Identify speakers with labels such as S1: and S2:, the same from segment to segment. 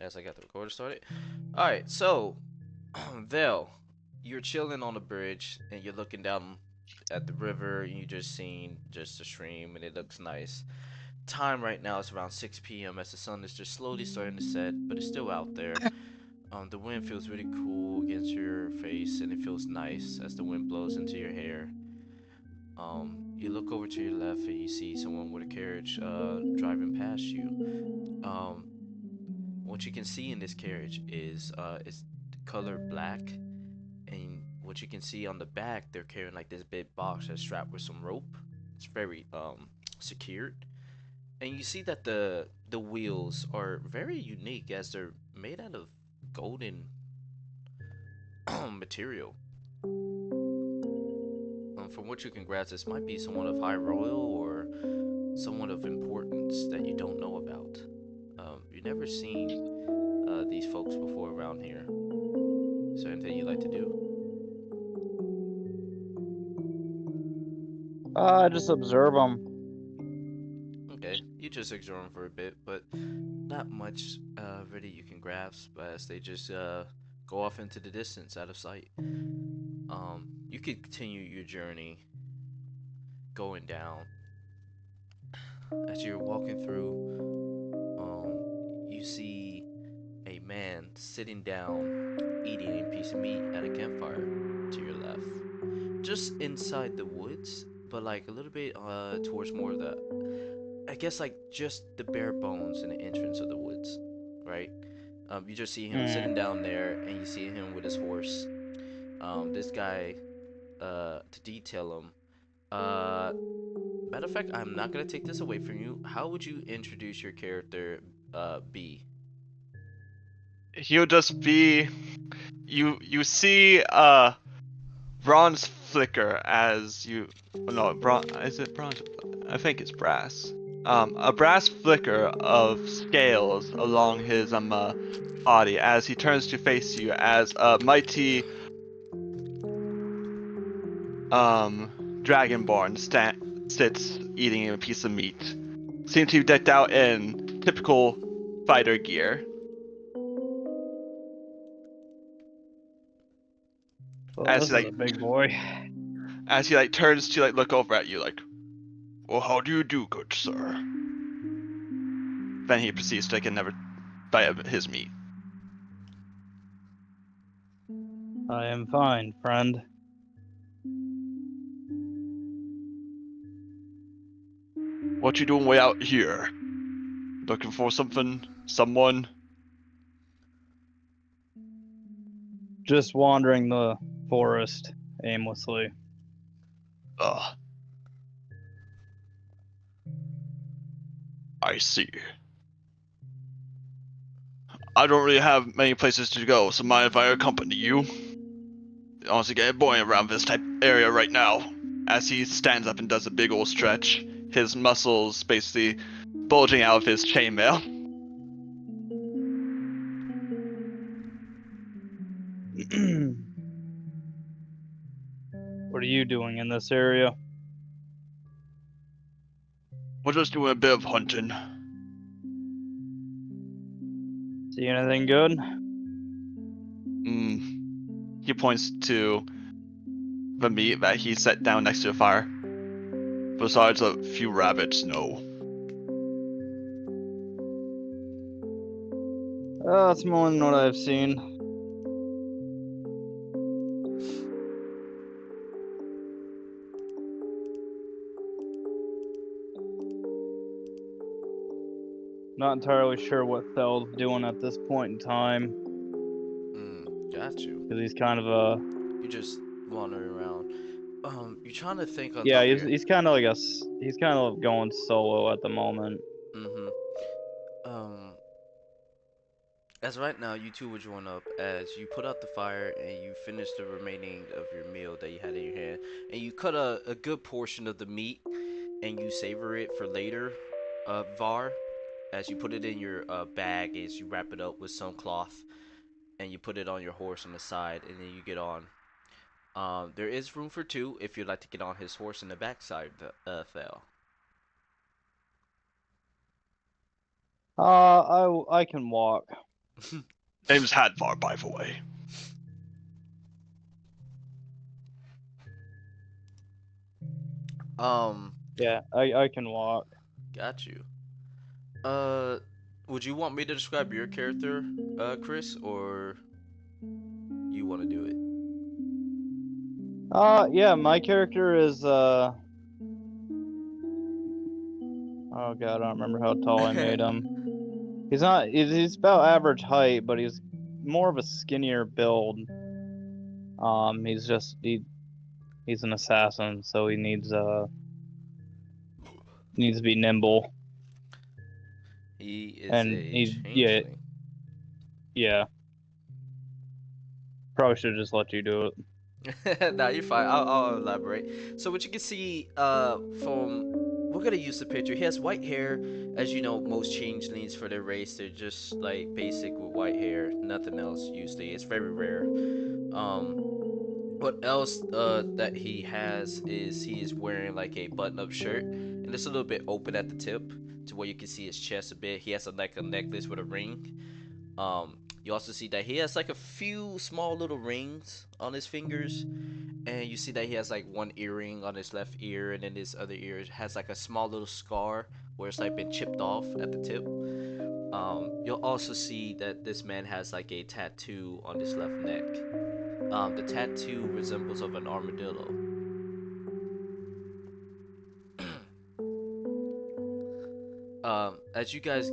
S1: As I got the recorder started. All right, so Vel, you're chilling on the bridge and you're looking down at the river and you just seen just a stream and it looks nice. Time right now is around 6 p.m. as the sun is just slowly starting to set, but it's still out there. The wind feels really cool against your face and it feels nice as the wind blows into your hair. You look over to your left and you see someone with a carriage driving past you. Um, what you can see in this carriage is color black, and what you can see on the back, they're carrying like this big box that's strapped with some rope. It's very secured, and you see that the wheels are very unique as they're made out of golden material. From what you can grasp, this might be someone of high royal or someone of importance that you don't know about. You've never seen these folks before around here. Is there anything you'd like to do?
S2: Just observe them.
S1: Okay, you just ignore them for a bit, but not much really you can grasp as they just go off into the distance out of sight. You could continue your journey going down. As you're walking through, um, you see a man sitting down eating a piece of meat at a campfire to your left. Just inside the woods, but like a little bit towards more of the, I guess like just the bare bones in the entrance of the woods, right? You just see him sitting
S2: Mm.
S1: down there, and you see him with his horse. This guy, to detail him. Uh, Matter of fact, I'm not gonna take this away from you. How would you introduce your character, B?
S3: He'll just be you see bronze flicker as you no bronze is it bronze? I think it's brass. A brass flicker of scales along his body as he turns to face you as a mighty dragonborn sits eating a piece of meat. Seems to be decked out in typical fighter gear.
S2: Well,
S3: As
S2: this
S3: he
S2: is
S3: like
S2: a big boy.
S3: turns to like look over at you like, well, how do you do, good sir? Then he proceeds to take another bite of his meat.
S2: I am fine, friend.
S3: What you doing way out here? Looking for something? Someone?
S2: Just wandering the forest aimlessly.
S3: Ugh, I see. I don't really have many places to go, so mind if I accompany you? Honestly, getting boring around this type area right now. As he stands up and does a big old stretch, his muscles basically bulging out of his chainmail.
S2: What are you doing in this area?
S3: We're just doing a bit of hunting.
S2: See anything good?
S3: Mm. He points to the meat that he set down next to the fire. Besides a few rabbits, no.
S2: That's more than what I've seen. Not entirely sure what Theld's doing at this point in time,
S1: Got you.
S2: because he's kind of a
S1: You just wandering around. You're trying to think on
S2: yeah.
S1: top of
S2: He's
S1: your.
S2: he's kind of like he's kind of going solo at the moment.
S1: Mm-hmm. Um, as right now, you two will join up as you put out the fire and you finish the remaining of your meal that you had in your hand, and you cut a good portion of the meat and you savor it for later, Var, as you put it in your bag as you wrap it up with some cloth and you put it on your horse on the side and then you get on. There is room for two if you'd like to get on his horse in the backside, Thel.
S2: I can walk.
S3: Name's Hadvar, by the way.
S1: Um,
S2: Yeah, I can walk.
S1: got you. Uh, would you want me to describe your character, Chris, or you want to do it?
S2: Yeah, my character is oh god, I don't remember how tall I made him. He's about average height, but he's more of a skinnier build. He's an assassin, so he needs to be nimble.
S1: He is
S2: And
S1: a
S2: he
S1: changeling.
S2: yeah. Probably should just let you do it.
S1: Nah, you're fine. I'll elaborate. So what you can see, from we're gonna use the picture. He has white hair. As you know, most changelings for their race, they're just like basic with white hair, nothing else. Usually, it's very rare. What else that he has is he is wearing like a button-up shirt, and it's a little bit open at the tip to where you can see his chest a bit. He has a necklace with a ring. You also see that he has like a few small little rings on his fingers, and you see that he has like one earring on his left ear, and then his other ear has like a small little scar where it's like been chipped off at the tip. You'll also see that this man has like a tattoo on his left neck. The tattoo resembles of an armadillo. As you guys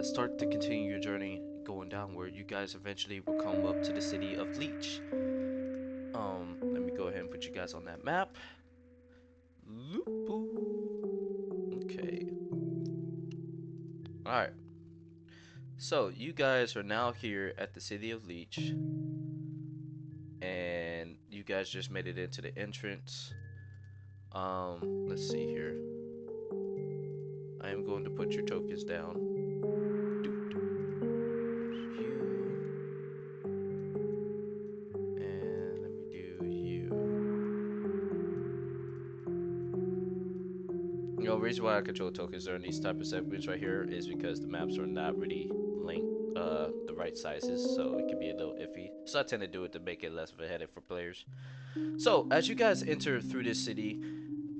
S1: start to continue your journey going downward, you guys eventually will come up to the city of Leech. Let me go ahead and put you guys on that map. Okay. Alright. So, you guys are now here at the city of Leech. And you guys just made it into the entrance. Let's see here. I am going to put your tokens down. And let me do you. You know, the reason why I control tokens during these type of segments right here is because the maps are not really linked the right sizes, so it can be a little iffy. So I tend to do it to make it less of a headache for players. So as you guys enter through this city,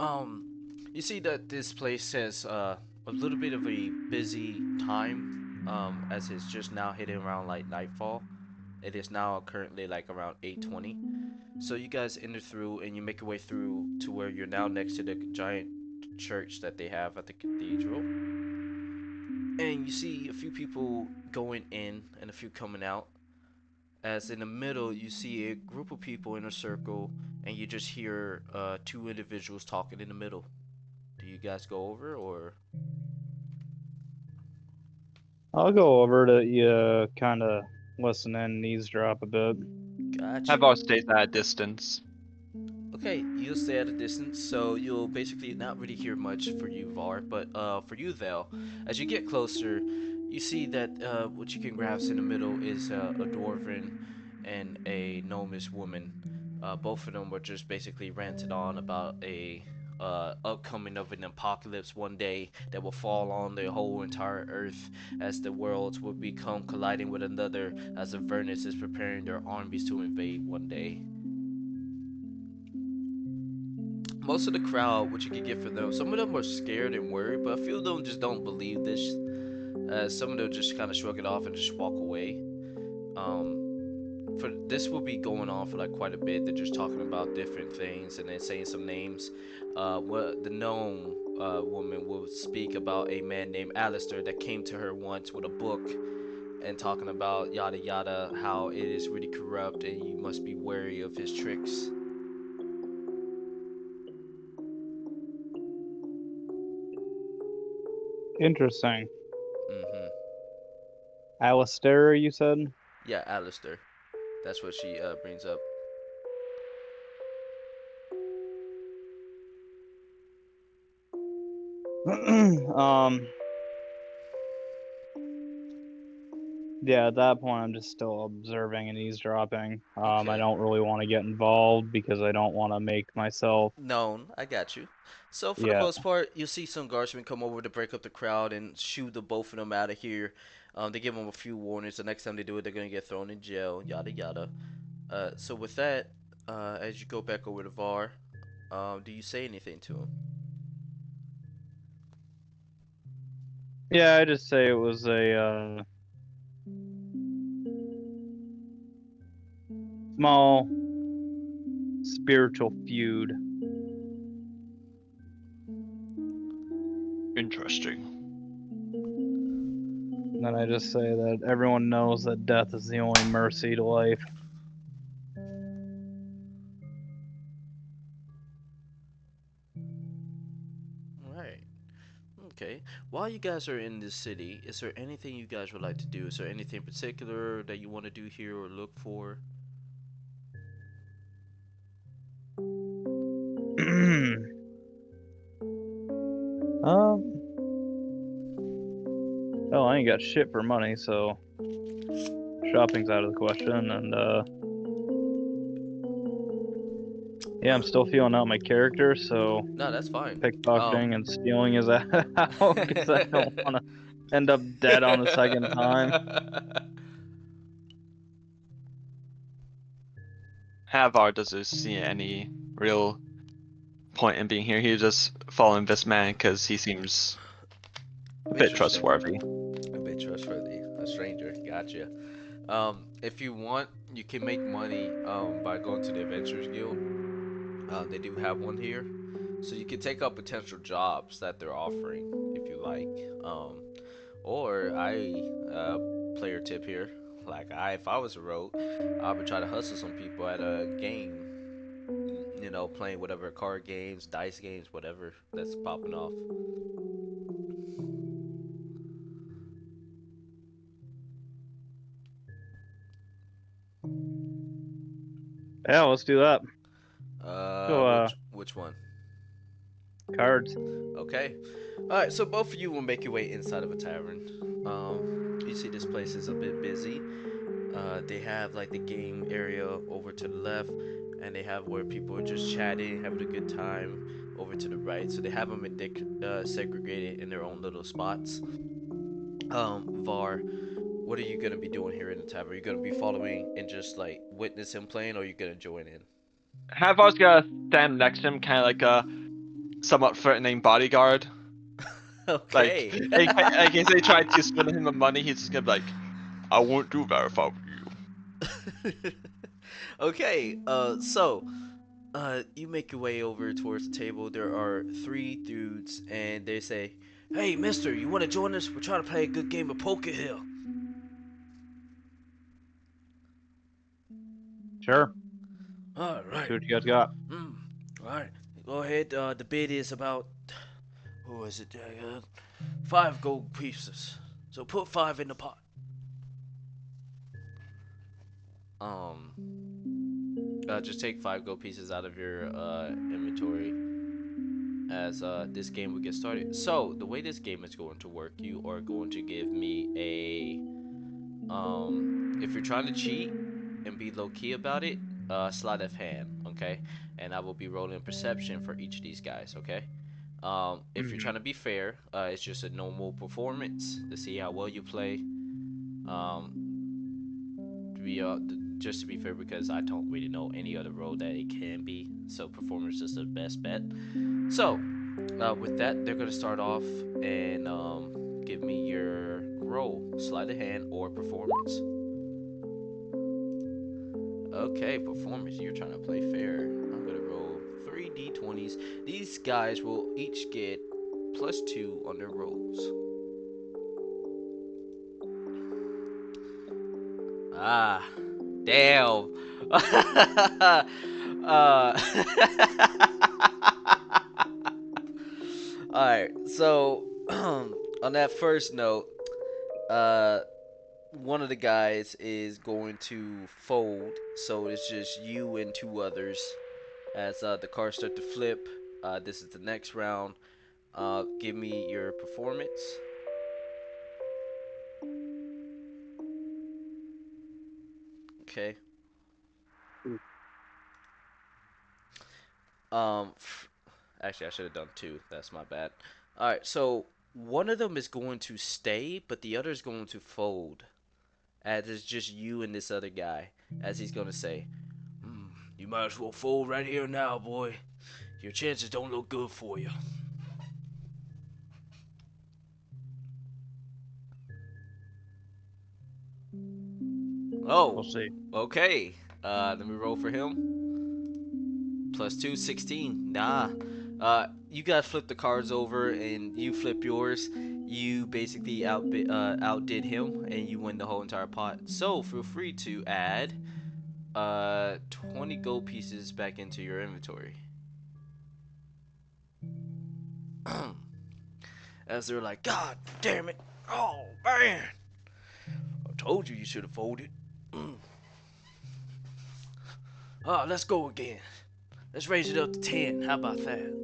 S1: um, you see that this place has a little bit of a busy time, as it's just now hitting around like nightfall. It is now currently like around 8:20. So you guys enter through and you make your way through to where you're now next to the giant church that they have at the cathedral. And you see a few people going in and a few coming out. As in the middle, you see a group of people in a circle, and you just hear two individuals talking in the middle. Do you guys go over or?
S2: I'll go over to kind of listen in and eavesdrop a bit.
S1: Gotcha.
S3: Hadvar stays at a distance.
S1: Okay, you'll stay at a distance, so you'll basically not really hear much for you, Var. But for you, Vel, as you get closer, you see that what you can grasp in the middle is a dwarven and a gnomish woman. Both of them were just basically ranting on about a upcoming of an apocalypse one day that will fall on the whole entire earth as the worlds will become colliding with another as the Avernus is preparing their armies to invade one day. Most of the crowd, what you could get for them, some of them are scared and worried, but a few of them just don't believe this. Some of them just kind of shrug it off and just walk away. For this will be going on for like quite a bit. They're just talking about different things and then saying some names. What the gnome woman will speak about a man named Alistair that came to her once with a book and talking about yada yada, how it is really corrupt and you must be wary of his tricks.
S2: Interesting.
S1: Mm-hmm.
S2: Alistair, you said?
S1: Yeah, Alistair. That's what she brings up.
S2: um, yeah, at that point, I'm just still observing and eavesdropping. I
S1: Okay.
S2: don't really want to get involved because I don't want to make myself.
S1: Known, I got you. So for the
S2: Yeah.
S1: most part, you'll see some guardsmen come over to break up the crowd and shoo the both of them out of here. They give them a few warnings. The next time they do it, they're gonna get thrown in jail. Yada yada. So with that, as you go back over to Var, do you say anything to him?
S2: Yeah, I just say it was a small spiritual feud.
S3: Interesting.
S2: And then I just say that everyone knows that death is the only mercy to life.
S1: Right. Okay. While you guys are in this city, is there anything you guys would like to do? Is there anything particular that you want to do here or look for?
S2: um, well, I ain't got shit for money, so shopping's out of the question. And yeah, I'm still feeling out my character, so
S1: No, that's fine.
S2: pickpocketing and stealing his ass out because I don't want to end up dead on the second time.
S3: Havar doesn't see any real point in being here. He's just following this man because he seems a bit
S1: Interesting.
S3: trustworthy.
S1: A bit trustworthy. A stranger. Gotcha. If you want, you can make money by going to the Adventurers Guild. They do have one here, so you can take up potential jobs that they're offering if you like. Um, or player tip here, like if I was a rogue, I would try to hustle some people at a game. You know, playing whatever card games, dice games, whatever that's popping off.
S2: Yeah, let's do that. So,
S1: Which one?
S2: cards.
S1: Okay. All right. So both of you will make your way inside of a tavern. You see this place is a bit busy. They have like the game area over to the left, and they have where people are just chatting, having a good time over to the right. So they have them segregated in their own little spots. Var, what are you gonna be doing here in the tavern? Are you gonna be following and just like witness him playing, or are you gonna join in?
S3: Havar's gonna stand next to him, kind of like a somewhat threatening bodyguard. Like,
S1: Okay.
S3: in case they try to swindle him of money, he's just gonna be like, "I won't do that if I were you."
S1: Okay. You make your way over towards the table. There are three dudes, and they say, "Hey, Mister, you want to join us? We're trying to play a good game of poker here."
S2: Sure.
S1: All
S2: See
S1: right.
S2: what you guys got.
S1: Mm. All right. Go ahead. The bid is about, who is it? 5 gold pieces. So put 5 in the pot. Um. Just take 5 gold pieces out of your inventory as this game will get started. So the way this game is going to work, you are going to give me if you're trying to cheat and be low key about it, sleight of hand, okay? And I will be rolling perception for each of these guys, okay? If you're
S2: Mhm.
S1: trying to be fair, it's just a normal performance to see how well you play. Um, to be just to be fair, because I don't really know any other role that it can be, so performance is the best bet. So, with that, they're gonna start off and give me your roll, sleight of hand or performance. Okay, performance. You're trying to play fair. I'm gonna roll 3d20s. These guys will each get +2 on their rolls. Ah, damn. uh, all right. So, on that first note, uh, one of the guys is going to fold, so it's just you and 2 others. As the cards start to flip, this is the next round. Give me your performance. Okay. Um, Actually, I should have done 2. That's my bad. All right. So one of them is going to stay, but the other is going to fold. As it's just you and this other guy. As he's gonna say, "Hmm, you might as well fold right here now, boy. Your chances don't look good for you."
S2: We'll
S1: Oh,
S2: see.
S1: okay. Let me roll for him. Plus two, 16. Nah. You guys flip the cards over and you flip yours. You basically outdid him and you win the whole entire pot. So feel free to add 20 gold pieces back into your inventory. As they're like, "God damn it. Oh, man. I told you should have folded. Let's go again. Let's raise it up to 10. How about that?"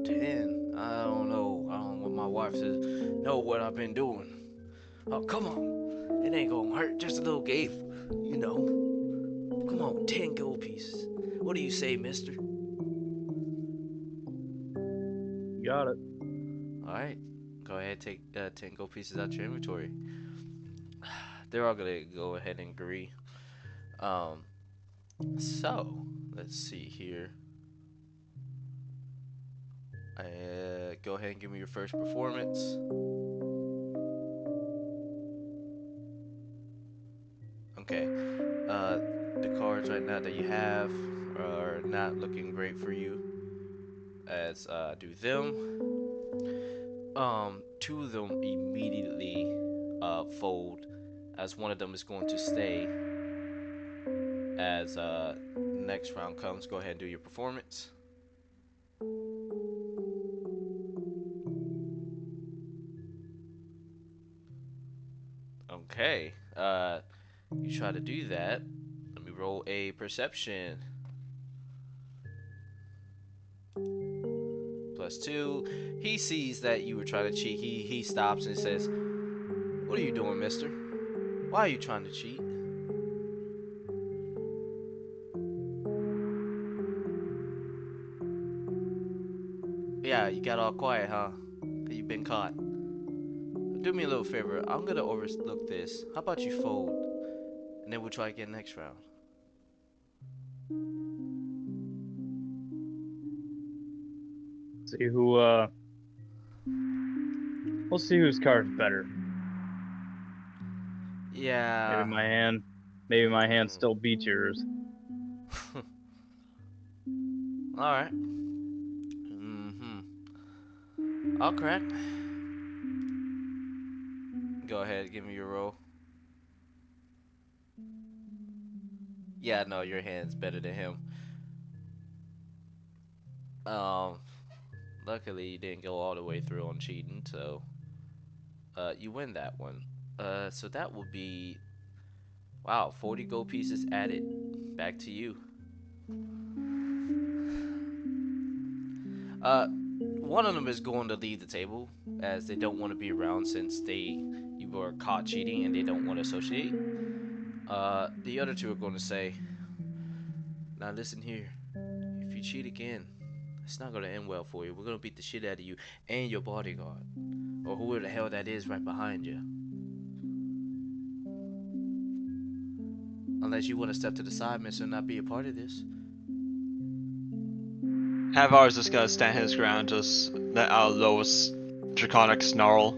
S1: 10? I don't know. I don't want my wife to know what I've been doing. Oh, come on. It ain't gonna hurt. Just a little gave, you know. Come on, 10 gold pieces. What do you say, mister?
S2: Got it.
S1: Alright. Go ahead, take 10 gold pieces out your inventory. They're all gonna go ahead and agree. Um, so, let's see here. Go ahead and give me your first performance. Okay. The cards right now that you have are not looking great for you. As do them. Two of them immediately fold, as one of them is going to stay. As next round comes, go ahead and do your performance. Okay. You try to do that. Let me roll a perception. Plus two. He sees that you were trying to cheat. He stops and says, "What are you doing, mister? Why are you trying to cheat?" Yeah, you got all quiet, huh? You've been caught. Do me a little favor. I'm gonna overlook this. How about you fold, and then we'll try again next round.
S2: See who we'll see whose card's better.
S1: Yeah.
S2: Maybe my hand still beats yours.
S1: All right. Mm-hmm. All correct. Go ahead, give me your roll. Yeah, no, your hand's better than him. Um, Luckily you didn't go all the way through on cheating, so you win that one. So that will be, wow, 40 gold pieces added. Back to you. One of them is going to leave the table as they don't want to be around since you were caught cheating and they don't want to associate. The other two are going to say, "Now listen here. If you cheat again, it's not going to end well for you. We're going to beat the shit out of you and your bodyguard, or whoever the hell that is right behind you. Unless you want to step to the side, mister, and not be a part of this."
S3: Havar's just gonna stand his ground, just let out a lowest draconic snarl.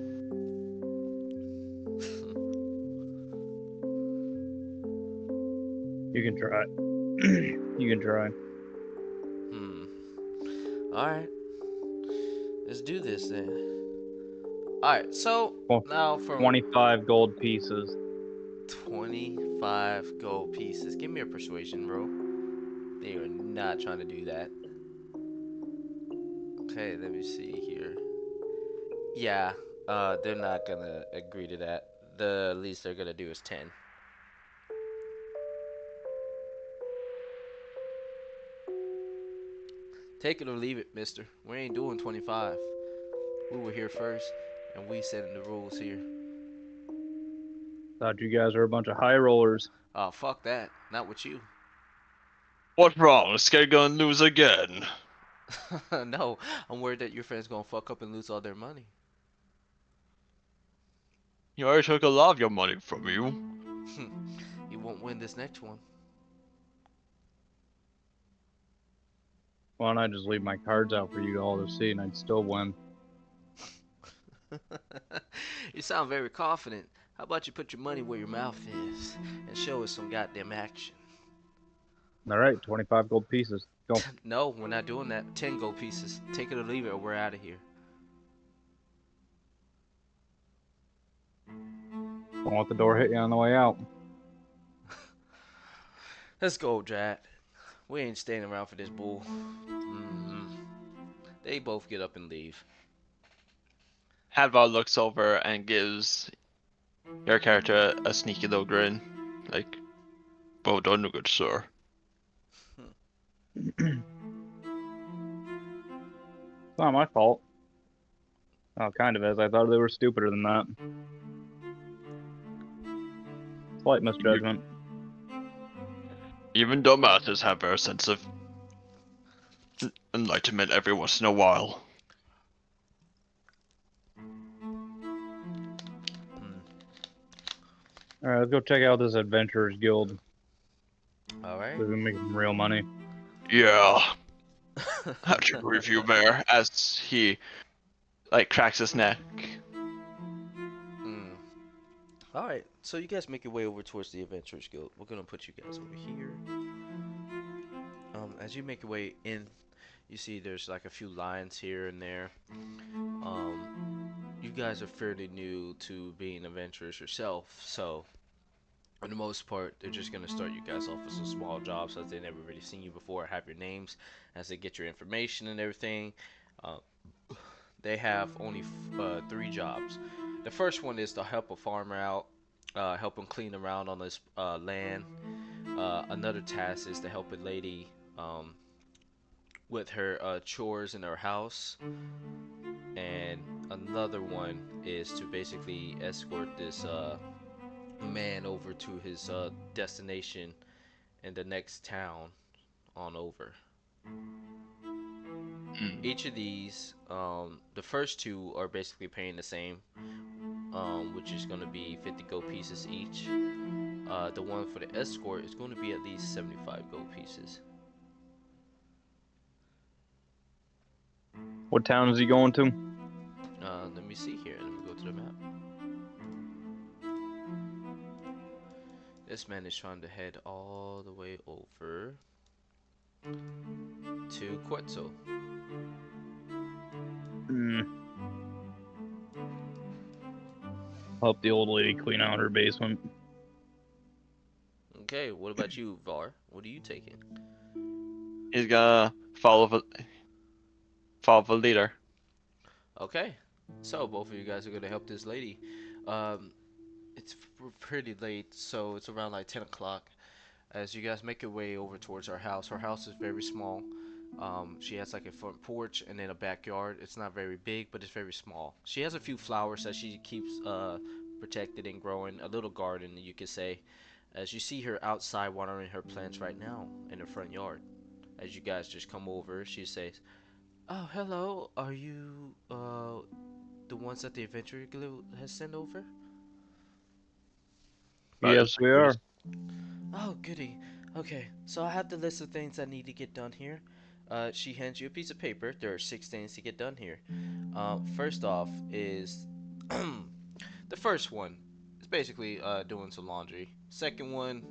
S2: You can try. You can try.
S1: Alright. Let's do this then. Alright, so
S2: Well,
S1: now from
S2: 25 gold pieces.
S1: 25 gold pieces. Give me a persuasion roll. They are not trying to do that. Okay, let me see here. Yeah, they're not gonna agree to that. The least they're gonna do is 10. Take it or leave it, mister. We ain't doing 25. We were here first, and we setting the rules here.
S2: Thought you guys were a bunch of high rollers.
S1: Oh, fuck that. Not with you.
S3: What's wrong? Scared gonna lose again?
S1: No, I'm worried that your friend's gonna fuck up and lose all their money.
S3: You already took a lot of your money from you.
S1: He won't win this next one.
S2: Why don't I just leave my cards out for you all to see, and I'd still win.
S1: You sound very confident. How about you put your money where your mouth is and show us some goddamn action?
S2: All right, 25 gold pieces. Go.
S1: No, we're not doing that. 10 gold pieces. Take it or leave it, or we're out of here.
S2: Don't let the door hit you on the way out.
S1: Let's go, Drat. We ain't staying around for this bull. Mm-hmm. They both get up and leave.
S3: Hadvar looks over and gives your character a sneaky little grin. Like, well done, good sir.
S2: It's not my fault. Oh, kind of is. I thought they were stupider than that. Slight misjudgment.
S3: Even dumbasses have a sense of enlightenment every once in a while.
S2: All right, let's go check out this Adventurers Guild.
S1: All right.
S2: We can make some real money.
S3: Yeah. How'd you review Bear as he like cracks his neck?
S1: All right. So you guys make your way over towards the Adventurers Guild. We're gonna put you guys over here. As you make your way in, you see there's like a few lines here and there. You guys are fairly new to being adventurers yourself, so for the most part, they're just gonna start you guys off with some small jobs as they never really seen you before. Have your names as they get your information and everything. Uh, they have only 3 jobs. The first one is to help a farmer out, help him clean around on his land. Another task is to help a lady with her chores in her house, and another one is to basically escort this man over to his destination in the next town on over. Each of these, the first 2 are basically paying the same, which is going to be 50 gold pieces each. The one for the escort is going to be at least 75 gold pieces.
S2: What town is he going to?
S1: Let me see here. Let me go to the map. This man is trying to head all the way over to Quetzal.
S2: Help the old lady clean out her basement.
S1: Okay, what about you, Var? What are you taking?
S3: He's gonna follow the leader.
S1: Okay, so both of you guys are gonna help this lady. It's pretty late, so it's around like 10 o'clock. As you guys make your way over towards her house is very small. She has like a front porch and then a backyard. It's not very big, but it's very small. She has a few flowers that she keeps protected and growing, a little garden, you could say. As you see her outside watering her plants right now in the front yard. As you guys just come over, she says, "Oh, hello. Are you the ones that the Adventure Guild has sent over?"
S2: Yes, we are.
S1: Oh, goody. Okay, so I have the list of things I need to get done here. She hands you a piece of paper. There are 6 things to get done here. First off is the first one is basically doing some laundry. Second one,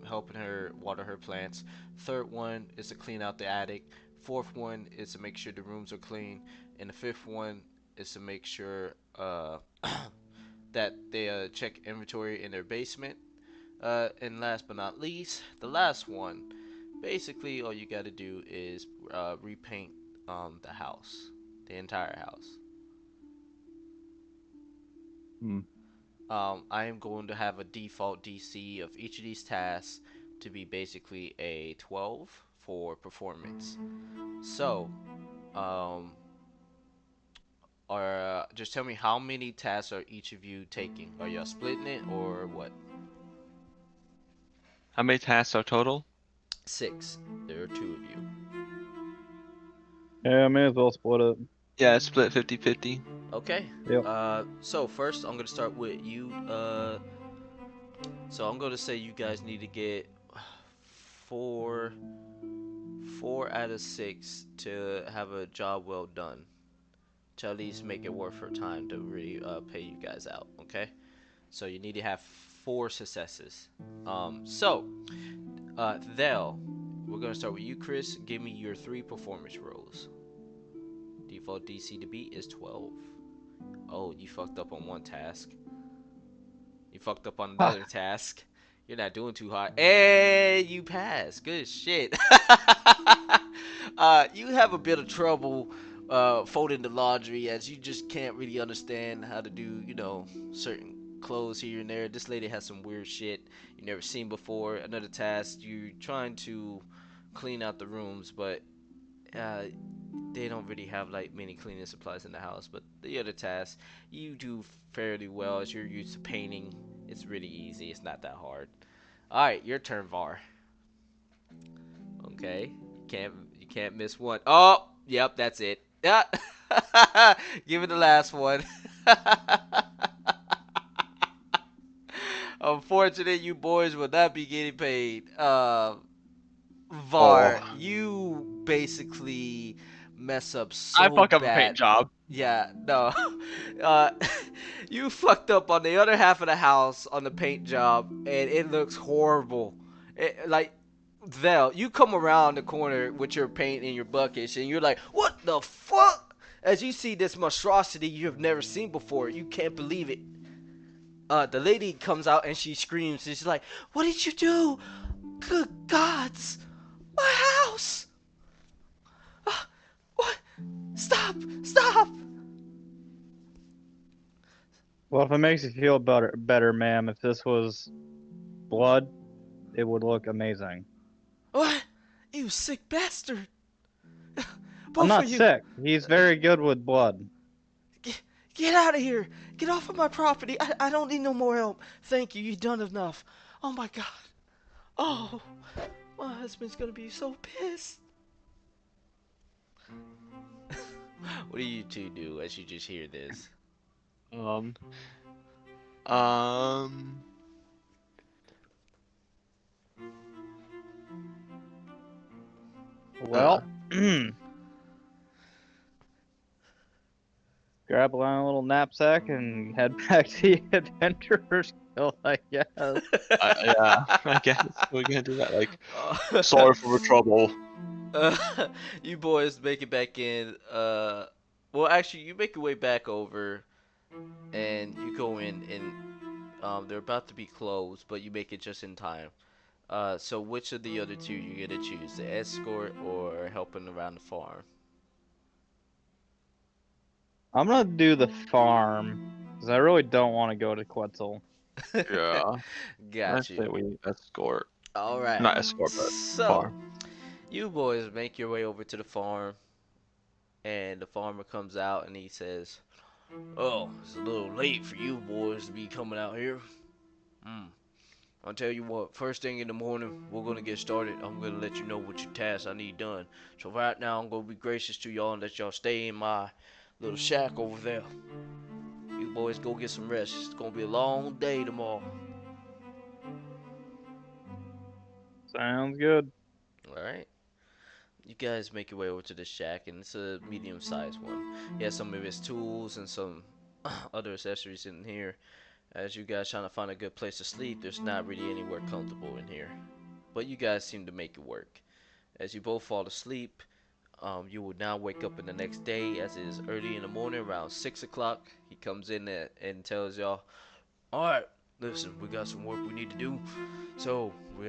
S1: helping her water her plants. Third one is to clean out the attic. Fourth one is to make sure the rooms are clean. And the fifth one is to make sure that they check inventory in their basement. And last but not least, the last one. Basically, all you got to do is repaint the house, the entire house. I am going to have a default DC of each of these tasks to be basically a 12 for performance. So, just tell me how many tasks are each of you taking? Are y'all splitting it or what?
S3: How many tasks are total?
S1: 6. There are 2 of you.
S2: Yeah, I may as well split it.
S3: Yeah, split 50-50.
S1: Okay.
S2: Yep.
S1: So first I'm gonna start with you. So I'm gonna say you guys need to get four, 4 out of 6 to have a job well done. To at least make it worth her time to really pay you guys out. Okay. So you need to have 4 successes. Thel, we're gonna start with you, Chris. Give me your 3 performance rolls. Default DC to beat is 12. Oh, you fucked up on one task. You fucked up on another task. You're not doing too hot. And you passed. Good shit. You have a bit of trouble folding the laundry as you just can't really understand how to do, certain clothes here and there. This lady has some weird shit you never seen before. Another task, you're trying to clean out the rooms, but uh, they don't really have like many cleaning supplies in the house. But the other tasks, you do fairly well as you're used to painting. It's really easy. It's not that hard. All right, your turn, Var. Okay, you can't miss one. Oh, yep, that's it. Yeah, give it the last one. Unfortunate, you boys will not be getting paid. Var,
S3: Oh.
S1: you basically mess up
S3: I
S1: so
S3: fuck up a paint
S1: bad.
S3: job.
S1: Yeah, no. Uh, you fucked up on the other half of the house on the paint job, and it looks horrible. Like, Vel, you come around the corner with your paint in your buckets, and you're like, "What the fuck?" As you see this monstrosity you have never seen before, you can't believe it. The lady comes out and she screams. And she's like, "What did you do? Good gods, my house! What? Stop! Stop!"
S2: Well, if it makes you feel better, ma'am, if this was blood, it would look amazing.
S1: What? You sick bastard!
S2: I'm
S1: Both
S2: not
S1: of you,
S2: sick. He's very good with blood.
S1: get out of here! Get off of my property! I don't need no more help. Thank you. You've done enough. Oh my god. Oh, my husband's gonna be so pissed. What do you two do as you just hear this?
S3: Um. Um.
S2: Well, grab a little knapsack and head back to the Adventurers Guild, I guess.
S3: Yeah, I guess we're gonna do that. Like,
S1: Uh,
S3: sorry for the trouble.
S1: you boys make it back in. Well, actually, you make your way back over, and you go in, and they're about to be closed, but you make it just in time. So which of the other two you gonna choose, the escort or helping around the farm?
S2: I'm gonna do the farm because I really don't want to go to Quetzal.
S3: Yeah, I
S1: Got
S3: say
S1: you.
S3: we escort.
S1: All right.
S3: Not escort, but
S1: So
S3: farm.
S1: you boys make your way over to the farm, and the farmer comes out and he says, "Oh, it's a little late for you boys to be coming out here. Hmm. I'll tell you what, first thing in the morning, we're gonna get started. I'm gonna let you know what your tasks I need done. So right now, I'm gonna be gracious to y'all and let y'all stay in my little shack over there. You boys go get some rest. It's gonna be a long day tomorrow."
S2: Sounds good.
S1: Alright. You guys make your way over to the shack, and it's a medium-sized one. He has some of his tools and some other accessories in here. As you guys trying to find a good place to sleep, there's not really anywhere comfortable in here. But you guys seem to make it work. As you both fall asleep, you will now wake up in the next day as it is early in the morning, around 6 o'clock. He comes in and tells y'all, "Alright, listen, we got some work we need to do. So, I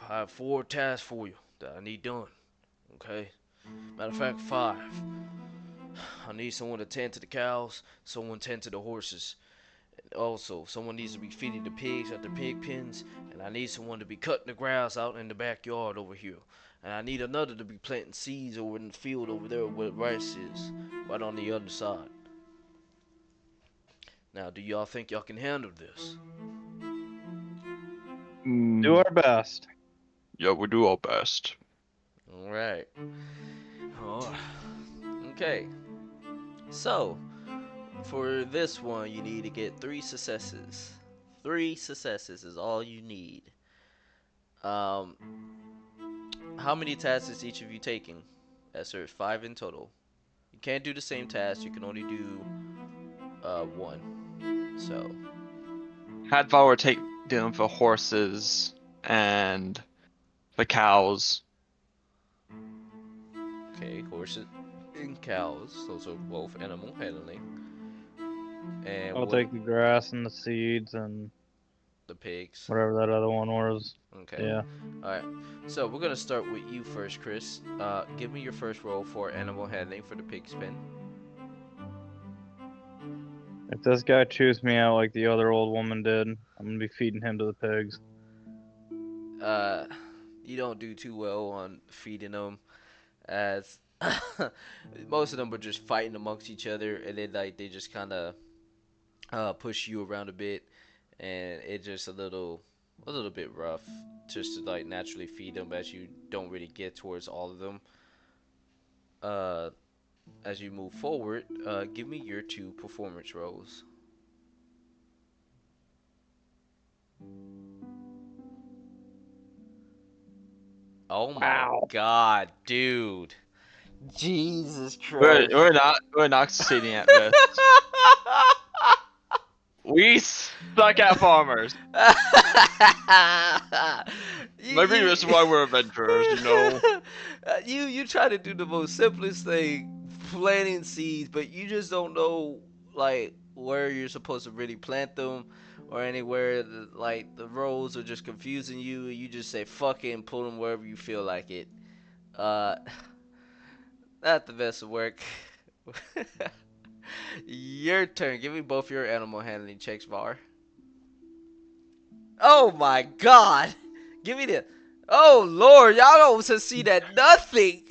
S1: have 4 tasks for you that I need done. Okay? Matter of fact, 5. I need someone to tend to the cows, someone tend to the horses. Also, someone needs to be feeding the pigs at the pig pens, and I need someone to be cutting the grass out in the backyard over here. And I need another to be planting seeds over in the field over there where rice is, right on the other side. Now, do y'all think y'all can handle this?"
S2: Do our best.
S3: Yeah, we do our best.
S1: Alright. Oh, Okay. So, for this one, you need to get 3 successes. 3 successes is all you need. Um, how many tasks is each of you taking? Yes, there's 5 in total. You can't do the same task. You can only do one. So,
S3: Hadvar would take them for horses and the cows.
S1: okay, horses and cows. Those are both animal handling. And
S2: I'll
S1: what
S2: take the grass and the seeds and
S1: the pigs?
S2: whatever that other one was.
S1: Okay.
S2: Yeah.
S1: Alright. So we're gonna start with you first, Chris. Give me your first roll for animal handling for the pig spin.
S2: If this guy chews me out like the other old woman did, I'm gonna be feeding him to the pigs.
S1: You don't do too well on feeding them, as most of them are just fighting amongst each other, and then like they just kind of push you around a bit, and it's just a little bit rough just to like naturally feed them as you don't really get towards all of them. Uh, as you move forward, give me your 2 performance rolls. Oh my
S2: Wow.
S1: god, dude. Jesus
S3: We're
S1: Christ.
S3: we're not succeeding at this. We suck at farmers. Maybe that's why we're adventurers, you know.
S1: You try to do the most simplest thing, planting seeds, but you just don't know like where you're supposed to really plant them, or anywhere like the rows are just confusing you, and you just say fuck it and pull them wherever you feel like it. Uh, not the best of work. Your turn. Give me both your animal handling checks, Var. Oh my god! Give me the. Oh lord, y'all don't succeed at nothing!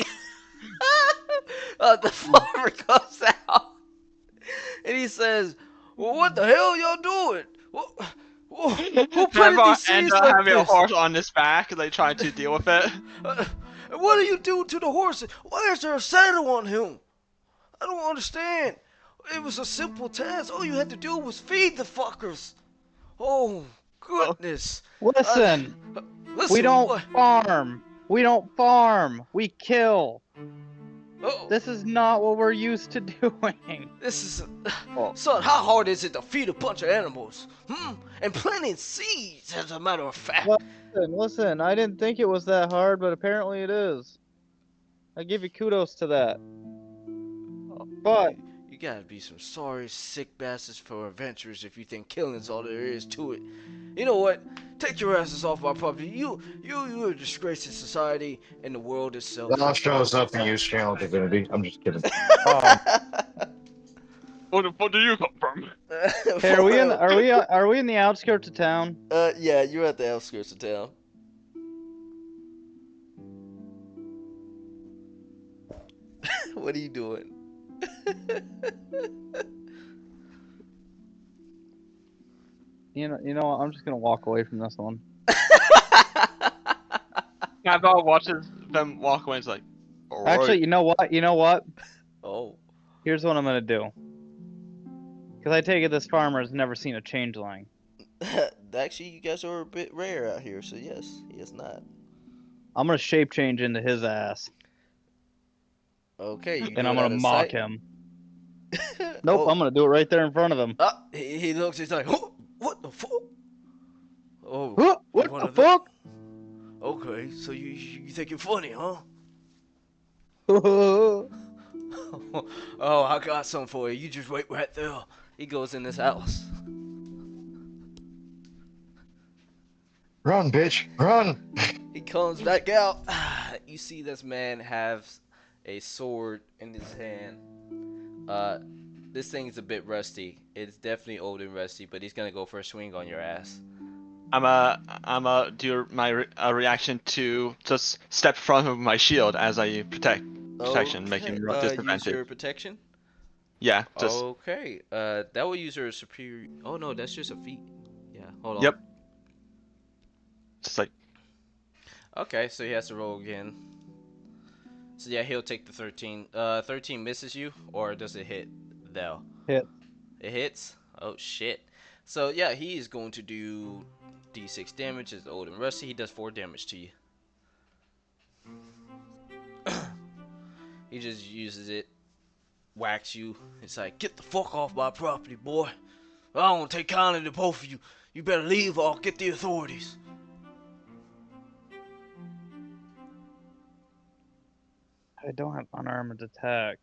S1: The farmer comes out and he says, well, what the hell y'all doing? Who planted
S3: Hadvar
S1: these
S3: ends
S1: seeds
S3: up
S1: like
S3: having a
S1: this?
S3: horse on his back, like trying to deal with it.
S1: What do you do to the horse? Why is there a saddle on him? I don't understand. It was a simple task. All you had to do was feed the fuckers. Oh,
S3: Oh.
S1: goodness.
S2: Listen,
S1: Listen,
S2: we don't
S1: what?
S2: farm. We don't farm. We kill.
S1: Oh,
S2: This is not what we're used to doing.
S1: this is.
S3: Oh.
S1: Son, how hard is it to feed a bunch of animals? And planting seeds, as a matter of fact.
S2: Well, listen, I didn't think it was that hard, but apparently it is. I give you kudos to that. But
S1: You gotta be some sorry, sick bastards for adventurers if you think killing's all there is to it. You know what? Take your asses off my property. You're a disgrace to society and the world itself.
S4: That shows up in use channel divinity. I'm just kidding.
S3: Where the fuck do you come from?
S2: hey, are we in the outskirts of town?
S1: Yeah, you're at the outskirts of town. What are you doing?
S2: You know what? I'm just gonna walk away from this one.
S3: Hadvar watches them walk away and is like, all right.
S2: Actually, you know what? You know what?
S1: Oh.
S2: Here's what I'm gonna do. Because I take it this farmer has never seen a changeling.
S1: Actually, you guys are a bit rare out here, so yes, he is not.
S2: I'm gonna shape change into his ass,
S1: Okay, you
S2: and
S1: do
S2: I'm
S1: it out
S2: gonna
S1: of
S2: mock
S1: sight?
S2: him. Nope,
S1: Oh.
S2: I'm gonna do it right there in front of him.
S1: Ah, he looks, he's like, oh, what the fuck? Oh,
S2: Huh? What
S1: one
S2: the
S1: of the-
S2: fuck?
S1: Okay, so you think you're funny, huh?
S2: Oh,
S1: Oh, I got something for you. You just wait right there. He goes in this house.
S4: Run, bitch, run!
S1: He comes back out. You see this man have a sword in his hand. This thing is a bit rusty. It's definitely old and rusty, but he's gonna go for a swing on your ass.
S3: I'm a do my reaction to just step in front of my shield as I protection, making
S1: Okay, use
S3: disadvantage.
S1: your protection.
S3: Yeah, just
S1: Okay. That will use her superior. Oh no, that's just a feat. Yeah. Hold on.
S3: Yep. just like
S1: Okay, so he has to roll again. So yeah, he'll take the 13. 13 misses you, or does it hit Thel?
S2: Hit.
S1: It hits? Oh shit. So yeah, he is going to do D6 damage. It's old and rusty. He does 4 damage to you. He just uses it, whacks you. It's like, get the fuck off my property, boy. I don't want to take kindly to both of you. You better leave or I'll get the authorities.
S2: I don't have unarmed attack.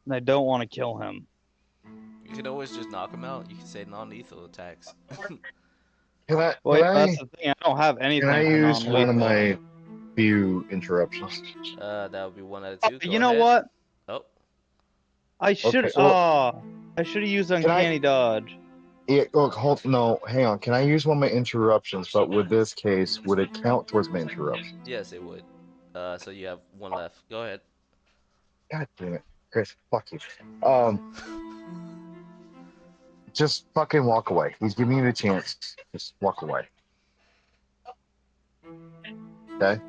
S2: And I don't want to kill him.
S1: You can always just knock him out. You can say non-lethal attacks.
S4: Can I?
S2: Well,
S4: Can
S2: yeah, that's
S4: I?
S2: the thing. I don't have anything
S4: Can I
S2: for
S4: use one of
S2: non-lethal.
S4: my few interruptions?
S1: That would be 1 out of
S2: Oh,
S1: 2. Go
S2: you know
S1: ahead.
S2: what?
S1: Oh,
S2: I should.
S4: Okay, well-
S2: I should have used
S4: I-
S2: uncanny dodge.
S4: Yeah. Look, hold. No, hang on. Can I use one of my interruptions? But with this case, would it count towards my interruption?
S1: yes, it would. So you have 1 left. Go ahead.
S4: God damn it, Chris. Fuck you. Just fucking walk away. He's giving you the chance. Just walk away. Okay?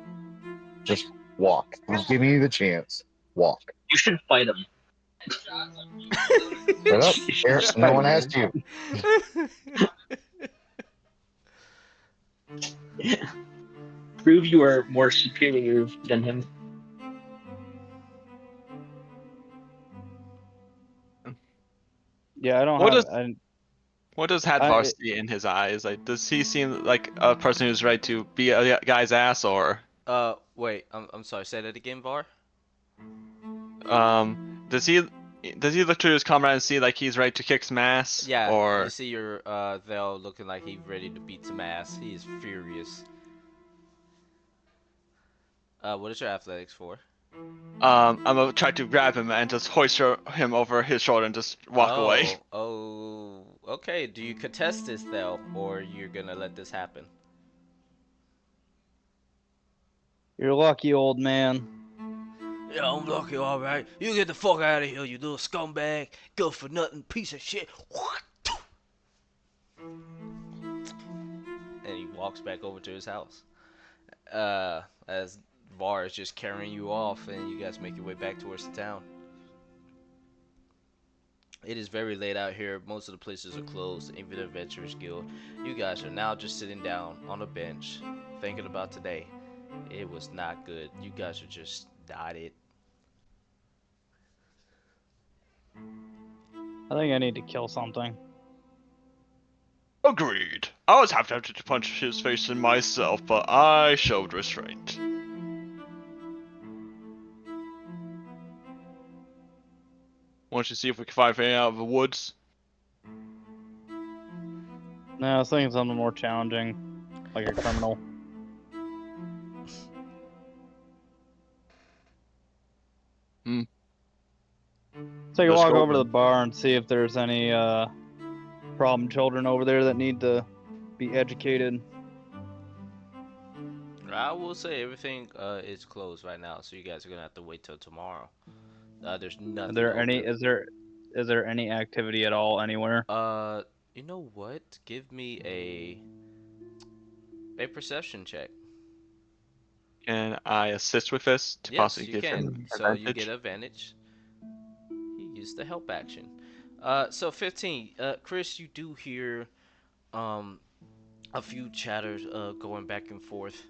S4: Just walk. He's giving you the chance. Walk.
S5: You should fight him.
S4: Shut up.
S5: You should
S4: Eric, no
S5: fight
S4: one
S5: him.
S4: asked you.
S5: Prove you are more superior than him.
S2: Yeah, I don't
S3: What
S2: have.
S3: does- What does Hadvar see in his eyes? Like, does he seem like a person who's ready to be a guy's ass, or
S1: Wait. I'm sorry. Say that again, Var.
S3: does he look to his comrade and see like he's ready to kick some ass?
S1: Yeah.
S3: Or
S1: You see your Thel looking like he's ready to beat some ass. He is furious. What is your athletics for?
S3: I'm gonna try to grab him and just hoist him over his shoulder and just walk away.
S1: Oh, okay. Do you contest this, Thel, or you're gonna let this happen?
S2: You're lucky, old man.
S1: Yeah, I'm lucky, alright. You get the fuck out of here, you little scumbag. Good for nothing piece of shit. And he walks back over to his house. As Var is just carrying you off, and you guys make your way back towards the town. It is very late out here. Most of the places are closed, even the Adventurers Guild. You guys are now just sitting down on a bench, thinking about today. It was not good. You guys are just dotted.
S2: I think I need to kill something.
S3: Agreed. I was half tempted to punch his face in myself, but I showed restraint. Why don't you see if we can find anything out of the woods?
S2: No, I was thinking something more challenging, like a criminal. Take a
S3: Let's
S2: walk
S3: go
S2: over to the
S3: then.
S2: bar and see if there's any problem children over there that need to be educated.
S1: I will say everything is closed right now, so you guys are gonna have to wait till tomorrow. There's nothing.
S2: Is there any?
S1: open.
S2: Is there any activity at all anywhere?
S1: You know what? Give me a perception check.
S3: Can I assist with this to
S1: Yes,
S3: possibly
S1: you
S3: give
S1: can.
S3: him
S1: So you
S3: advantage?
S1: get advantage. He used the help action. So 15. Chris, you do hear a few chatters going back and forth.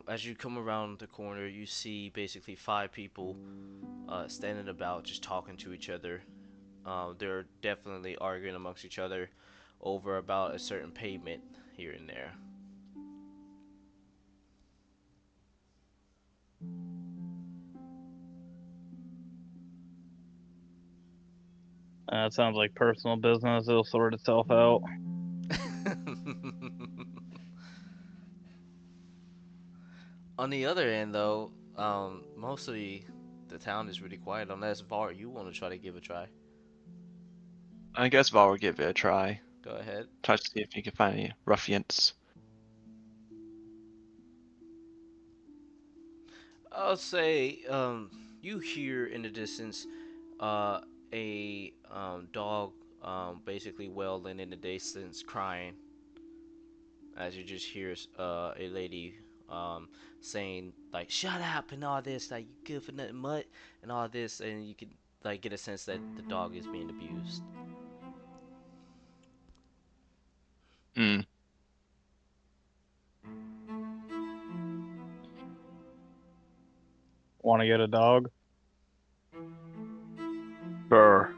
S1: As you come around the corner, you see basically 5 people standing about, just talking to each other. They're definitely arguing amongst each other over about a certain payment here and there.
S2: It sounds like personal business. It'll sort itself out.
S1: On the other end, though, mostly the town is really quiet unless Var, you want to try to give a try.
S3: I guess Val will give it a try.
S1: Go ahead.
S3: Try to see if he can find any ruffians.
S1: I'll say, you hear in the distance, a dog, basically wailing in the distance, crying. as you just hear a lady saying like shut up and all this, like you good for nothing mutt and all this, and you can like get a sense that the dog is being abused.
S3: Hmm.
S2: Want to get a dog?
S3: Sure.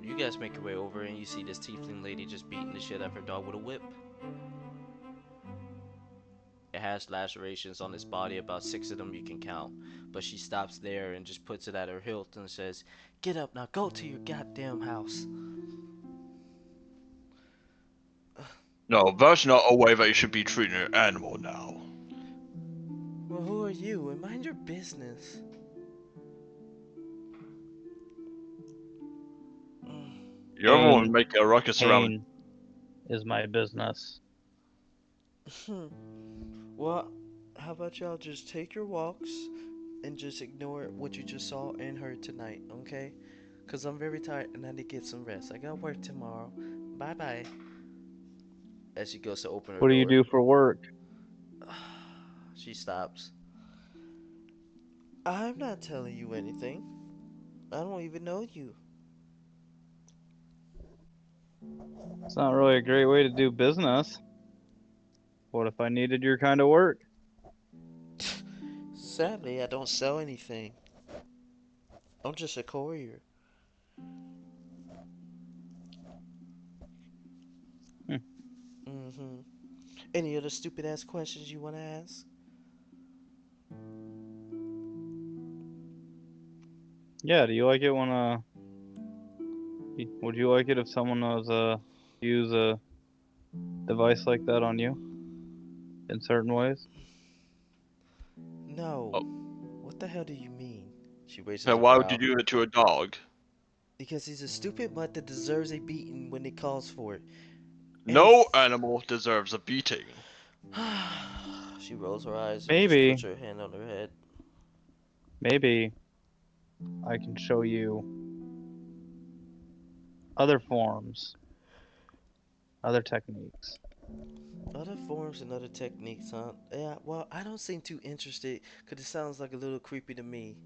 S1: You guys make your way over and you see this tiefling lady just beating the shit out of her dog with a whip. It has lacerations on its body, about 6 of them you can count. But she stops there and just puts it at her hilt and says, "Get up now, go to your goddamn house."
S3: No, that's not a way that you should be treating an animal now.
S1: Well, who are you? And mind your business.
S3: You're the one
S2: Pain.
S3: making a ruckus around.
S2: Pain is my business.
S1: Well, how about y'all just take your walks and just ignore what you just saw and heard tonight, okay? Because I'm very tired and I need to get some rest. I got work tomorrow. Bye bye. As she goes to open her
S2: What do you
S1: door,
S2: do for work?
S1: she stops. I'm not telling you anything. I don't even know you.
S2: It's not really a great way to do business. What if I needed your kind of work?
S1: Sadly, I don't sell anything. I'm just a courier.
S2: Hmm.
S1: Mm-hmm. Any other stupid ass questions you want to ask?
S2: Yeah, do you like it when would you like it if someone was use a device like that on you in certain ways?
S1: No.
S3: Oh.
S1: What the hell do you mean? She raises
S3: So
S1: her
S3: why would you
S1: brow.
S3: do it to a dog?
S1: Because he's a stupid mutt that deserves a beating when it calls for it. And
S3: No animal deserves a beating.
S1: she rolls her eyes and just
S2: Maybe,
S1: puts her hand on her head.
S2: maybe I can show you other forms, other techniques.
S1: Other forms and other techniques, huh? Yeah, well, I don't seem too interested because it sounds like a little creepy to me.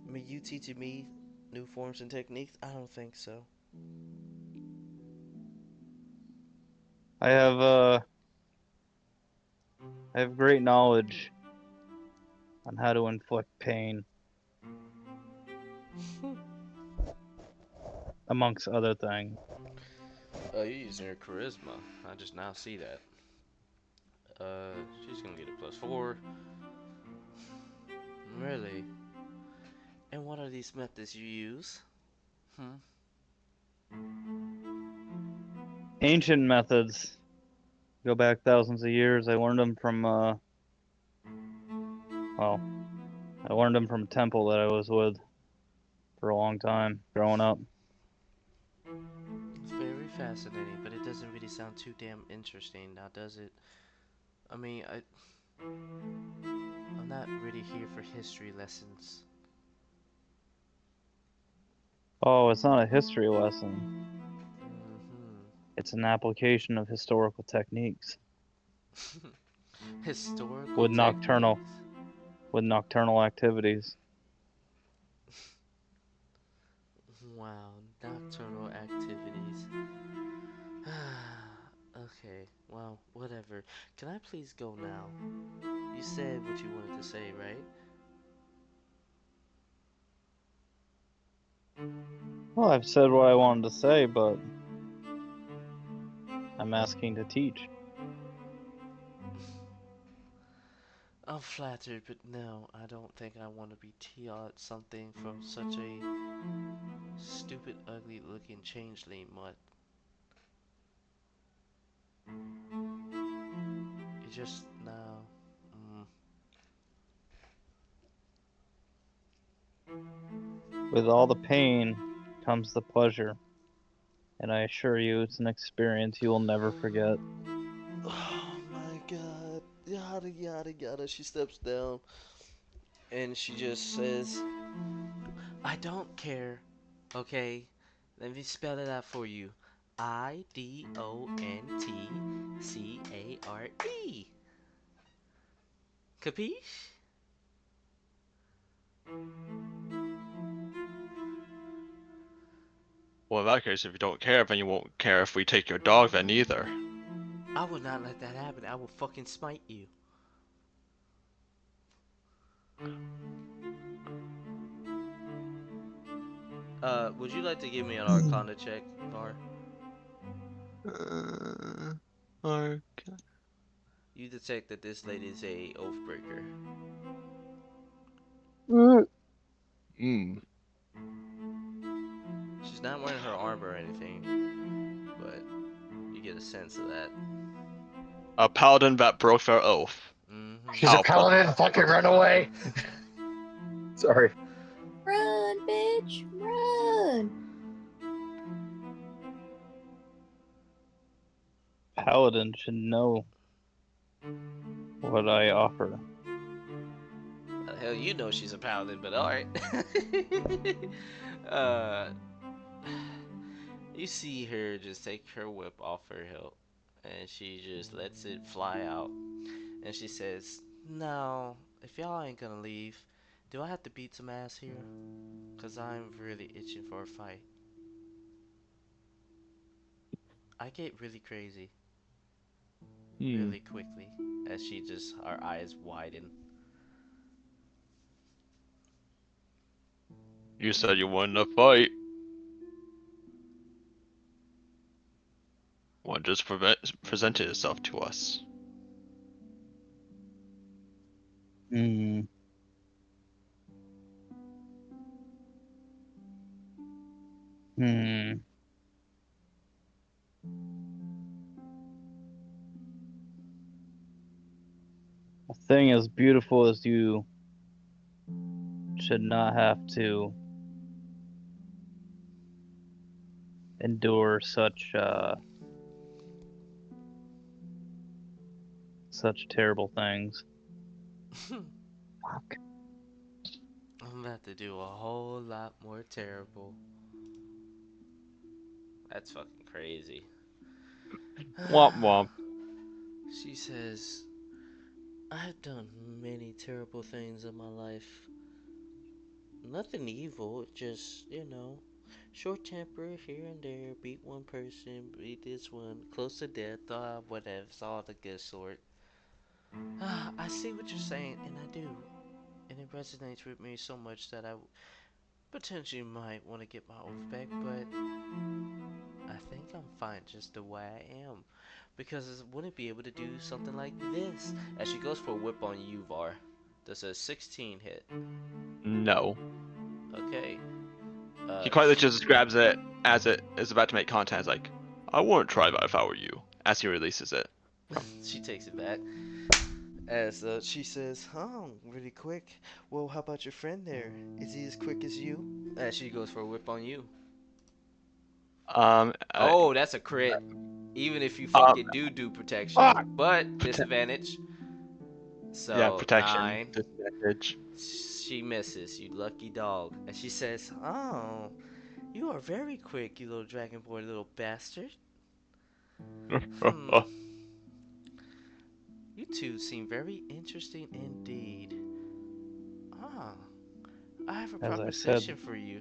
S1: I mean, you teaching me new forms and techniques? I don't think so.
S2: I have great knowledge on how to inflict pain, amongst other things.
S1: You're using your charisma. I just now see that. She's gonna get a +4. Really? And what are these methods you use? Hmm?
S2: Ancient methods go back thousands of years. I learned them from well, I learned them from a temple that I was with for a long time growing up.
S1: It's very fascinating, but it doesn't really sound too damn interesting now, does it? I mean, I'm not really here for history lessons.
S2: Oh, it's not a history lesson.
S1: Mm-hmm.
S2: It's an application of historical techniques
S1: Historical
S2: with nocturnal
S1: techniques.
S2: activities.
S1: Wow, nocturnal activities. Okay, well, whatever. Can I please go now? You said what you wanted to say, right?
S2: Well, I've said what I wanted to say, but I'm asking to teach.
S1: I'm flattered, but no, I don't think I want to be taught something from such a stupid, ugly looking changeling mutt. It just, no.
S2: With all the pain comes the pleasure, and I assure you it's an experience you will never forget.
S1: Oh my god. Yada yada yada. She steps down and she just says, I don't care, okay? Let me spell it out for you. IDONTCARE. Capiche?
S3: Well, in that case, if you don't care, then you won't care if we take your dog then either.
S1: I will not let that happen. I will fucking smite you. Would you like to give me an Arcana check, Var?
S3: Okay.
S1: You detect that this lady is a oathbreaker.
S3: Hmm.
S1: She's not wearing her armor or anything, but you get a sense of that.
S3: A paladin that broke their oath.
S4: She's a
S3: Alpha.
S4: paladin. Fucking run away. Sorry.
S6: Run, bitch, run!
S2: Paladin should know what I offer.
S1: Hell, you know she's a paladin, but alright. uh, you see her just take her whip off her hilt, and she just lets it fly out. And she says, "Now, if y'all ain't gonna leave, do I have to beat some ass here? Cause I'm really itching for a fight. I get really crazy really quickly." As she just, her eyes widen.
S3: You said you wanted to fight. One just presented itself to us.
S2: Hmm. Hmm. A thing as beautiful as you should not have to endure such terrible things. Fuck.
S1: I'm about to do a whole lot more terrible. That's fucking crazy.
S3: Womp womp.
S1: She says, "I've done many terrible things in my life. Nothing evil, just, short temper here and there, beat one person, beat this one, close to death, whatever, it's all the good sort. I see what you're saying, and I do. And it resonates with me so much that I potentially might want to get my oath back, but I think I'm fine just the way I am. Because I wouldn't be able to do something like this." As she goes for a whip on you, Var. Does a 16 hit?
S3: No.
S1: Okay.
S3: He quite literally just grabs it as it is about to make contact. It's like, I wouldn't try that if I were you. As he releases it.
S1: She takes it back. As she says, "Oh, really quick. Well, how about your friend there? Is he as quick as you?" As she goes for a whip on you.
S3: Um.
S1: Oh, that's a crit. Even if you
S3: Um.
S1: fucking do protection.
S3: Fuck!
S1: But disadvantage.
S3: Yeah,
S1: So,
S3: protection.
S1: 9.
S3: Disadvantage.
S1: She misses, you lucky dog. And she says, "Oh, you are very quick, you little dragon boy, little bastard. Hmm. You two seem very interesting indeed. Ah, I have a
S2: As I
S1: proposition
S2: said,
S1: for you."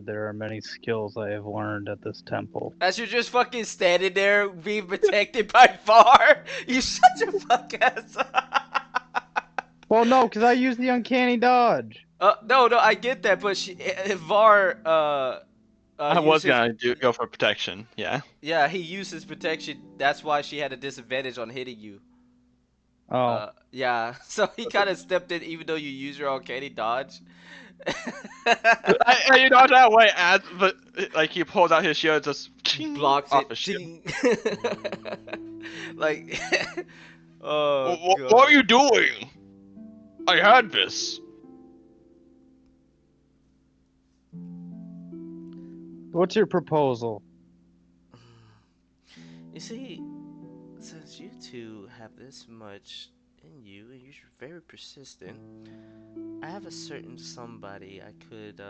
S2: there are many skills I have learned at this temple.
S1: As you're just fucking standing there being protected by Var, you shut your fuck ass up.
S2: Well, no, because I used the uncanny dodge.
S1: No, I get that, but Var,
S3: I was
S1: used his,
S3: gonna go for protection. Yeah.
S1: yeah, he used his protection. That's why she had a disadvantage on hitting you.
S2: Oh,
S1: Yeah, so he kind of stepped in, even though you use your uncanny dodge.
S3: You know that way, but like he pulls out his shield, just
S1: Blocks
S3: off
S1: it.
S3: his shield.
S1: Ding. Like, oh
S3: What are
S1: god.
S3: you doing? I had this.
S2: what's your proposal?
S1: You see, since you two have this much in you and you're very persistent, I have a certain somebody I could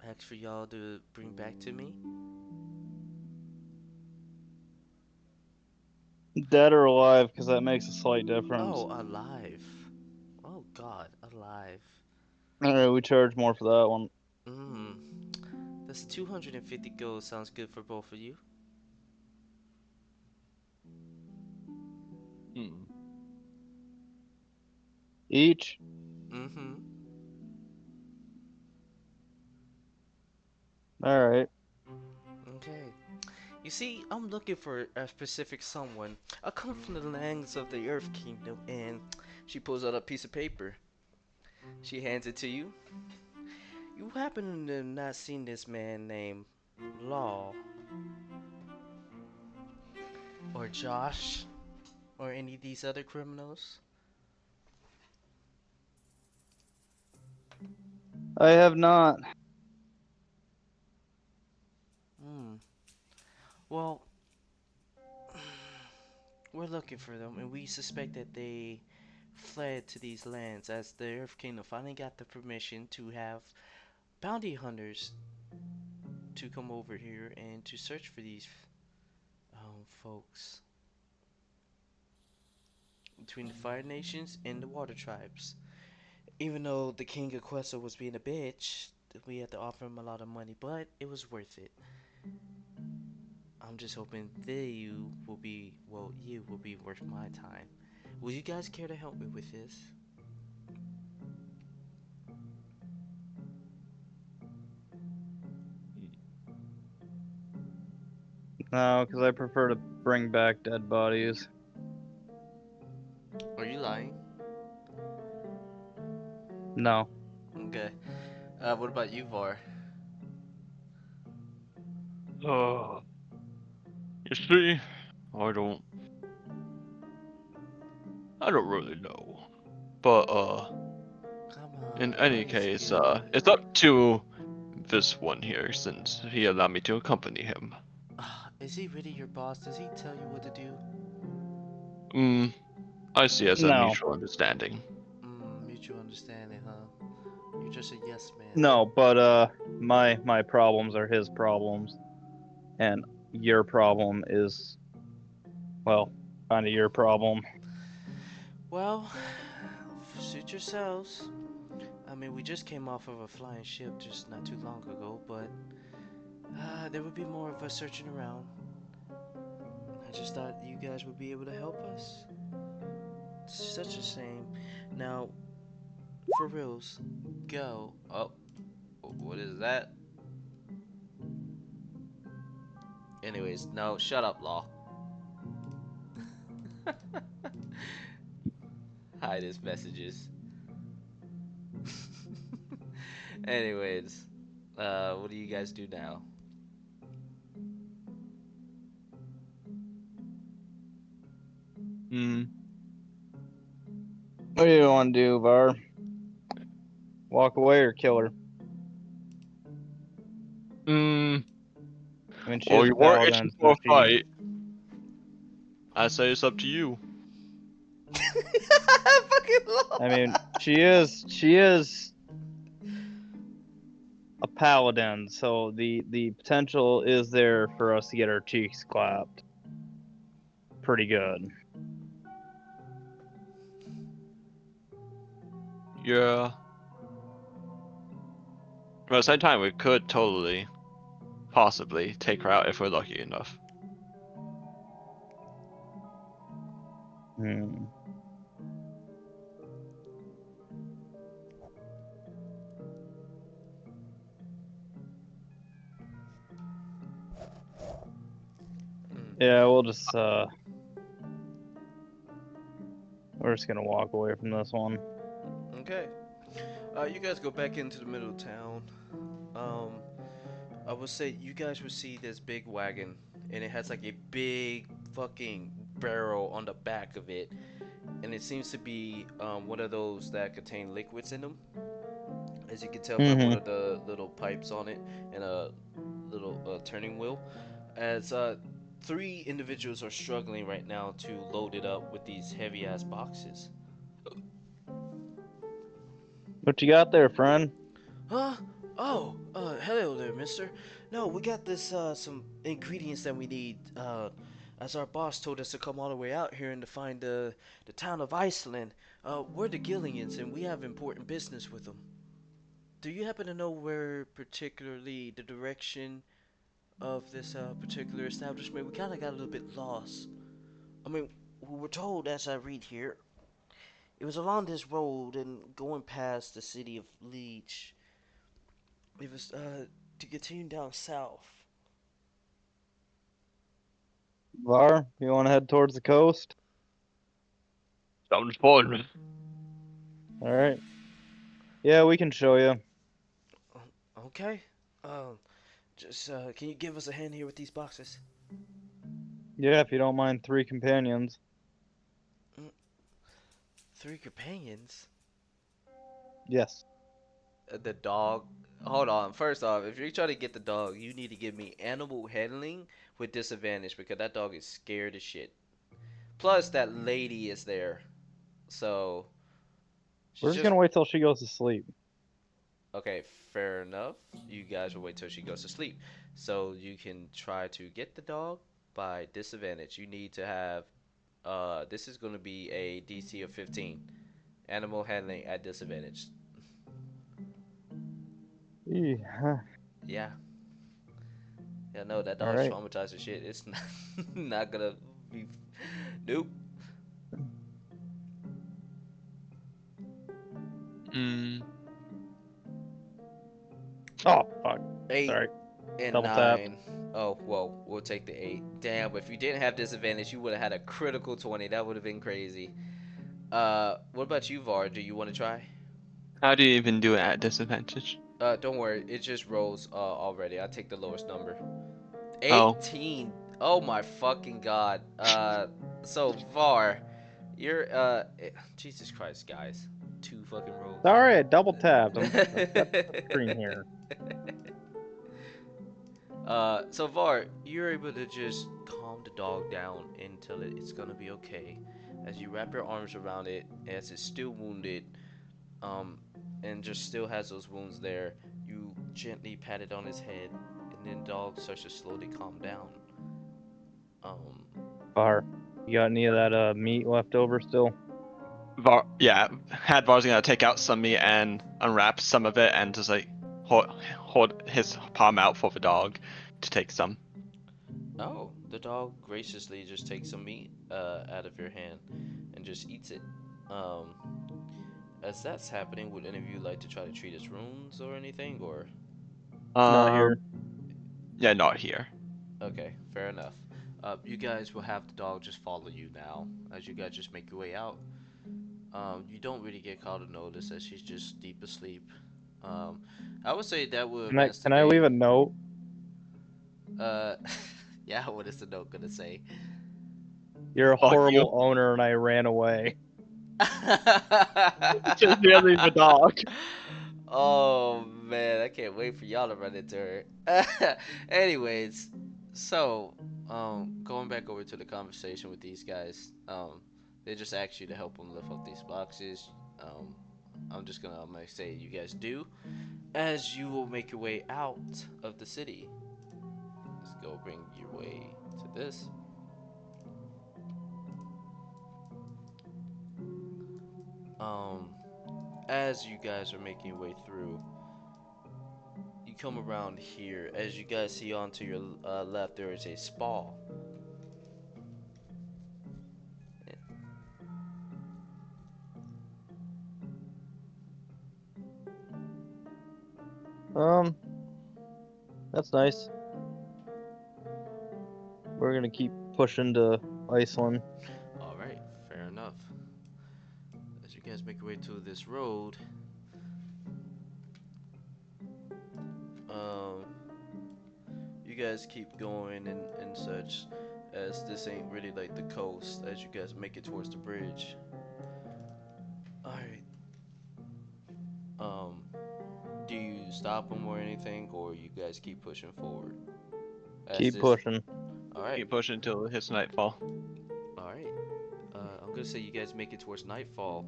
S1: ask for y'all to bring back to me.
S2: Dead or alive, because that makes a slight difference.
S1: Oh, alive. Oh God, alive.
S2: Alright, we charge more for that one.
S1: Mm. That's 250 gold. Sounds good for both of you.
S3: Hmm.
S2: Each?
S1: Mm-hmm.
S2: Alright.
S1: Okay. You see, I'm looking for a specific someone. I come from the lands of the Earth Kingdom, and she pulls out a piece of paper. She hands it to you. You happen to not seen this man named Law or Josh or any of these other criminals?
S2: I have not.
S1: Hmm. Well, we're looking for them, and we suspect that they fled to these lands as the Earth Kingdom finally got the permission to have bounty hunters to come over here and to search for these folks between the Fire Nations and the Water Tribes. Even though the King of Quessa was being a bitch, we had to offer him a lot of money, but it was worth it. I'm just hoping you will be worth my time. Will you guys care to help me with this?
S2: No, because I prefer to bring back dead bodies.
S1: Are you lying?
S2: No.
S1: Okay. What about you, Var?
S3: Uh, you see, I don't, I don't really know. But
S1: Come
S3: in
S1: on,
S3: any
S1: let's
S3: case,
S1: get it.
S3: it's up to this one here since he allowed me to accompany him.
S1: Is he really your boss? Does he tell you what to do?
S3: Hmm. I see as a
S2: No.
S3: mutual understanding.
S1: Mutual understanding, huh? You're just a yes man.
S2: No, but my problems are his problems. And your problem is, well, kind of your problem.
S1: Well, suit yourselves. I mean, we just came off of a flying ship just not too long ago, but there would be more of us searching around. I just thought you guys would be able to help us. It's such a shame. Now, for reals, go. Oh, what is that? Anyways, no, shut up, Law. Hide his messages. Anyways, what do you guys do now?
S3: Hmm.
S2: What do you want to do, Var? Walk away or kill her?
S3: Hmm.
S2: I mean, she
S3: Well,
S2: is a
S3: you were itching
S2: paladin,
S3: for
S2: so
S3: a
S2: she...
S3: fight. I say it's up to you.
S1: Fucking Law.
S2: I mean, she is a paladin, so the potential is there for us to get our cheeks clapped. Pretty good.
S3: Yeah. But at the same time, we could totally, possibly take her out if we're lucky enough.
S2: Hmm.
S1: Mm,
S2: Yeah, we'll just we're just gonna walk away from this one.
S1: okay. You guys go back into the middle of town. Um, I would say you guys would see this big wagon, and it has like a big fucking barrel on the back of it, and it seems to be one of those that contain liquids in them, as you can tell by one
S2: Mm-hmm.
S1: of the little pipes on it and a little turning wheel. As three individuals are struggling right now to load it up with these heavy ass boxes.
S2: What you got there, friend?
S1: Huh? Oh, hello there, mister. No, we got this, some ingredients that we need, as our boss told us to come all the way out here and to find, the town of Iceland. We're the Gillians, and we have important business with them. Do you happen to know where, particularly, the direction of this, particular establishment? We kinda got a little bit lost. I mean, we were told, as I read here, it was along this road and going past the city of Leech. It was to continue down south.
S2: Var, you want to head towards the coast?
S3: Sounds fun.
S2: All right. Yeah, we can show you.
S1: Okay. Um, just can you give us a hand here with these boxes?
S2: Yeah, if you don't mind 3 companions.
S1: 3 companions.
S2: Yes.
S1: The dog. Hold on. First off, if you're trying to get the dog, you need to give me animal handling with disadvantage because that dog is scared as shit. Plus, that lady is there, so
S2: We're
S1: she's
S2: just
S1: just
S2: gonna wait till she goes to sleep.
S1: okay. Fair enough. You guys will wait till she goes to sleep, so you can try to get the dog by disadvantage. You need to have this is going to be a DC of 15. Animal handling at disadvantage.
S2: Yeah.
S1: Yeah. Yeah, no, that
S2: All
S1: dog's
S2: right.
S1: traumatized as shit. It's not, not gonna be. Nope.
S3: Mm.
S2: Oh fuck.
S1: 8
S2: Sorry.
S1: and
S2: Double tapped.
S1: 9. Oh, well, we'll take the 8. Damn, if you didn't have disadvantage, you would have had a critical 20. That would have been crazy. What about you, Var? Do you want to try?
S3: How do you even do it at disadvantage?
S1: Don't worry. It just rolls already. I take the lowest number.
S3: Oh.
S1: 18. Oh my fucking god. So Var, you're Jesus Christ, guys. 2 fucking rolls.
S2: All right. Double tapped. I've got the screen here.
S1: So Var, you're able to just calm the dog down until it's gonna be okay. As you wrap your arms around it, as it's still wounded, um, and just still has those wounds there, you gently pat it on his head, and then dog starts to slowly calm down. Um,
S2: Var, you got any of that meat left over still?
S3: Yeah, Hadvar's gonna take out some meat and unwrap some of it and just like hold his palm out for the dog to take some.
S1: oh, the dog graciously just takes some meat out of your hand and just eats it. Um, as that's happening, would any of you like to try to treat its wounds or anything, or?
S2: Not here.
S3: Yeah, not here.
S1: Okay, fair enough. You guys will have the dog just follow you now as you guys just make your way out. You don't really get called to notice as she's just deep asleep. Um, I would say that would advance the
S2: Can I leave
S1: day.
S2: a note?
S1: Uh, yeah, what is the note gonna say?
S2: You're a
S3: Fuck you.
S2: horrible owner, and I ran away.
S3: Just leave the dog.
S1: Oh man, I can't wait for y'all to run into her. Anyways, so going back over to the conversation with these guys, they just asked you to help them lift up these boxes. I'm just gonna say you guys do, as you will make your way out of the city. Let's go bring your way to this. Um, as you guys are making your way through, you come around here. As you guys see onto your left, there is a spa.
S2: That's nice. We're gonna keep pushing to Iceland.
S1: All right, fair enough. As you guys make your way to this road, um, you guys keep going and such, as this ain't really like the coast. As you guys make it towards the bridge. All right. Um, do you stop them or anything, or you guys keep pushing forward?
S2: Keep pushing.
S1: All right.
S3: Keep pushing until it hits nightfall.
S1: All right. I'm gonna say you guys make it towards nightfall.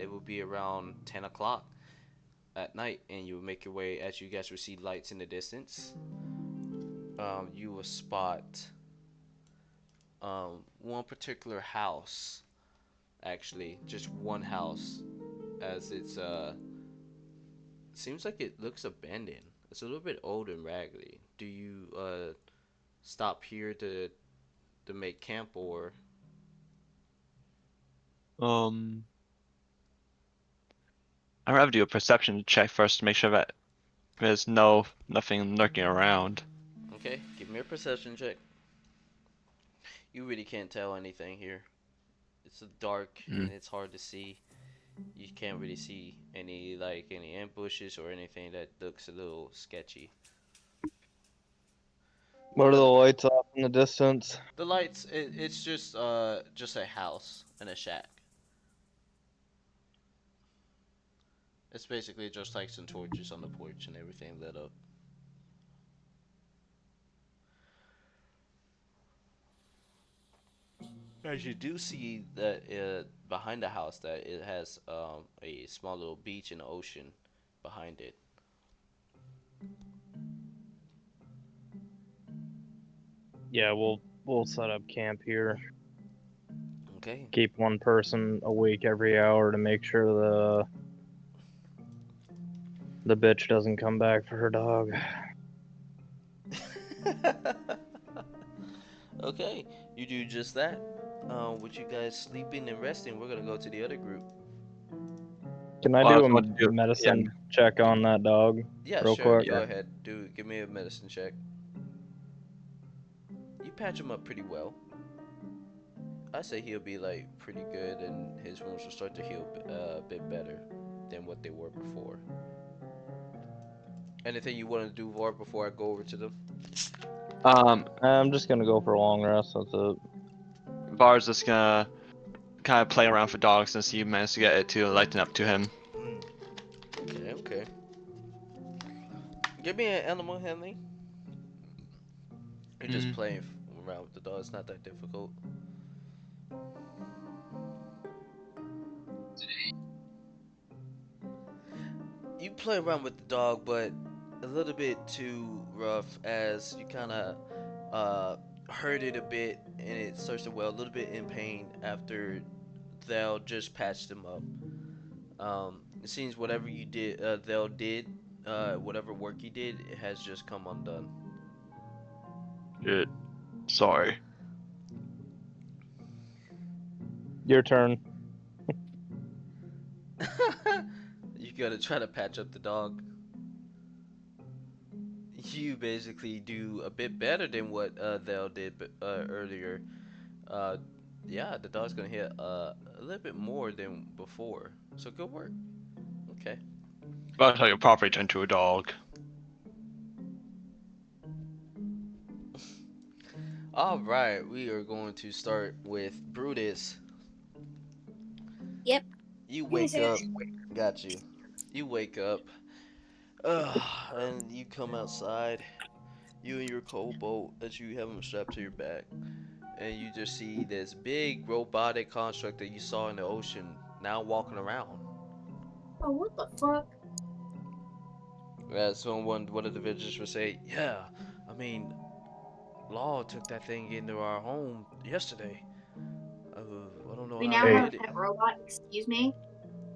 S1: It will be around 10 o'clock at night, and you make your way as you guys will see lights in the distance. You will spot one particular house, actually, just one house, as it's seems like it looks abandoned. It's a little bit old and raggedy. Do you stop here to make camp, or
S3: Um, I'd rather do a perception check first to make sure that there's nothing lurking around.
S1: okay? Give me a perception check. You really can't tell anything here. It's dark and
S3: Mm.
S1: it's hard to see. You can't really see any ambushes or anything that looks a little sketchy.
S2: What are the lights off in the distance?
S1: The lights, it's just a house and a shack. It's basically just like some torches on the porch and everything lit up. As you do see that behind the house that it has a small little beach and ocean behind it.
S2: Yeah, we'll set up camp here.
S1: Okay.
S2: Keep one person awake every hour to make sure the bitch doesn't come back for her dog.
S1: Okay, you do just that. With you guys sleeping and resting, we're gonna go to the other group.
S2: Can I
S3: Well,
S2: do
S3: that's
S2: a
S3: what you-
S2: medicine check on that dog?
S1: Yeah,
S2: Real
S1: sure.
S2: quick.
S1: Go ahead. Give me a medicine check. You patch him up pretty well. I say he'll be like pretty good, and his wounds will start to heal a bit better than what they were before. Anything you want to do, Var, before I go over to them?
S2: I'm just gonna go for a long rest. That's it.
S3: Var's just gonna kind of play around for dogs since you managed to get it to lighten up to him.
S1: Okay, okay. Give me an animal handling. You're just playing around with the dog. It's not that difficult. You play around with the dog, but a little bit too rough as you kind of hurt it a bit and it starts to well a little bit in pain after they'll just patch them up. It seems whatever you did, they'll did, whatever work you did, it has just come undone.
S3: Good. Sorry.
S2: Your turn.
S1: You gotta try to patch up the dog. You basically do a bit better than what they'll did earlier. Uh, yeah, the dog's gonna hit a little bit more than before. So good work. Okay.
S3: That's how you properly turn to a dog.
S1: All right, we are going to start with Brutus.
S6: Yep.
S1: You
S6: Give me a
S1: wake up.
S6: second.
S1: Got you. You wake up. And you come outside. You and your boat that you have them strapped to your back. And you just see this big robotic construct that you saw in the ocean now walking around.
S6: Oh, what the fuck?
S1: As one of the villagers would say, yeah, I mean, Law took that thing into our home yesterday. I don't know
S6: We
S1: how
S6: now
S1: he
S6: have a
S1: did it.
S6: pet robot. Excuse me.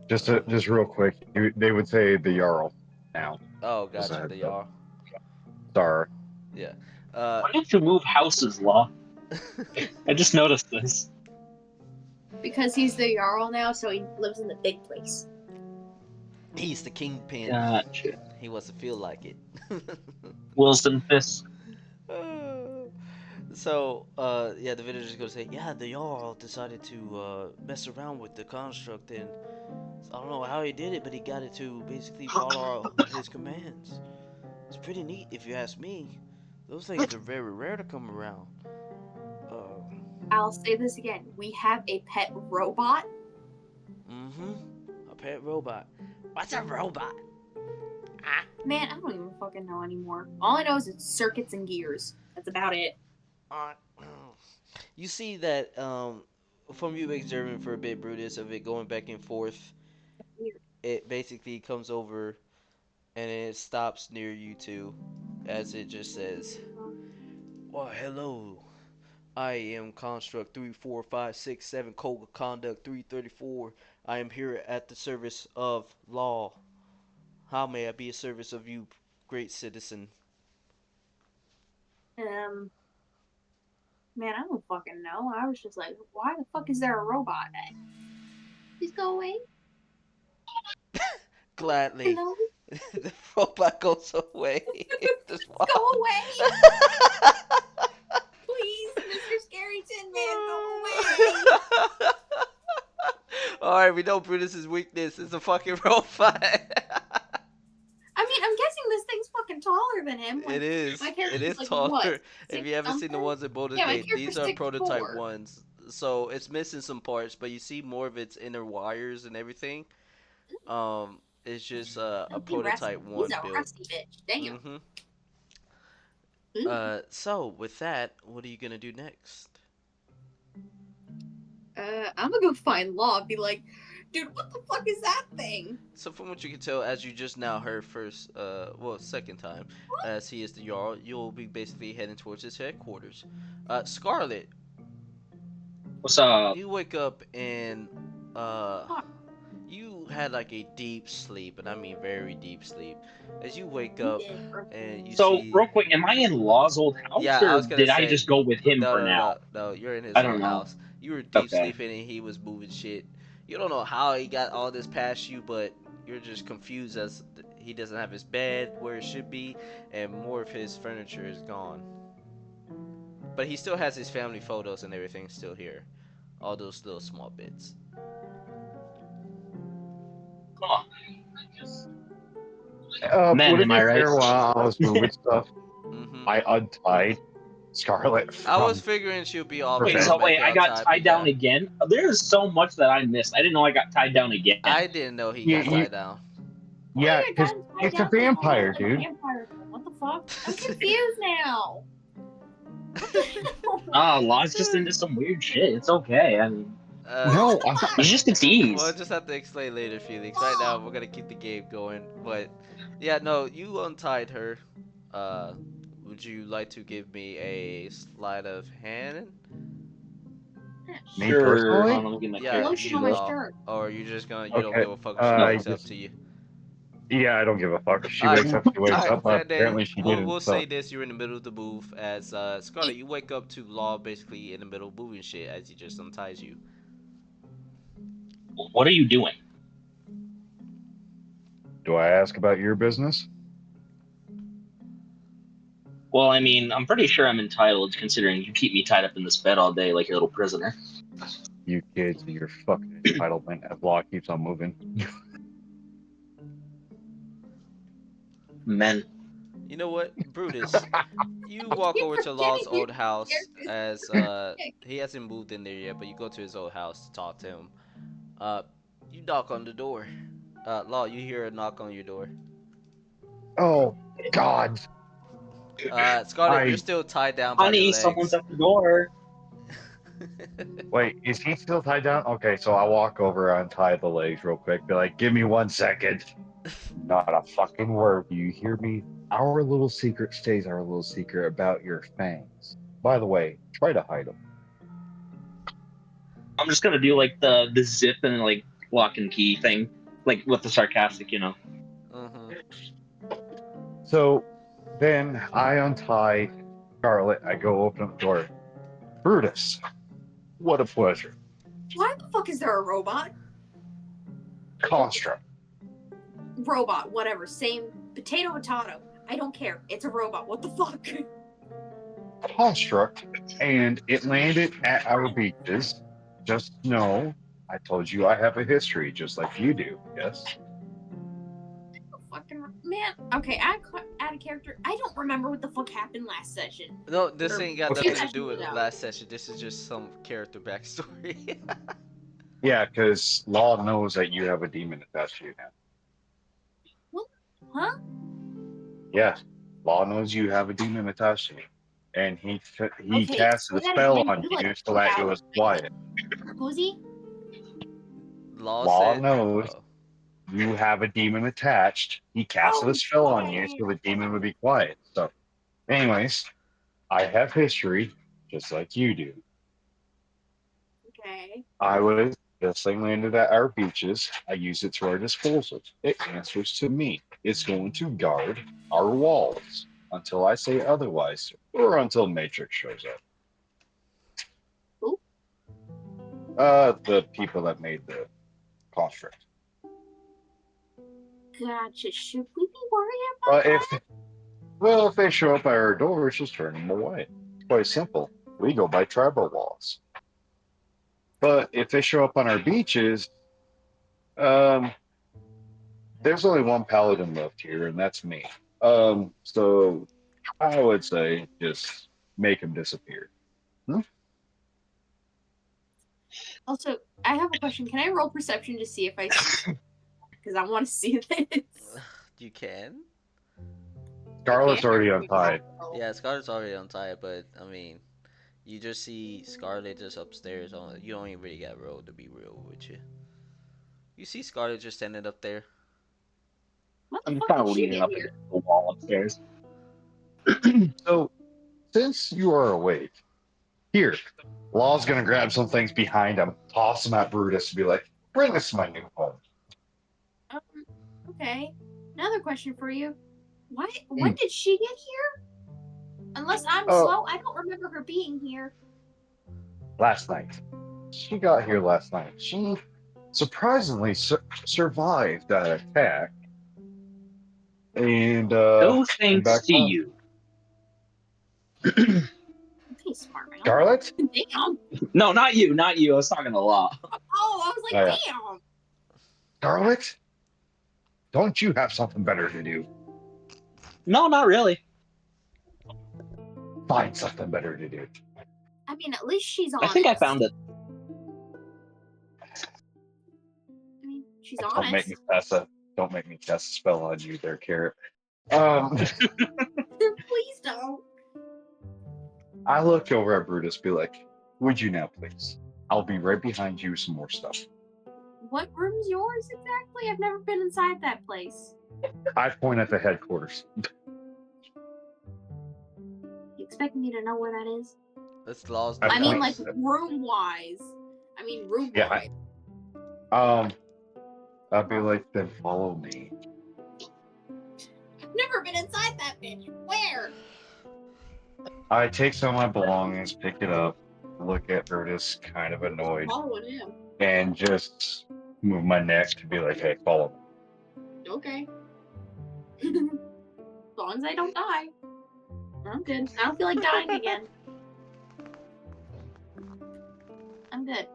S4: Just real quick, they would say the Jarl now.
S1: Oh,
S4: Just a
S1: gotcha,
S4: heads
S1: they
S4: up.
S1: are.
S4: Sorry.
S1: Yeah.
S5: Why don't you move houses, Law? I just noticed this.
S6: Because he's the Jarl now, so he lives in the big place.
S1: He's the kingpin.
S5: Gotcha.
S1: He wants to feel like it.
S5: Wilson Fisk.
S1: So, yeah, the villagers gonna say, yeah, the Jarl decided to mess around with the construct, and I don't know how he did it, but he got it to basically follow his commands. It's pretty neat, if you ask me. Those things are very rare to come around.
S6: I'll say this again. We have a pet robot.
S1: A pet robot. What's a robot? Ah.
S6: Man, I don't even fucking know anymore. All I know is it's circuits and gears. That's about it.
S1: You see that from you observing for a bit, Brutus, of it going back and forth,
S6: Weird.
S1: it basically comes over and it stops near you two, as it just says, "Well, hello. I am Construct 34567 Code of Conduct 334. I am here at the service of law. How may I be a service of you, great citizen?"
S6: Um, man, I don't fucking know. I was just like, why the fuck is there a robot? Please go away.
S1: Gladly.
S6: Hello?
S1: The robot goes away. Just
S6: Go
S1: walk.
S6: away. Please, Mr. Scarrington, man, go away.
S1: Alright, we know Brutus's weakness is a fucking robot.
S6: I mean, I'm guessing this thing's fucking taller than him. Like,
S1: It is.
S6: my
S1: It
S6: character's
S1: is
S6: like,
S1: taller.
S6: what,
S1: If
S6: 6
S1: you haven't seen the
S6: something?
S1: ones in Baldur's
S6: Yeah, my
S1: Gate, these
S6: character's
S1: are prototype
S6: 6'4".
S1: ones. So it's missing some parts, but you see more of its inner wires and everything. It's just a
S6: He rusty.
S1: prototype
S6: He's
S1: one
S6: a
S1: built.
S6: rusty bitch. Damn.
S1: Mm-hmm.
S6: Ooh.
S1: So with that, what are you gonna do next?
S6: I'm gonna go find Law and be like, dude, what the fuck is that thing?
S1: So from what you can tell, as you just now heard first, second time, as he is the Jarl, you'll be basically heading towards his headquarters. Scarlet,
S5: What's up?
S1: you wake up and, you had like a deep sleep, and I mean very deep sleep. As you wake up and you
S5: So,
S1: see,
S5: real quick, am I in Law's old house,
S1: yeah, I
S5: or
S1: was gonna
S5: did I
S1: say,
S5: just go with him
S1: no,
S5: for
S1: no,
S5: now?
S1: no, you're in his
S5: I
S1: old
S5: don't know.
S1: house. You were deep
S5: Okay.
S1: sleeping and he was moving shit. You don't know how he got all this past you, but you're just confused as he doesn't have his bed where it should be, and more of his furniture is gone. But he still has his family photos and everything still here. All those little small bits.
S5: Huh. Men,
S4: Would it
S5: am
S4: be
S5: I right?
S4: fair while I was moving stuff,
S1: Hmm.
S4: I untied Scarlet
S1: I was
S4: from
S1: figuring she'll be all
S5: Wait,
S4: Okay.
S5: so wait,
S1: automatically
S5: I
S1: on
S5: got
S1: top,
S5: tied
S1: but
S5: down
S1: yeah.
S5: again? There's so much that I missed. I didn't know I got tied down again.
S1: I didn't know he
S4: You-
S1: got
S4: you-
S1: tied down.
S4: Yeah, because it's a vampire, dude.
S6: Vampire. What the fuck? I'm confused now.
S5: Ah, Law's just into some weird shit. It's okay. I mean,
S4: No,
S5: he's just a
S1: We'll
S5: tease.
S1: just have to explain later, Felix. Right now, we're gonna keep the game going. But yeah, no, you untied her. Uh, would you like to give me a sleight of hand?
S4: Me
S5: Sure.
S4: personally?
S5: Hold on, let me get my
S1: Yeah,
S5: character
S6: Lotion
S1: you
S6: on my
S5: sheet up.
S1: law.
S6: shirt.
S1: Or you just gonna you don't
S4: Okay,
S1: give a fuck if she
S5: no.
S1: wakes up
S4: just-
S1: to you.
S4: Yeah, I don't give a fuck. She
S1: Alright,
S4: wakes up, she wakes
S1: alright.
S4: up.
S1: And then
S4: Apparently she didn't.
S1: we'll
S4: So.
S1: say this: you're in the middle of the move. As Scarlet, you wake up to Law basically in the middle of moving shit as he just unties you.
S5: What are you doing?
S4: Do I ask about your business?
S5: Well, I mean, I'm pretty sure I'm entitled, considering you keep me tied up in this bed all day like a little prisoner.
S4: You kids and your fucking entitlement as law keeps on moving.
S5: Men.
S1: You know what, Brutus? You walk over to Law's old house as he hasn't moved in there yet, but you go to his old house to talk to him. You knock on the door. Law, you hear a knock on your door.
S4: Oh, God.
S1: Scarlet, you're
S4: I-
S1: still tied down by your
S5: Honey,
S1: legs.
S5: someone's at the door.
S4: Wait, is he still tied down? Okay, so I walk over, untie the legs real quick. Be like, give me 1 second. Not a fucking word. Do you hear me? Our little secret stays our little secret about your fangs. By the way, try to hide them.
S5: I'm just gonna do like the zip and like lock and key thing, like with the sarcastic, you know.
S1: Mhm.
S4: So then I untie Scarlet. I go open up the door. Brutus, what a pleasure.
S6: Why the fuck is there a robot?
S4: Construct.
S6: Robot, whatever. Same potato. I don't care. It's a robot. What the fuck?
S4: Construct, and it landed at our beaches. Just know, I told you I have a history, just like you do. Yes.
S6: Fucking man. Okay, add a character. I don't remember what the fuck happened last session.
S1: No, this
S6: Or
S1: ain't got
S4: Okay.
S1: nothing to do with
S6: No.
S1: last session. This is just some character backstory.
S4: Yeah, because Law knows that you have a demon attached to you now.
S6: Huh?
S4: Yeah, Law knows you have a demon attached to you, and he
S6: Okay,
S4: casted a
S6: say that
S4: spell
S6: again.
S4: on
S6: You, like,
S4: you so that it was quiet.
S1: Law
S4: Law
S1: said,
S4: knows.
S1: oh.
S4: you have a demon attached. He casted a spell on you so the demon would be quiet. So, anyways, I have history, just like you do.
S6: Okay.
S4: This thing landed at our beaches. I use it to our disposal. It answers to me. It's going to guard our walls until I say otherwise, or until Matrix shows up.
S6: Who?
S4: The people that made the construct.
S6: Gotcha. Should we be worried about
S4: If they show up at our doors, just turn them away. Quite simple. We go by tribal laws. But if they show up on our beaches, there's only one paladin left here, and that's me. So I would say just make him disappear.
S6: Also, I have a question. Can I roll perception to see if I see? Because I want to see this.
S1: You can.
S4: Scarlet's already untied.
S1: Yeah, Scarlet's already untied, but I mean, you just see Scarlet just upstairs. You don't even really got rolled, to be real with you. You see Scarlet just standing up there.
S6: What the
S5: I'm
S6: fuck
S5: kind of
S6: did she
S5: leaning
S6: get
S5: up
S6: here?
S5: against the wall upstairs.
S4: So, since you are awake, here, Law's gonna grab some things behind him, toss them at Brutus, and be like, "Bring this to my new home."
S6: Okay. Another question for you. When did she get here? Unless I'm slow, I don't remember her being here.
S4: Last night. She got here last night. She surprisingly survived that attack. And
S5: No
S4: came
S5: thanks
S4: back
S5: to
S4: home.
S5: you.
S6: Okay, smart man.
S4: Scarlet?
S6: Damn.
S5: No, not you, not you. I was talking to Law.
S6: Oh, I was like,
S4: Oh, yeah.
S6: damn.
S4: Scarlet? Don't you have something better to do?
S5: No, not really.
S4: Find something better to do.
S6: I mean, at least she's
S5: I
S6: honest.
S5: think I found it.
S6: I mean, she's
S4: Don't make
S6: honest.
S4: me cast a spell on you there, Carrot.
S6: Please don't.
S4: I look over at Brutus, be like, "Would you now, please? I'll be right behind you with some more stuff."
S6: What room's yours exactly? I've never been inside that place.
S4: I point at the headquarters.
S6: You expect me to know where that is?
S1: That's Law's.
S4: I
S6: I mean, like,
S4: point-
S6: room-wise. I mean, room-wise.
S4: Yeah, I'd be like, "Then follow me."
S6: I've never been inside that bitch. Where?
S4: I take some of my belongings, pick it up, look at Brutus, kind of annoyed,
S6: Following him.
S4: and just move my neck to be like, "Hey, follow me."
S6: Okay. As long as I don't die. I'm good. I don't feel like dying again. I'm good.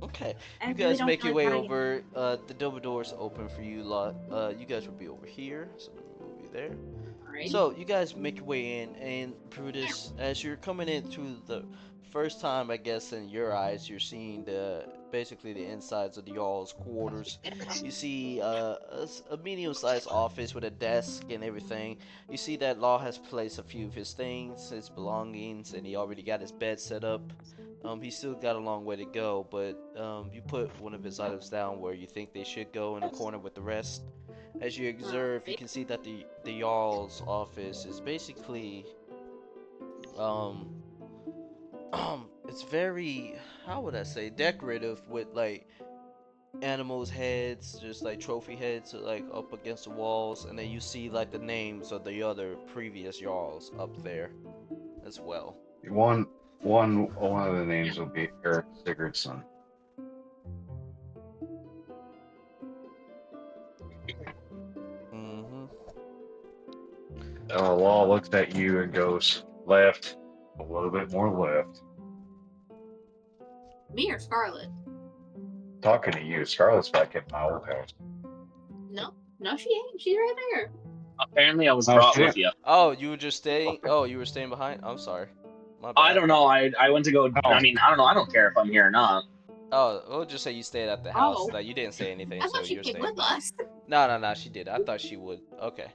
S1: Okay.
S6: I
S1: You
S6: really
S1: guys
S6: don't
S1: make
S6: feel
S1: your
S6: like
S1: way
S6: dying
S1: over. The double doors open for you lot. You guys will be over here. So let me move you there.
S6: again. Alright.
S1: So you guys make your way in, and Brutus, as you're coming into the first time, I guess, in your eyes, you're seeing basically the insides of the y'all's quarters. You see a medium-sized office with a desk and everything. You see that Law has placed a few of his things, his belongings, and he already got his bed set up. He's still got a long way to go, but you put one of his items down where you think they should go in the corner with the rest. As you observe, you can see that the Jarl's office is basically it's very, how would I say, decorative with like animals' heads, just like trophy heads, like up against the walls, and then you see like the names of the other previous Jarls up there as well.
S4: One of the names will be Eric Sigurdsson.
S1: Mm-hmm.
S4: Law looks at you and goes, "Left, a little bit more left."
S6: Me or Scarlet?
S4: Talking to you, Scarlet's back at my old house.
S6: No, she ain't. She's right there.
S5: Apparently, I was
S4: Oh,
S5: brought
S4: shit.
S5: with you.
S1: Oh, you were just staying.
S4: Okay.
S1: Oh, you were staying behind. I'm sorry. My
S5: I
S1: bad.
S5: don't know. I went to go.
S4: Oh.
S5: I mean, I don't know. I don't care if I'm here or not.
S1: Oh, we'll just say you stayed at the house.
S6: Oh.
S1: Like you didn't say anything,
S6: I
S1: so
S6: thought she
S1: you're
S6: came
S1: staying.
S6: with us.
S1: No, she did. I thought she would. Okay.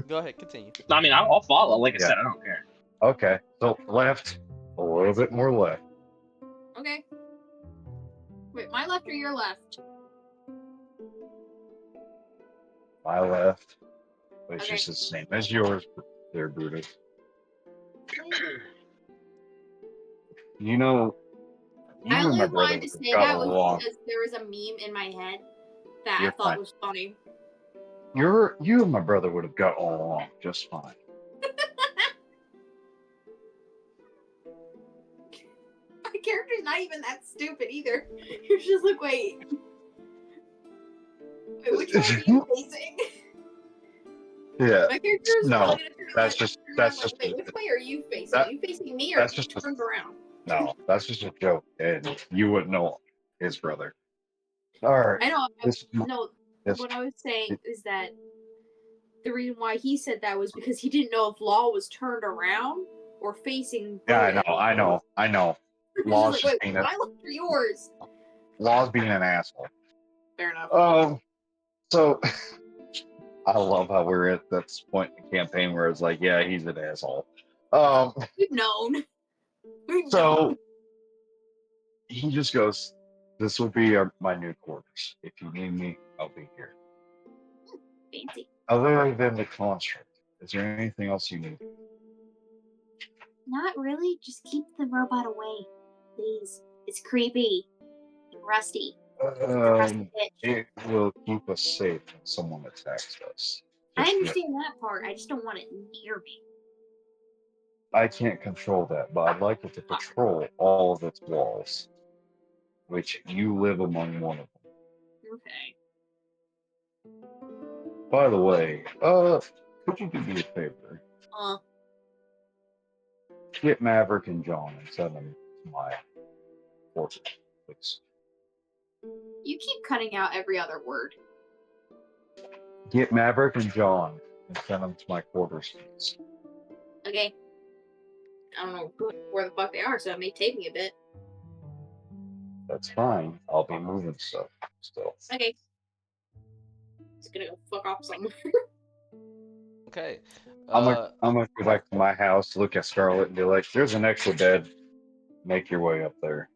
S1: Go ahead, continue.
S5: I mean, I'll follow. Like I
S4: Yeah.
S5: said, I don't care.
S4: Okay, so left, a little bit more left.
S6: Okay. Wait, my left or your left?
S4: my left, which
S6: Okay.
S4: is the same as yours there, Brutus. You know, you
S6: I
S4: and
S6: only
S4: my brother
S6: wanted to
S4: would
S6: say
S4: have
S6: that
S4: gotten
S6: was
S4: along.
S6: because there was a meme in my head that
S4: You're
S6: I thought
S4: fine.
S6: was funny.
S4: You and my brother would have got along just fine.
S6: My character's not even that stupid either. You're just like, wait, which way are you facing?
S4: Yeah.
S6: My character is
S4: No,
S6: probably gonna turn around
S4: that's
S6: and
S4: just
S6: turn
S4: that's
S6: around
S4: just
S6: like, wait, which way are you facing?
S4: that-
S6: Are you facing me or
S4: that's just a-
S6: turned around?
S4: no, that's just a joke, and you wouldn't know his brother. All right.
S6: I know. No,
S4: This,
S6: what I was saying is that the reason why he said that was because he didn't know if Law was turned around or facing.
S4: yeah,
S6: Brutus.
S4: I know.
S6: He's just
S4: Law's
S6: like,
S4: just
S6: wait,
S4: being
S6: my left or yours?
S4: Law's being an asshole.
S6: Fair enough.
S4: So I love how we're at this point in the campaign where it's like, yeah, he's an asshole.
S6: We've known. We've known.
S4: So he just goes, "This will be my new quarters. If you need me, I'll be here."
S6: Fancy.
S4: Other than the construct, is there anything else you need?
S6: Not really. Just keep the robot away, please. It's creepy. And rusty. It's a rusty bitch.
S4: It will keep us safe when someone attacks us.
S6: I
S4: Just
S6: understand that part. I just don't want it near me.
S4: I can't control that, but I'd like it to patrol all of its walls, which you live among one of them.
S6: Okay.
S4: By the way, could you do me a favor? Get Maverick and John and send them to my quarters, please.
S6: You keep cutting out every other word.
S4: Get Maverick and John and send them to my quarters, please.
S6: Okay. I don't know where the fuck they are, so it may take me a bit.
S4: That's fine. I'll be moving stuff still.
S6: Okay. Just gonna go fuck off somewhere.
S1: Okay.
S4: I'm gonna go back to my house, look at Scarlet, and be like, "There's an extra bed. Make your way up there."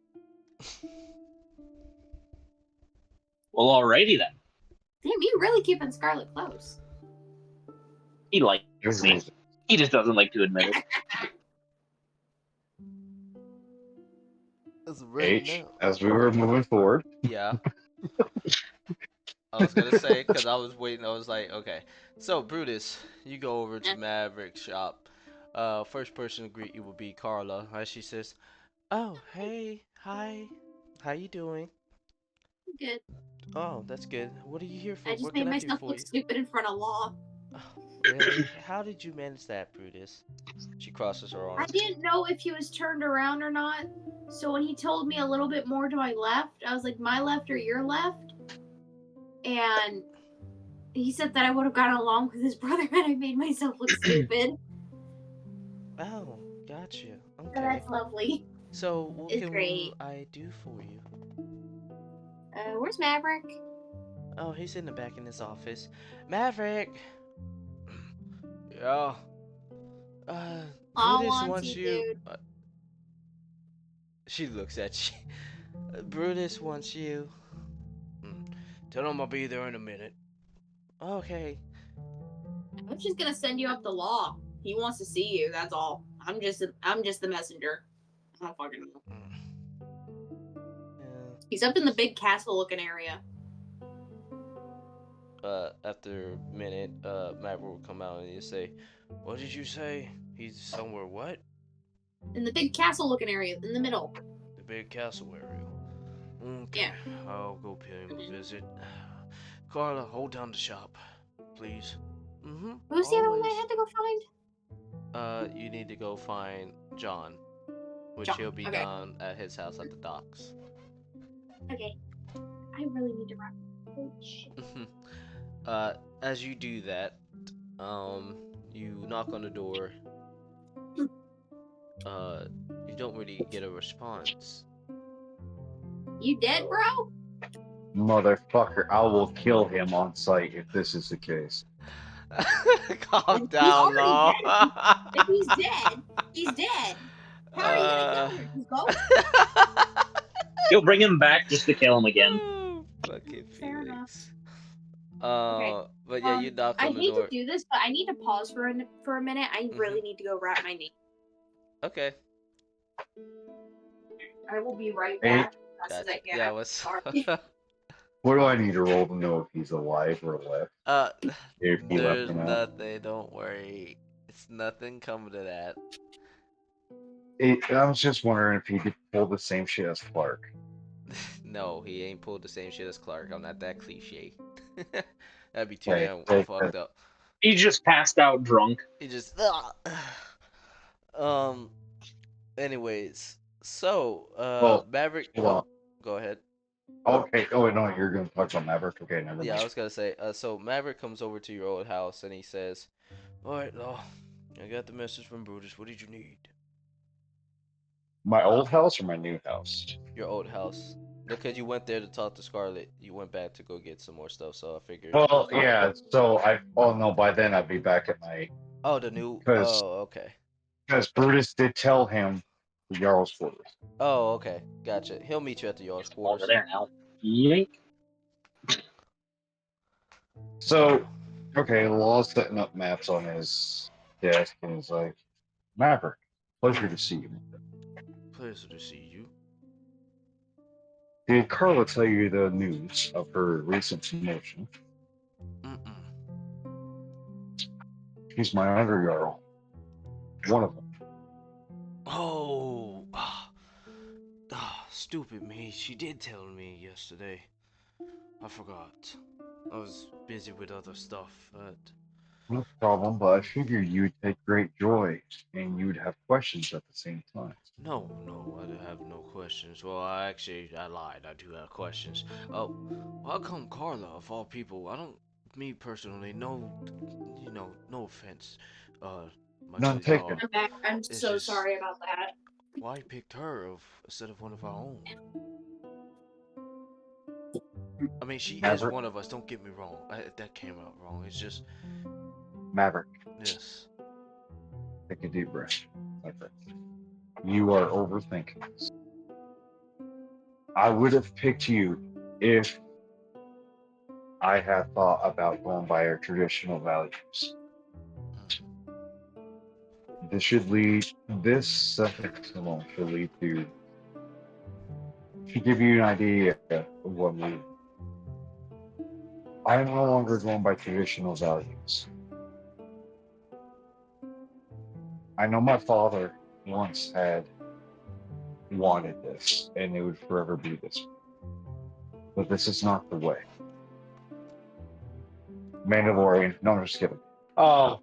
S5: Well, alrighty then.
S6: Damn, you really keeping Scarlet close.
S5: He likes
S4: There's a
S5: me.
S4: reason.
S5: He just doesn't like to admit it.
S1: It's
S4: H, as we were moving forward.
S1: Yeah. I was gonna say, because I was waiting, I was like, okay. So, Brutus, you go over to Maverick's shop. First person to greet you will be Carla. As she says, "Oh, hey, hi, how you doing?"
S6: Good.
S1: "Oh, that's good. What are you here for?
S6: I just
S1: What
S6: made
S1: can I do
S6: myself
S1: for
S6: look
S1: you?"
S6: stupid in front of Law.
S1: "Oh, really? How did you manage that, Brutus?" She crosses her
S6: I
S1: arms.
S6: didn't know if he was turned around or not. So when he told me a little bit more to my left, I was like, my left or your left? And he said that I would have gotten along with his brother and I made myself look stupid.
S1: Oh, gotcha.
S6: So
S1: Okay.
S6: that's lovely.
S1: So, what
S6: It's
S1: can
S6: great.
S1: I do for you?
S6: Where's Maverick?
S1: Oh, he's in the back in his office. Maverick! Yeah.
S6: I
S1: Brutus
S6: want
S1: wants
S6: you,
S1: you.
S6: dude.
S1: She looks at you. Brutus wants you. Tell him I'll be there in a minute. Okay.
S6: I'm just gonna send you up to Law. He wants to see you. That's all. I'm just the messenger. I don't fucking know.
S1: Yeah.
S6: He's up in the big castle-looking area.
S1: After a minute, Maverick will come out and he'll say, "What did you say? He's somewhere what?
S6: In the big castle-looking area, in the middle.
S1: The big castle area. Okay,
S6: Yeah.
S1: I'll go pay him a visit. Carla, hold down the shop, please." Mm-hmm.
S6: Who's the other one I had to go find?
S1: You need to go find John, which
S6: John,
S1: he'll be
S6: okay.
S1: down at his house at the docks.
S6: Okay. I really need to run. Oh, shit.
S1: As you do that, you knock on the door. You don't really get a response.
S6: You dead, bro?
S4: Motherfucker, I will kill him on sight if this is the case.
S1: Calm
S6: He's
S1: down,
S6: already
S1: Law.
S6: If he's dead, he's dead. How are you gonna kill him? He's ghost?
S5: You'll bring him back just to kill him again.
S1: Fucking
S6: Fair enough.
S1: Felix. But yeah, you knock
S6: I
S1: on the
S6: hate to
S1: door.
S6: do this, but I need to pause for a minute. I really need to go wrap my knee.
S1: Okay.
S6: I will be right
S4: Hey.
S6: back. As fast as I
S1: Gotcha.
S6: can.
S1: Yeah, what's
S6: Sorry.
S4: What do I need to roll to know if he's alive or left?
S1: uh
S4: If he left
S1: there's
S4: or not?
S1: nothing, don't worry. It's nothing coming to that.
S4: I was just wondering if he could pull the same shit as Clark.
S1: No, he ain't pulled the same shit as Clark. I'm not that cliche. That'd be too
S4: Okay,
S1: damn
S4: okay.
S1: fucked up.
S5: He just passed out drunk.
S1: He just um anyways, so
S4: Well,
S1: Maverick,
S4: hold on.
S1: go ahead.
S4: Okay. Oh no, you're gonna touch on Maverick. Okay, never
S1: Yeah, I
S4: mind.
S1: was gonna say, so Maverick comes over to your old house and he says, "Alright, I got the message from Brutus. What did you need?"
S4: My old house or my new house?
S1: Your old house. Because you went there to talk to Scarlet, you went back to go get some more stuff, so I figured.
S4: Well, yeah. So Oh no, by then I'd be back at my.
S1: Oh, the new.
S4: Because
S1: Oh, okay.
S4: Brutus did tell him the Jarl's quarters.
S1: Oh, okay. Gotcha. He'll meet you at the Jarl's
S5: Over
S1: quarters.
S5: there now. Yoink.
S4: So, okay, Law's setting up maps on his desk, and he's like, "Maverick, pleasure to see you."
S1: Pleasure to see you.
S4: Did Carla tell you the news of her recent promotion?
S1: Mm-mm.
S4: He's my under Jarl. One of them.
S1: Oh, stupid me. She did tell me yesterday. I forgot. I was busy with other stuff, but
S4: No problem, but I figured you'd take great joy and you'd have questions at the same time.
S1: no, I do have no questions. Well, I lied. I do have questions. Oh, how come Carla, of all people? I don't, me personally, no, no offense, much
S4: None
S1: as y'all.
S4: taken.
S6: I'm back. I'm
S1: It's
S6: so
S1: just-
S6: sorry about that.
S1: Why picked her instead of one of our own? I mean, she is
S4: Maverick.
S1: one of us. Don't get me wrong. That came out wrong. It's just
S4: Maverick,
S1: this.
S4: take a deep breath. Maverick. You are overthinking this. I would have picked you if I had thought about going by our traditional values. This subject alone should lead to give you an idea of what we. I'm no longer going by traditional values. I know my father once had wanted this, and it would forever be this way. But this is not the way. Mandalorian. No, I'm just kidding. Oh,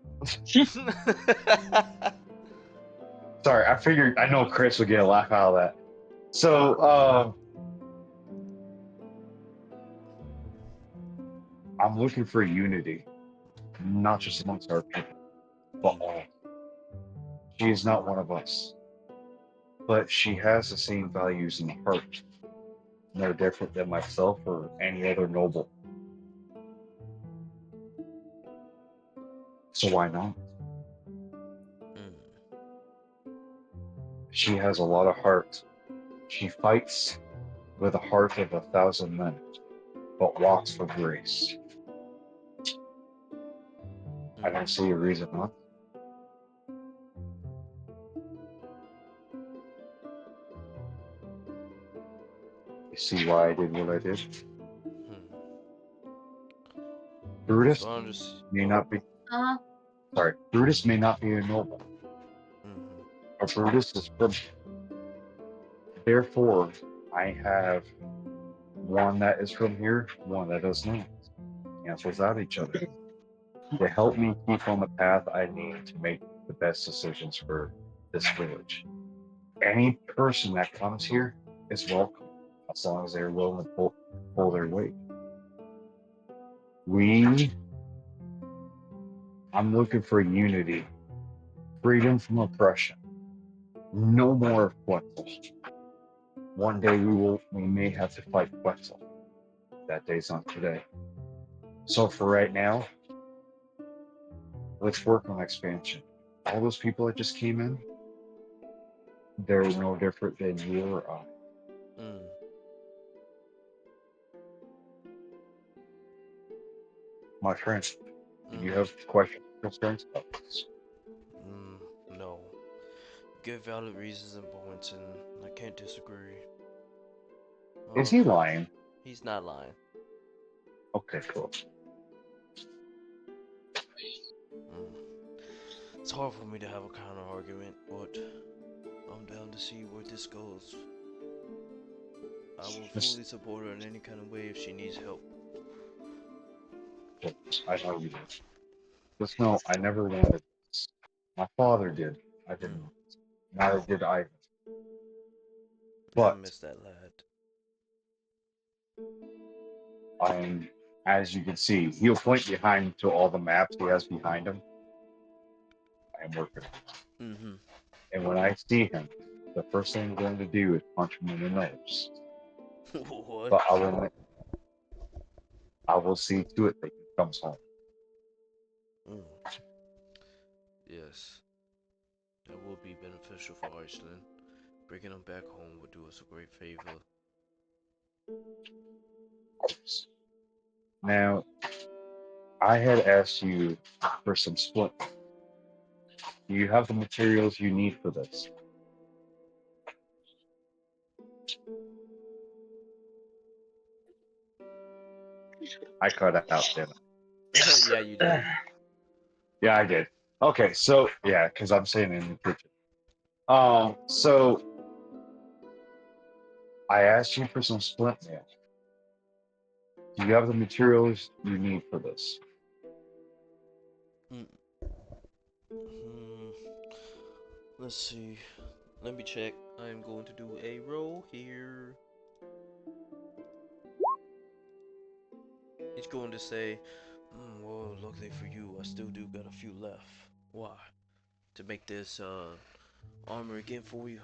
S4: sorry. I know Chris would get a laugh out of that. So, I'm looking for unity, not just amongst our people, but all. She is not one of us, but she has the same values in heart. No different than myself or any other noble. So why not? She has a lot of heart. She fights with a heart of 1,000 men, but walks for grace. I don't see a reason not. You see why I did what I did? Brutus
S1: So I'm just.
S4: may not be.
S6: Uh,
S4: Sorry, Brutus may not be a noble, but Brutus is from. Therefore, I have one that is from here, one that does not. Cancels out each other. To help me keep on the path I need to make the best decisions for this village. Any person that comes here is welcome, as long as they're willing to pull their weight. I'm looking for unity, freedom from oppression, no more Quetzal. One day we may have to fight Quetzal. That day's not today. So for right now, let's work on expansion. All those people that just came in, they're no different than you or I. my friend. Do you
S1: Mm,
S4: have questions or concerns about this?
S1: no. Give valid reasons and points, and I can't disagree.
S4: Is he lying?
S1: He's not lying.
S4: Okay, cool.
S1: Mm. It's hard for me to have a counter argument, but I'm down to see where this goes. I will
S4: This-
S1: fully support her in any kind of way if she needs help.
S4: I know you did. Just know I never wanted this. My father did. I didn't. Neither did Ivan.
S1: I
S4: But
S1: miss that lad.
S4: I'm, as you can see, he'll point behind to all the maps he has behind him. I am working.
S1: Mm-hmm.
S4: And when I see him, the first thing I'm going to do is punch him in the nose.
S1: What?
S4: But I will see to it that he comes home.
S1: Mm. Yes. That will be beneficial for Iceland. Bringing him back home would do us a great favor.
S4: Now, I had asked you for some split. Do you have the materials you need for this? I cut out, didn't I?
S1: Yeah, you did.
S4: Yeah, I did. Okay, so yeah, because I'm sitting in the kitchen. So I asked you for some splint mail. Do you have the materials you need for this?
S1: Mm. Let's see. Let me check. I am going to do a roll here. He's going to say, well, luckily for you, I still do got a few left. Why? To make this armor again for you.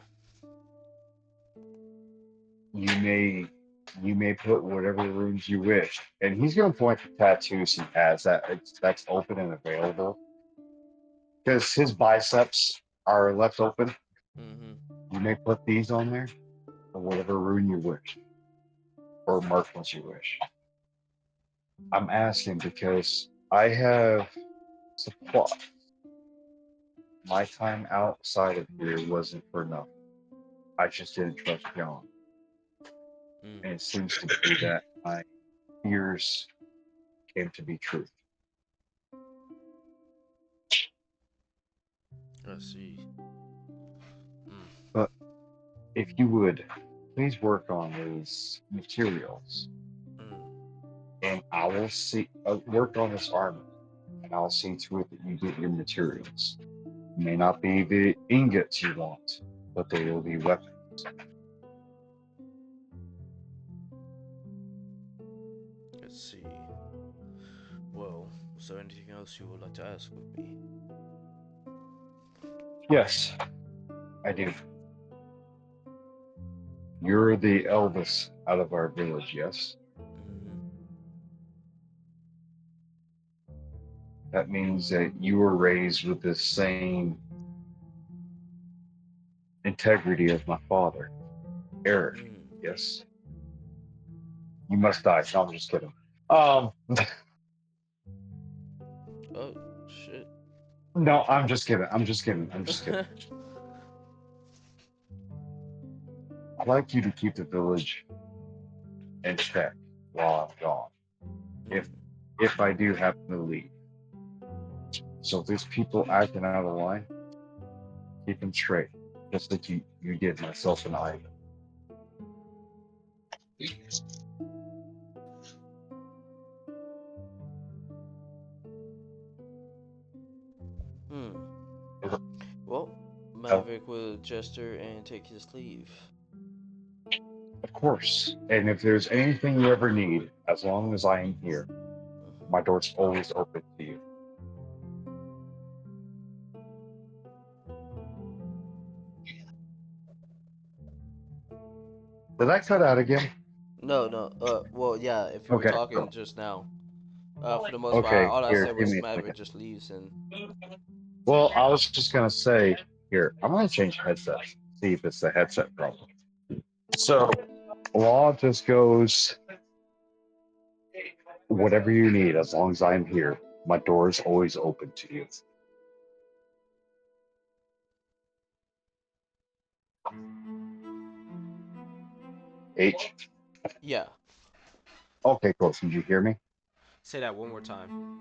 S4: You may put whatever runes you wish. And he's gonna point to tattoos he has that's open and available. Because his biceps are left open.
S1: Mm-hmm.
S4: You may put these on there, or whatever rune you wish, or markings you wish. I'm asking because I have supply. My time outside of here wasn't for nothing. I just didn't trust John.
S1: Mm.
S4: And it seems to be that my fears came to be true.
S1: I see.
S4: But if you would, please work on these materials. And I will see work on this armor. And I'll see to it that you get your materials. It may not be the ingots you want, but they will be weapons.
S1: Let's see. Well, is there anything else you would like to ask of me?
S4: Yes, I do. You're the eldest out of our village, yes? That means that you were raised with the same integrity as my father, Eric, yes? You must die. No, I'm just kidding.
S1: Oh, shit.
S4: No, I'm just kidding. I'm just kidding. I'm just kidding. I'd like you to keep the village in check while I'm gone. If I do happen to leave. So if there's people acting out of line, keep them straight. Just like you did myself and Ivan.
S1: Well, Maverick will gesture and take his leave.
S4: Of course. And if there's anything you ever need, as long as I am here, my door's always open to you. Did I cut out again?
S1: No. Well, yeah. If you were
S4: Okay,
S1: talking
S4: cool.
S1: just now, for the most
S4: Okay,
S1: part, all I
S4: here,
S1: said
S4: give
S1: was
S4: me a
S1: Maverick
S4: second.
S1: just leaves and.
S4: Well, I was just gonna say, here, I'm gonna change headsets. See if it's the headset problem. So, Law just goes, whatever you need, as long as I'm here, my door is always open to you. H.
S1: Yeah.
S4: Okay, cool. Did you hear me?
S1: Say that one more time.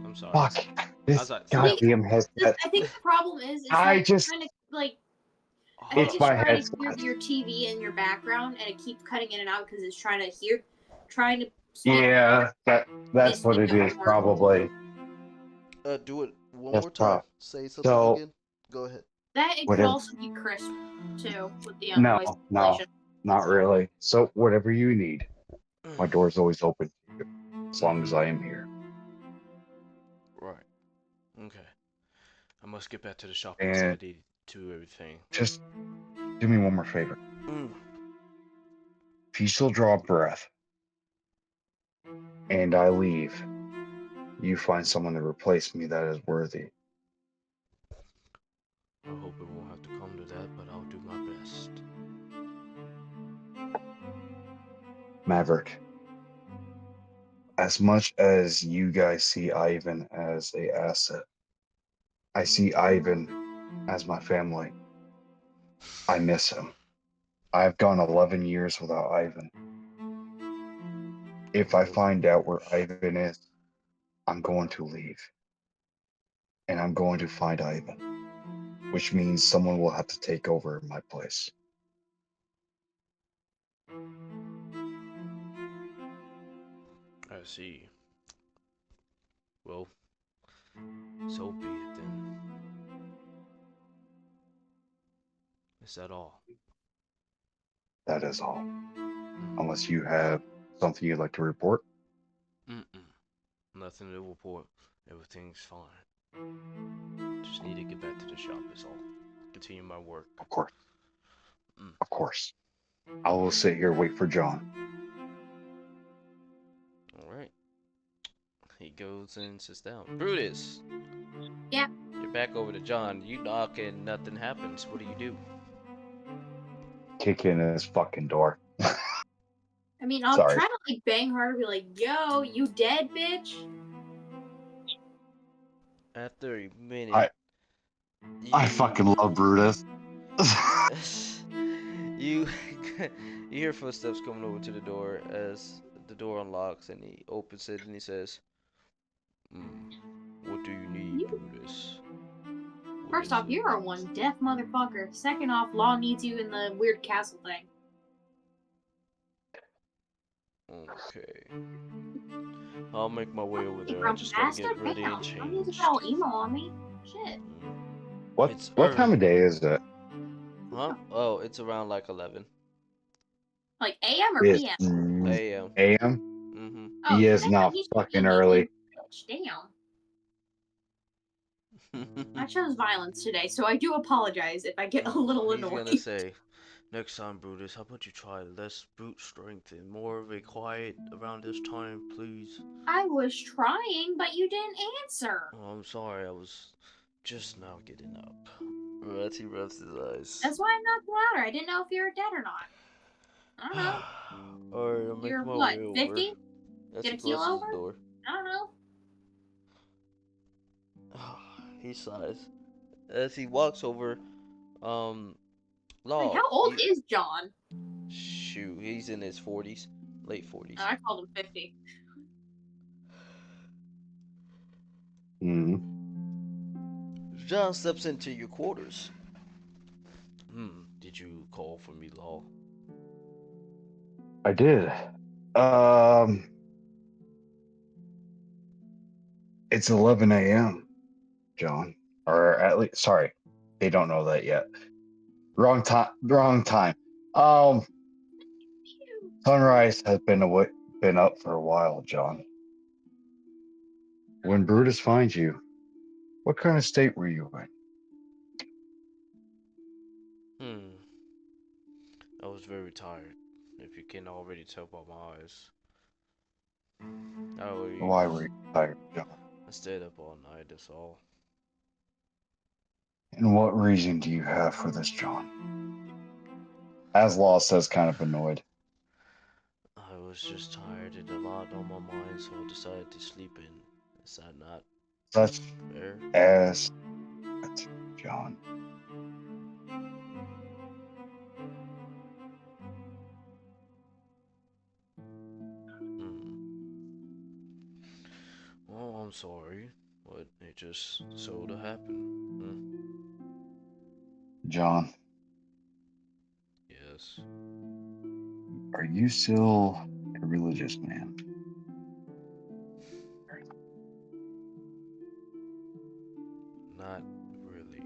S1: I'm sorry.
S4: Fuck.
S1: I
S4: This
S1: was like,
S4: goddamn headset.
S6: I think the problem is
S4: I
S6: that
S4: just-
S6: trying to like. I
S4: It's
S6: think
S4: my
S6: it's trying
S4: headset.
S6: to hear your TV in your background, and it keeps cutting in and out because it's trying to trying to.
S4: Yeah, that's what it is, probably.
S1: do it one
S4: That's
S1: more time.
S4: rough.
S1: Say something
S4: So-
S1: again. Go ahead.
S6: That it could
S4: Whatever.
S6: also be crisp too with the
S4: No,
S6: noise
S4: no.
S6: cancellation.
S4: Not really. So, whatever you need, my door's always open to you, as long as I am here.
S1: Right. Okay. I must get back to the shop
S4: And-
S1: and see what they do everything.
S4: Just do me one more favor. If you still draw a breath and I leave, you find someone to replace me that is worthy.
S1: I hope it won't have to come to that, but I'll do my best.
S4: Maverick, as much as you guys see Ivan as a asset, I see Ivan as my family. I miss him. I've gone 11 years without Ivan. If I find out where Ivan is, I'm going to leave. And I'm going to find Ivan, which means someone will have to take over my place.
S1: I see. Well, so be it then. Is that all?
S4: That is all. Unless you have something you'd like to report.
S1: Nothing to report. Everything's fine. Just need to get back to the shop is all. Continue my work.
S4: Of course. Of course. I will sit here and wait for John.
S1: Alright. He goes and sits down. Brutus!
S6: Yeah.
S1: You're back over to John. You knock and nothing happens. What do?
S4: Kick in his fucking door.
S6: I mean, I'm
S4: Sorry.
S6: trying to like bang hard and be like, "Yo, you dead, bitch?"
S1: After a minute,
S4: I fucking love Brutus.
S1: you you hear footsteps coming over to the door as the door unlocks and he opens it and he says, "What do you need, Brutus?" What
S6: First
S1: is
S6: off,
S1: it?"
S6: you are one deaf motherfucker. Second off, Law needs you in the weird castle thing.
S1: Okay. I'll make my way over
S6: You
S1: there. I
S6: grumpy
S1: just gotta
S6: bastard.
S1: get ready
S6: Damn.
S1: and
S6: Don't need to
S1: change.
S6: get all emo on me. Shit.
S4: What
S1: It's
S4: what time
S1: early.
S4: of day is it?
S1: Huh? Oh, it's around like 11
S6: Like AM or
S4: It's
S6: PM?
S1: a.m.
S4: AM?
S1: Mm-hmm.
S6: Oh,
S4: He is
S6: damn,
S4: not
S6: he's
S4: fucking
S6: being
S4: early.
S6: bitch. Damn. I chose violence today, so I do apologize if I get a little
S1: He's
S6: annoyed.
S1: gonna say, next time, Brutus, how about you try less brute strength and more of a quiet around this time, please?
S6: I was trying, but you didn't answer.
S1: Oh, I'm sorry, I was just now getting up. He rubs his eyes.
S6: That's why I'm not louder. I didn't know if you were dead or not. I don't know.
S1: Alright, I'll make
S6: You're
S1: my
S6: what,
S1: way over.
S6: 50?
S1: As
S6: Get
S1: he
S6: a keel
S1: closes
S6: over?
S1: the door.
S6: I don't know.
S1: He sighs. As he walks over, Law.
S6: Wait, how old
S1: you-
S6: is John?
S1: Shoot, he's in his 40s, late 40s.
S6: Oh, I called him 50.
S4: Hmm.
S1: John steps into your quarters. Did you call for me, Law?
S4: I did. It's 11 a.m., John. Or at least, sorry, they don't know that yet. Wrong time. Wrong time. Sunrise has been up for a while, John. When Brutus finds you, what kind of state were you in?
S1: I was very tired, if you can already tell by my eyes.
S4: Why were you tired, John?
S1: I stayed up all night, that's all.
S4: And what reason do you have for this, John? As Law says, kind of annoyed.
S1: I was just tired and a lot on my mind, so I decided to sleep in. Is that not
S4: Such
S1: fair?
S4: as John.
S1: Hmm. Well, I'm sorry, but it just so to happen.
S4: John,
S1: Yes.
S4: are you still a religious man?
S1: Not really.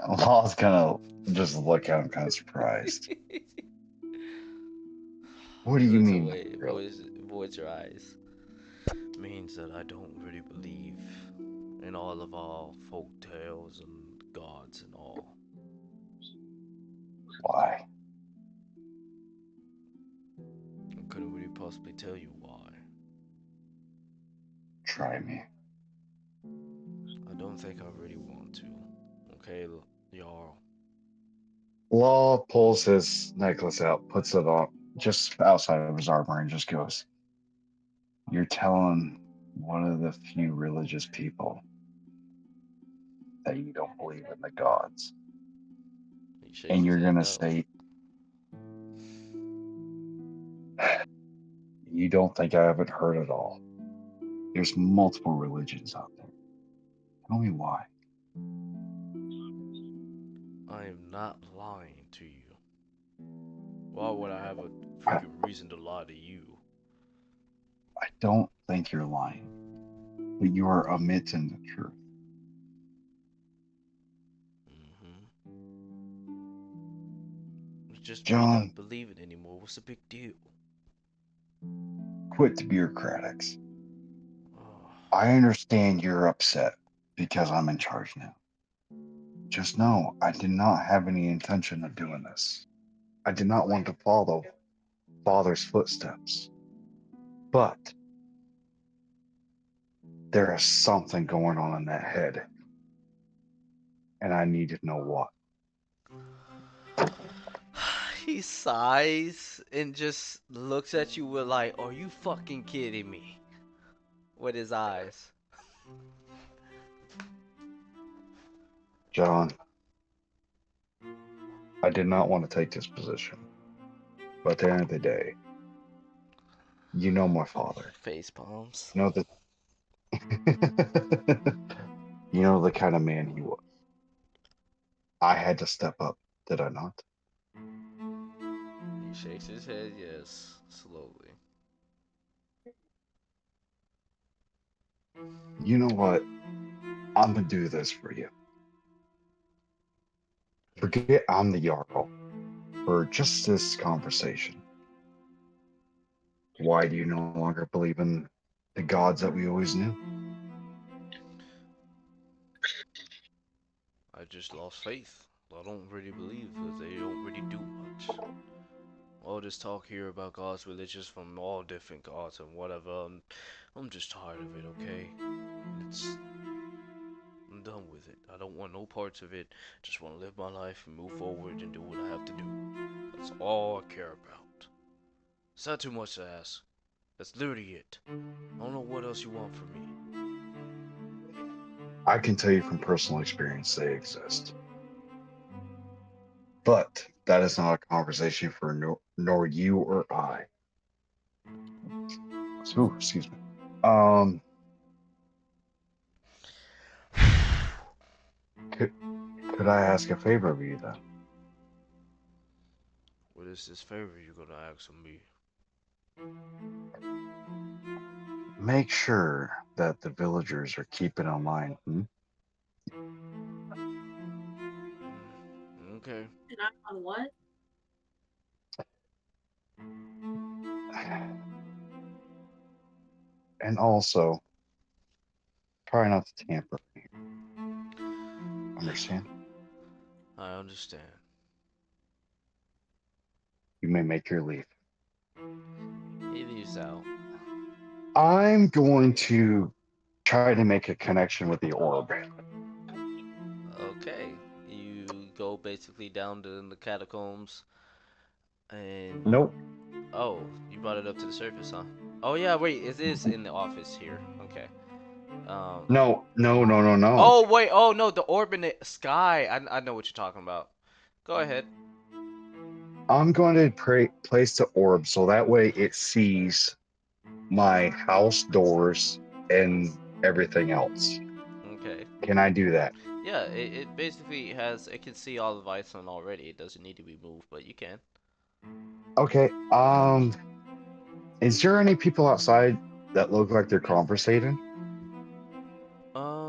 S4: Law's gonna just look at him kind of surprised. What do you
S1: Looks
S4: mean,
S1: away,
S4: really?
S1: avoids your eyes. Means that I don't really believe in all of our folk tales and gods and all.
S4: Why?
S1: I couldn't really possibly tell you why.
S4: Try me.
S1: I don't think I really want to. Okay, y'all.
S4: Law pulls his necklace out, puts it on just outside of his armor, and just goes, "You're telling one of the few religious people that you don't believe in the gods,
S1: He shakes
S4: and
S1: his
S4: you're
S1: head
S4: gonna
S1: no.
S4: say you don't think I haven't heard it all. There's multiple religions out there. Tell me why."
S1: I am not lying to you. Why would I have a
S4: I,
S1: freaking reason to lie to you?
S4: I don't think you're lying, but you are omitting the truth.
S1: Mm-hmm. It's just me
S4: John,
S1: not believing anymore. What's the big deal?
S4: quit the bureaucratics.
S1: Oh,
S4: I understand you're upset because I'm in charge now. Just know I did not have any intention of doing this. I did not want to follow Father's footsteps. But there is something going on in that head, and I need to know what.
S1: he sighs and just looks at you with like, are you fucking kidding me? With his eyes.
S4: John, I did not want to take this position. But at the end of the day, you know my father.
S1: Face palms.
S4: You know that you know the kind of man he was. I had to step up, did I not?
S1: He shakes his head, yes, slowly.
S4: You know what? I'm gonna do this for you. Forget I'm the Jarl for just this conversation. Why do you no longer believe in the gods that we always knew?
S1: I just lost faith. I don't really believe because they don't really do much. All this talk here about gods, religions from all different gods and whatever, I'm just tired of it, okay? I'm done with it. I don't want no parts of it. Just want to live my life and move forward and do what I have to do. That's all I care about. It's not too much to ask. That's literally it. I don't know what else you want from me.
S4: I can tell you from personal experience they exist. But that is not a conversation for nor you or I. So, excuse me. Could I ask a favor of you then?
S1: What is this favor you're gonna ask of me?
S4: Make sure that the villagers are keeping in line.
S1: Okay.
S6: And I'm on what?
S4: And also, try not to tamper. Understand?
S1: I understand.
S4: You may make your leave.
S1: He leaves out.
S4: I'm going to try to make a connection with the orb.
S1: Okay. You go basically down to the catacombs. And
S4: Nope.
S1: oh, you brought it up to the surface, huh? Oh yeah, wait, it is in the office here. Okay. Um.
S4: No.
S1: Oh wait. Oh no, the orb in the sky. I know what you're talking about. Go ahead.
S4: I'm going to place the orb so that way it sees my house doors and everything else.
S1: Okay.
S4: Can I do that?
S1: Yeah, it basically has. It can see all of Iceland already. It doesn't need to be moved, but you can.
S4: Okay. Is there any people outside that look like they're conversating?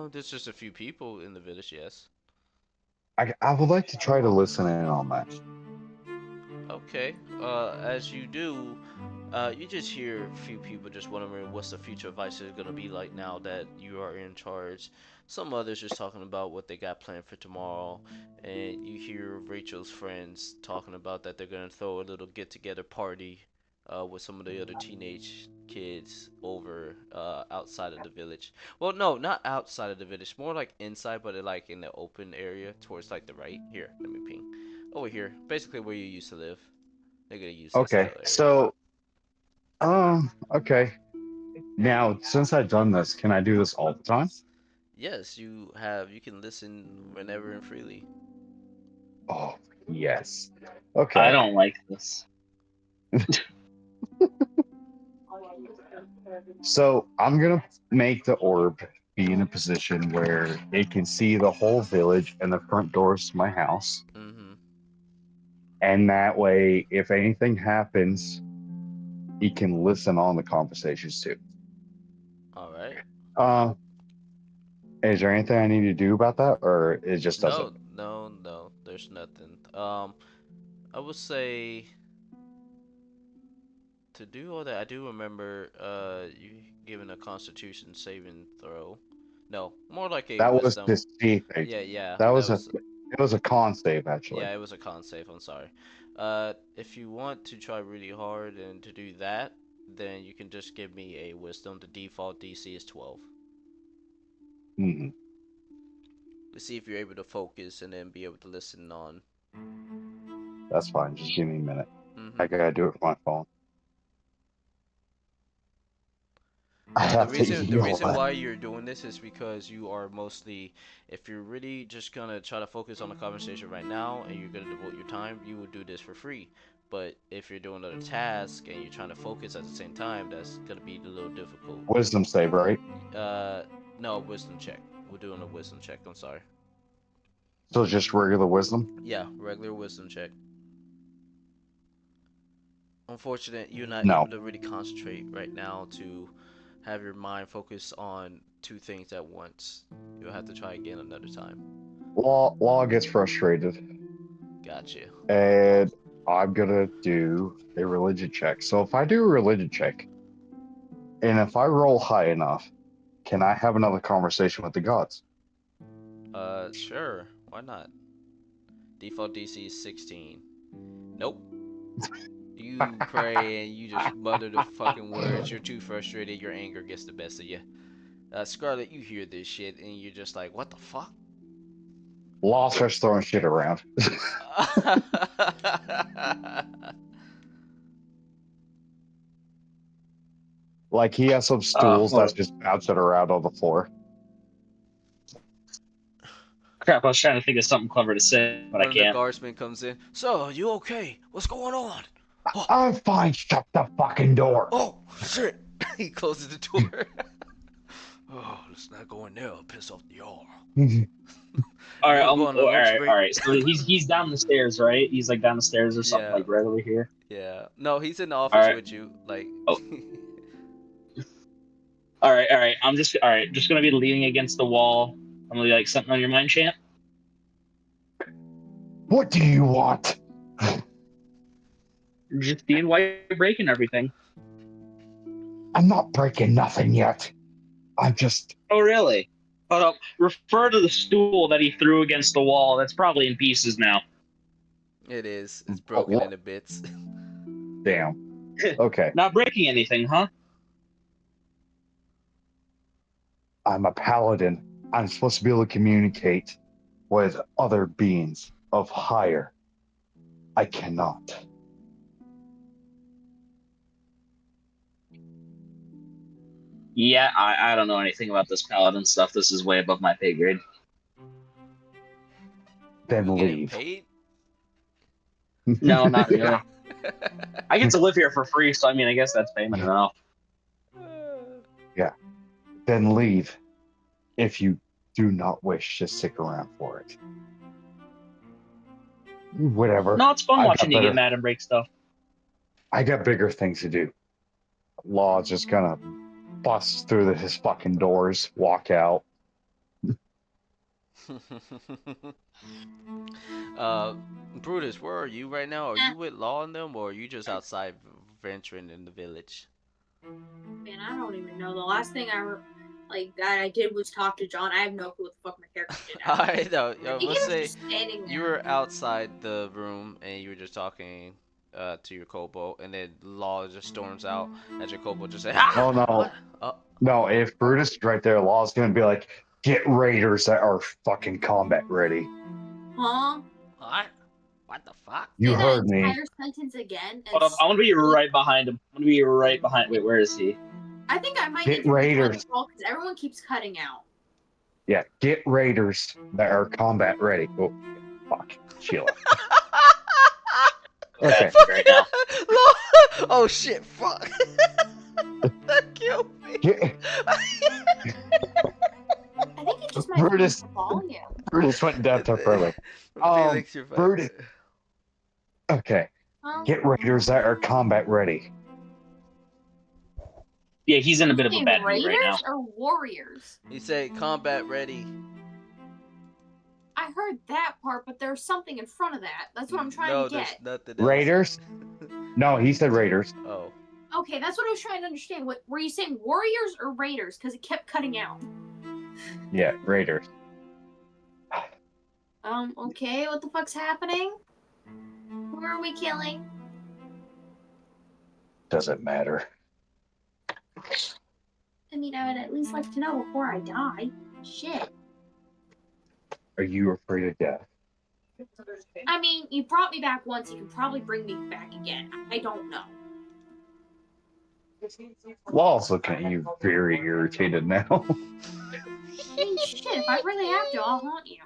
S1: There's just a few people in the village. Yes.
S4: I would like to try to listen in on that.
S1: Okay. As you do, you just hear a few people just wondering what's the future of Ice is gonna be like now that you are in charge. Some others just talking about what they got planned for tomorrow, and you hear Rachel's friends talking about that they're gonna throw a little get-together party, with some of the other teenage kids over outside of the village. Well, no, not outside of the village, more like inside, but like in the open area towards like the right. Here, let me ping. Over here, basically where you used to live. They're gonna use this
S4: Okay.
S1: little area.
S4: So, okay. Now, since I've done this, can I do this all the time?
S1: Yes, you have. You can listen whenever and freely.
S4: Oh, yes.
S5: I
S4: Okay.
S5: don't like this.
S4: So I'm gonna make the orb be in a position where it can see the whole village and the front doors to my house.
S1: Mm-hmm.
S4: And that way, if anything happens, he can listen on the conversations too.
S1: All right.
S4: Uh, is there anything I need to do about that, or it just does it?
S1: No. There's nothing. I would say to do all that. I do remember you giving a Constitution saving throw. No, more like a
S4: That was
S1: Wisdom.
S4: the C thing.
S1: Yeah.
S4: That
S1: That
S4: was
S1: was.
S4: it was a con save actually.
S1: Yeah, it was a con save. I'm sorry. If you want to try really hard and to do that, then you can just give me a Wisdom. The default DC is 12.
S4: Hmm.
S1: To see if you're able to focus and then be able to listen on.
S4: That's fine. Just give me a minute.
S1: Mm-hmm.
S4: I gotta do it with my phone. I
S1: The
S4: have to
S1: reason
S4: heal.
S1: why you're doing this is because you are mostly, if you're really just gonna try to focus on the conversation right now and you're gonna devote your time, you would do this for free. But if you're doing another task and you're trying to focus at the same time, that's gonna be a little difficult.
S4: Wisdom save, right?
S1: No, wisdom check. We're doing a wisdom check. I'm sorry.
S4: So just regular wisdom.
S1: Yeah, regular wisdom check. Unfortunate, you're not
S4: No.
S1: able to really concentrate right now to have your mind focus on two things at once. You'll have to try again another time.
S4: Law gets frustrated,
S1: Gotcha.
S4: and I'm gonna do a religion check. So if I do a religion check, and if I roll high enough, can I have another conversation with the gods?
S1: Sure. Why not? Default DC is 16. Nope. You pray and you just mutter the fucking words. You're too frustrated. Your anger gets the best of you. Scarlet, you hear this shit and you're just like, what the fuck?
S4: Law starts throwing shit around. Like he has some stools
S5: Hold
S4: that's
S5: up.
S4: just bouncing around on the floor.
S5: Crap, I was trying to think of something clever to say, but I
S1: One of the
S5: can't.
S1: guardsmen comes in. So, are you okay? What's going on? Oh,
S4: I'm fine. Shut the fucking door.
S1: oh shit! He closes the door. Oh, let's not go in there. I'll piss off the R.
S5: All right,
S1: Go on a lunch break.
S5: all right. So he's down the stairs, right? He's like down the stairs or something,
S1: Yeah.
S5: like right over here.
S1: Yeah. No, he's in the office
S5: Alright.
S1: with you. Like.
S5: Oh. All right. Just gonna be leaning against the wall. I'm gonna be like something on your mind, champ.
S4: What do you want?
S5: Just seeing why you're breaking everything.
S4: I'm not breaking nothing yet. I'm just.
S5: Oh, really? Hold up. Refer to the stool that he threw against the wall. That's probably in pieces now.
S1: It is. It's broken
S4: what?
S1: into bits.
S4: Damn. Okay.
S5: Not breaking anything, huh?
S4: I'm a paladin. I'm supposed to be able to communicate with other beings. of higher. I cannot.
S5: Yeah, I don't know anything about this paladin stuff. This is way above my pay grade.
S4: Then
S1: You getting
S4: leave.
S1: paid?
S5: No, not really. I get to live here for free, so I mean, I guess that's payment enough.
S4: Then leave if you do not wish to stick around for it. Whatever.
S5: No, it's fun
S4: I got
S5: watching you
S4: better-
S5: get mad and break stuff.
S4: I got bigger things to do. Law's just gonna bust through his fucking doors, walk out.
S1: Brutus, where are you right now? Are you with Law and them, or are you just outside venturing in the village?
S6: Man, I don't even know. The last thing I did was talk to John. I have no clue what the fuck my character did.
S1: I know.
S6: He
S1: Let's
S6: was
S1: say
S6: just standing there.
S1: you were outside the room and you were just talking to your kobold, and then Law just storms out as your kobold just say, "Ah!"
S4: Oh no.
S1: What? Oh,
S4: No, if Brutus is right there, Law's gonna be like, get raiders that are fucking combat ready.
S6: Huh?
S1: what? What the fuck?
S4: You
S6: Say
S4: heard
S6: that
S4: me.
S6: entire sentence again.
S5: Hold up, I want to be right behind him. I want to be right behind. Wait, where is he?
S6: I think I might
S4: Get
S6: need to
S4: raiders.
S6: because everyone keeps cutting out.
S4: Yeah, get raiders that are combat ready. Oh, fuck. Sheila. Okay.
S5: Right now.
S1: Oh shit! Fuck! That killed me.
S4: Get,
S6: I think it just might be
S4: Brutus.
S6: the volume.
S4: Brutus went deaf temporarily.
S1: Felix, you're fine.
S4: Brutus. Okay.
S6: Huh?
S4: Get raiders that are combat ready.
S5: Yeah, he's in a bit of a
S6: Hey,
S5: bad mood right now.
S6: raiders or warriors?
S1: He said combat ready.
S6: I heard that part, but there's something in front of that. That's what I'm trying
S1: No,
S6: to
S1: there's
S6: get.
S1: nothing else.
S4: Raiders? No, he said raiders.
S1: Oh.
S6: Okay, that's what I was trying to understand. What were you saying, warriors or raiders? Because it kept cutting out.
S4: Yeah, raiders.
S6: Okay, what the fuck's happening? Who are we killing?
S4: Doesn't matter.
S6: I mean, I would at least like to know before I die. Shit.
S4: Are you afraid of death?
S6: I mean, you brought me back once, you can probably bring me back again. I don't know.
S4: Law's looking at you very irritated now.
S6: I mean, shit, if I really have to, I'll haunt you.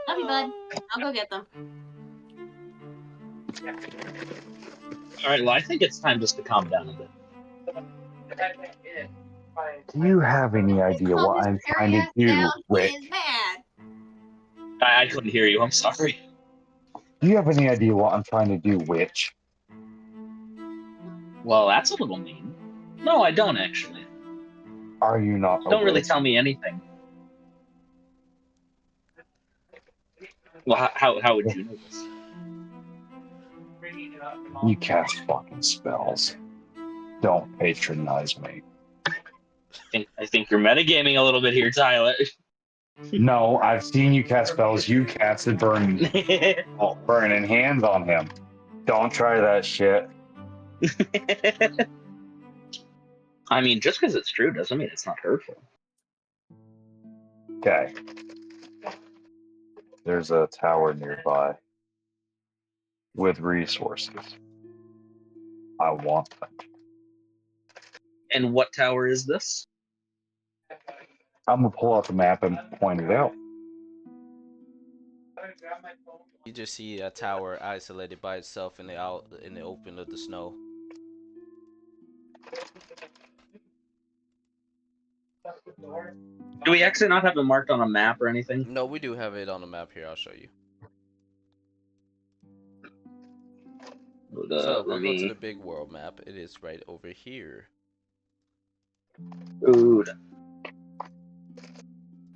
S6: Love you, bud. I'll go get them.
S5: All right, well, I think it's time just to calm down a bit.
S4: Do you have any idea what I'm trying to do, Rick?
S6: Is mad.
S5: I couldn't hear you. I'm sorry.
S4: Do you have any idea what I'm trying to do, Witch?
S5: Well, that's a little mean. No, I don't actually.
S4: Are you not? a
S5: Don't really
S4: witch?
S5: tell me anything. Well, how would you know this?
S4: You cast fucking spells. Don't patronize me.
S5: I think you're metagaming a little bit here, Tyler.
S4: No, I've seen you cast spells. You casted burning hands on him. Don't try that shit.
S5: I mean, just because it's true doesn't mean it's not hurtful.
S4: Okay. There's a tower nearby with resources. I want them.
S5: And what tower is this?
S4: I'm gonna pull out the map and point it out.
S1: You just see a tower isolated by itself in the open of the snow.
S5: Do we actually not have it marked on a map or anything?
S1: No, we do have it on the map here. I'll show you. So we'll go to the big world map. It is right over here.
S5: Dude.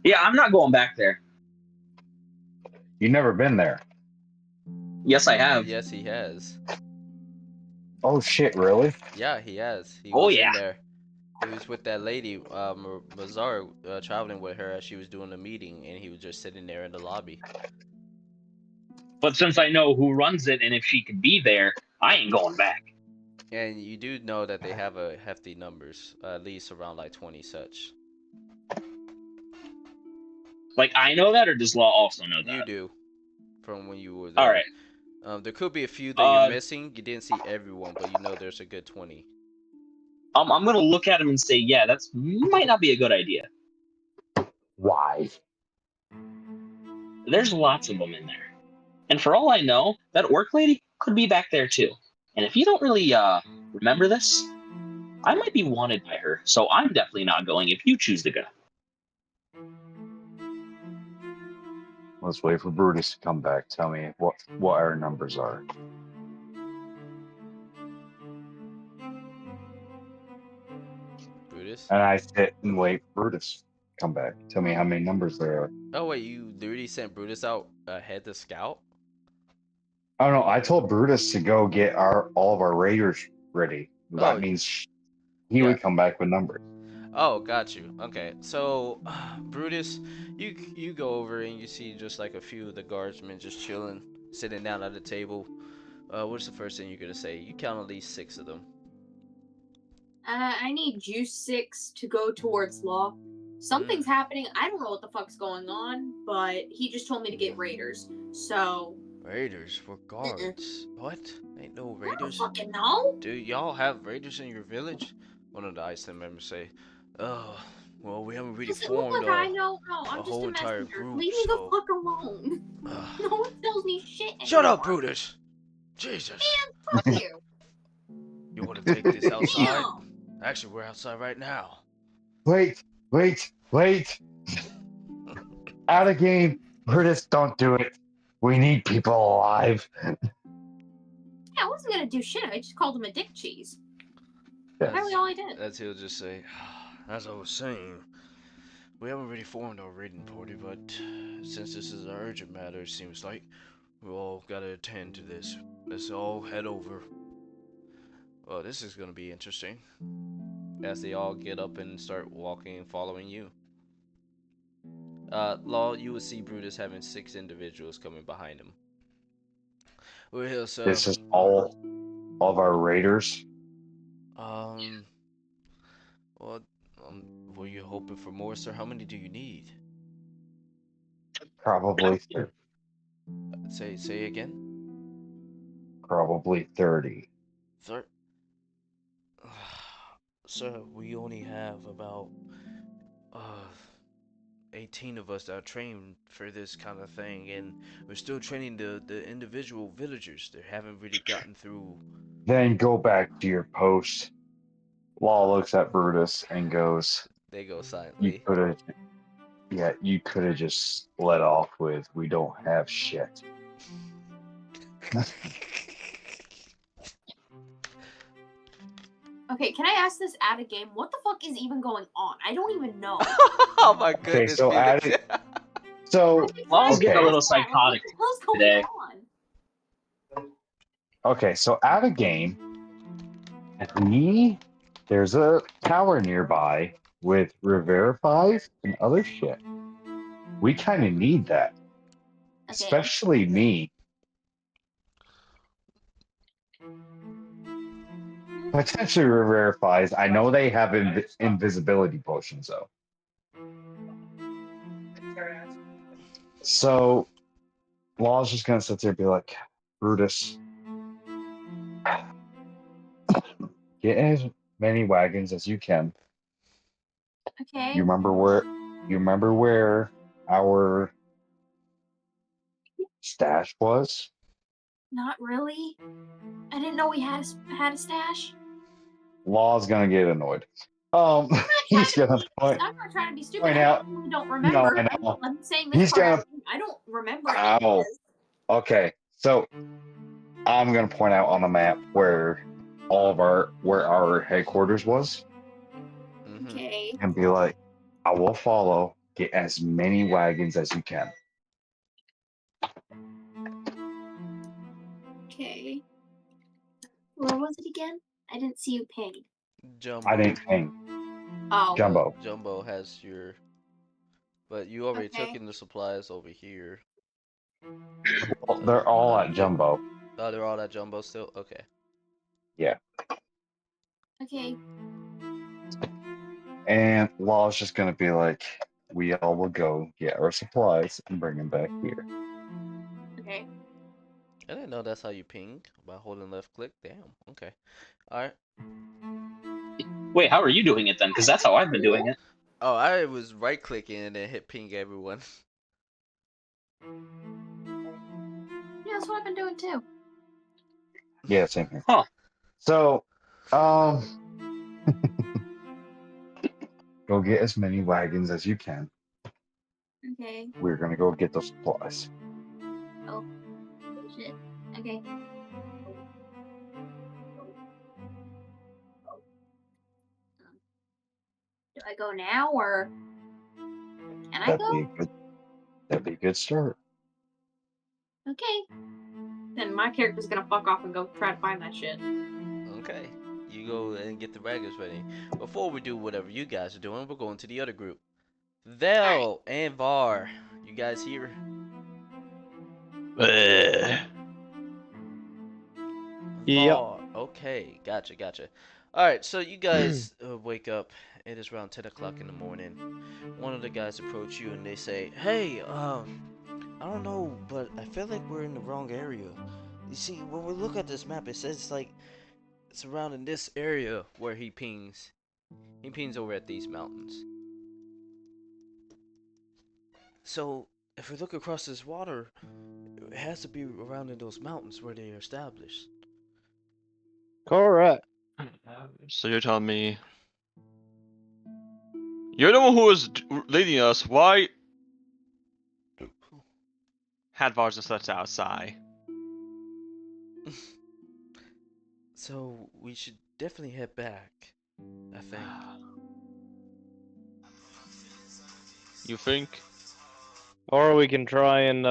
S5: Yeah, I'm not going back there.
S4: You've never been there.
S5: Yes, I have.
S1: Yes, he has.
S4: Oh shit, really?
S1: Yeah, he has. He
S5: Oh,
S1: was
S5: yeah.
S1: in there. He was with that lady, Mazar, traveling with her as she was doing the meeting, and he was just sitting there in the lobby.
S5: But since I know who runs it and if she could be there, I ain't going back.
S1: And you do know that they have a hefty numbers, at least around like 20 such.
S5: Like, I know that, or does Law also know that?
S1: You do. from when you were there.
S5: All right.
S1: There could be a few that you're
S5: Uh,
S1: missing. You didn't see everyone, but you know there's a good 20.
S5: I'm gonna look at him and say, yeah, that's might not be a good idea.
S4: Why?
S5: There's lots of them in there, and for all I know, that orc lady could be back there too. And if you don't really remember this, I might be wanted by her, so I'm definitely not going if you choose to go.
S4: Let's wait for Brutus to come back. Tell me what our numbers are.
S1: Brutus?
S4: And I sit and wait for Brutus to come back. Tell me how many numbers there are.
S1: Oh wait, you literally sent Brutus out ahead to scout?
S4: Oh no, I told Brutus to go get all of our raiders ready. That
S1: Oh,
S4: means he
S1: yeah.
S4: would come back with numbers.
S1: Oh, got you. Okay, so Brutus, you go over and you see just like a few of the guardsmen just chilling, sitting down at a table. What's the first thing you're gonna say? You count at least 6 of them.
S6: I need Juice 6 to go towards Law. Something's happening. I don't know what the fuck's going on, but he just told me to get Raiders. So.
S1: Raiders for guards? What? Ain't no
S6: I don't
S1: raiders.
S6: fucking know.
S1: Do y'all have raiders in your village? One of the Iceland members say, "Oh, well, we haven't really
S6: Does it look
S1: formed
S6: like I know? No,
S1: a
S6: I'm just
S1: whole
S6: a
S1: entire
S6: messenger.
S1: group,
S6: Leave me
S1: so."
S6: the fuck alone.
S1: Ugh.
S6: No one tells me shit anymore.
S1: Shut up, Brutus! Jesus!
S6: Fuck you.
S1: You want to take this outside?
S6: Damn.
S1: Actually, we're outside right now.
S4: Wait. Out of game. Brutus, don't do it. We need people alive.
S6: Yeah, I wasn't gonna do shit. I just called him a dick cheese.
S4: Yes.
S6: Apparently all I did.
S1: That's he'll just say, as I was saying, we haven't really formed our raiding party, but since this is an urgent matter, it seems like we all gotta attend to this. Let's all head over. Well, this is gonna be interesting. As they all get up and start walking and following you. Law, you will see Brutus having 6 individuals coming behind him. We're here, sir.
S4: This is all of our raiders.
S1: Well, were you hoping for more, sir? How many do you need?
S4: Probably
S1: Say again.
S4: Probably 30.
S1: Sir, sir, we only have about 18 of us that are trained for this kind of thing, and we're still training the individual villagers. They haven't really gotten through.
S4: Then go back to your post. Law looks at Brutus and goes,
S1: They go
S4: "You
S1: silently.
S4: could have just let off with, we don't have shit."
S6: Okay, can I ask this out of game? What the fuck is even going on? I don't even know.
S1: Oh my goodness.
S4: so
S1: Felix.
S5: Law's getting a
S4: Okay.
S5: little psychotic
S6: What's going
S5: today.
S6: on?
S4: Okay, so out of game, there's a tower nearby with Rivera 5 and other shit. We kind of need that,
S6: Okay.
S4: especially me. Potentially Rivera 5s. I know they have invisibility potions though. So Law's just gonna sit there and be like, Brutus, get as many wagons as you can.
S6: Okay.
S4: You remember where our stash was?
S6: Not really. I didn't know we had a stash.
S4: Law's gonna get annoyed. He's gonna point
S6: I'm not trying to be stupid.
S4: point
S6: I
S4: out.
S6: really don't remember.
S4: I know.
S6: I'm saying this
S4: He's
S6: part.
S4: gonna.
S6: I don't remember any of
S4: Ow.
S6: this.
S4: Okay, so I'm gonna point out on the map where our headquarters was,
S1: Mhm.
S6: Okay.
S4: and be like, I will follow. Get as many wagons as you can.
S6: Okay. Where was it again? I didn't see you ping.
S1: Jumbo.
S4: I didn't ping
S6: Oh.
S4: Jumbo.
S1: Jumbo has your. But you already took
S6: Okay.
S1: in the supplies over here.
S4: Well, they're all at Jumbo.
S1: Oh, they're all at Jumbo still? Okay.
S6: Okay.
S4: And Law's just gonna be like, we all will go get our supplies and bring them back here.
S6: Okay.
S1: know that's how you ping by holding left click. Damn. Okay. All right.
S5: Wait, how are you doing it then? Because that's how I've been doing it.
S1: Oh, I was right clicking and then hit ping everyone.
S6: Yeah, that's what I've been doing too.
S4: Yeah, same here.
S5: Huh.
S4: So, go get as many wagons as you can.
S6: Okay.
S4: We're gonna go get those supplies.
S6: Oh shit. Okay. Do I go now or can I go?
S4: That'd be a good start.
S6: Okay. Then my character's gonna fuck off and go try to find that shit.
S1: Okay. You go and get the wagons ready. Before we do whatever you guys are doing, we're going to the other group. Vel and Var. You guys here?
S2: Yep.
S1: Var. Okay. Gotcha. Alright, so you guys wake up. It is around 10 o'clock in the morning. One of the guys approach you and they say, "Hey, I don't know, but I feel like we're in the wrong area. You see, when we look at this map, it says like it's around in this area where he pings. He pings over at these mountains. So, if we look across this water, it has to be around in those mountains where they are established."
S2: Correct.
S3: So you're telling me you're the one who was leading us? Why had Vars just left outside?
S1: So, we should definitely head back, I think.
S3: You think?
S2: Or we can try and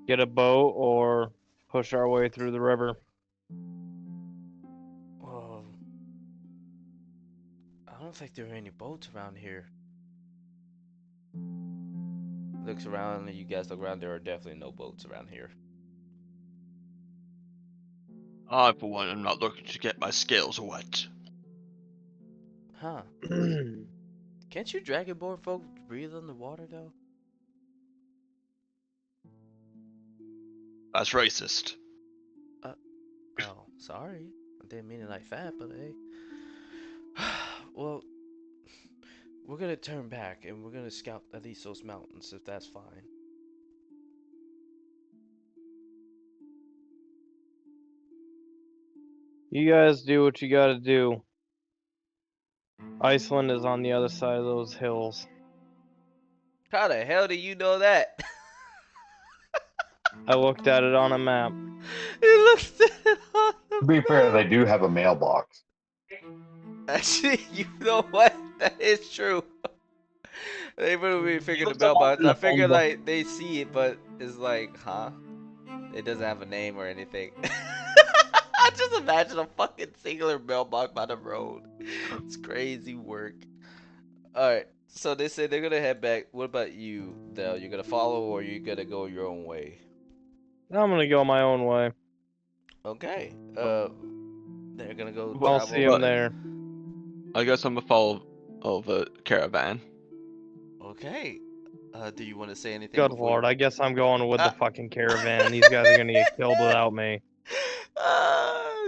S2: get a boat or push our way through the river.
S1: I don't think there are any boats around here. Looks around, and you guys look around, there are definitely no boats around here.
S3: I, for one, am not looking to get my scales wet.
S1: Huh. Can't you Dragonborn folk breathe underwater, though?
S3: That's racist.
S1: Oh, sorry. I didn't mean it like that, but hey. Well, we're gonna turn back, and we're gonna scout at least those mountains, if that's fine.
S2: You guys do what you gotta do. Iceland is on the other side of those hills.
S1: How the hell do you know that?
S2: I looked at it on a map.
S1: You looked at it on
S4: To be fair, they do have a mailbox.
S1: Actually, you know what? That is true. They really figured the mailbox. I figured like they see it, but it's like, huh? It doesn't have a name or anything. I just imagine a fucking singular mailbox by the road. It's crazy work. Alright, so they say they're gonna head back. What about you, Del? You gonna follow or you gonna go your own way?
S2: I'm gonna go my own way.
S1: Okay. They're gonna go
S3: Well,
S2: I'll
S1: travel.
S2: see him there.
S3: I guess I'm gonna follow the caravan.
S1: Okay. Do you want to say anything?
S2: Good
S1: before
S2: lord, I guess I'm going with the
S1: Ah.
S2: fucking caravan. These guys are gonna get killed without me.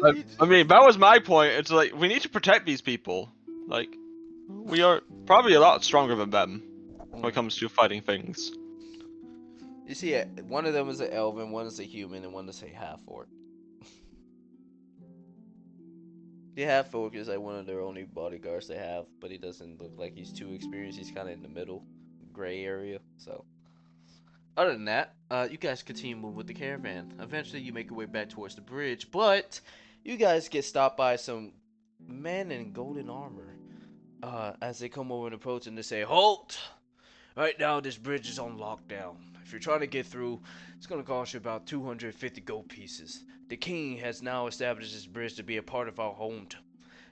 S3: I mean, that was my point. It's like we need to protect these people. Like, we are probably a lot stronger than them when it comes to fighting things.
S1: You see, one of them is an elven, one is a human, and one is a half-orc. The half-orc is like one of their only bodyguards they have, but he doesn't look like he's too experienced. He's kind of in the middle, gray area. So, other than that, you guys continue to move with the caravan. Eventually, you make your way back towards the bridge, but you guys get stopped by some men in golden armor. As they come over and approach, and they say, "Halt! Right now, this bridge is on lockdown. If you're trying to get through, it's gonna cost you about 250 gold pieces. The king has now established this bridge to be a part of our home.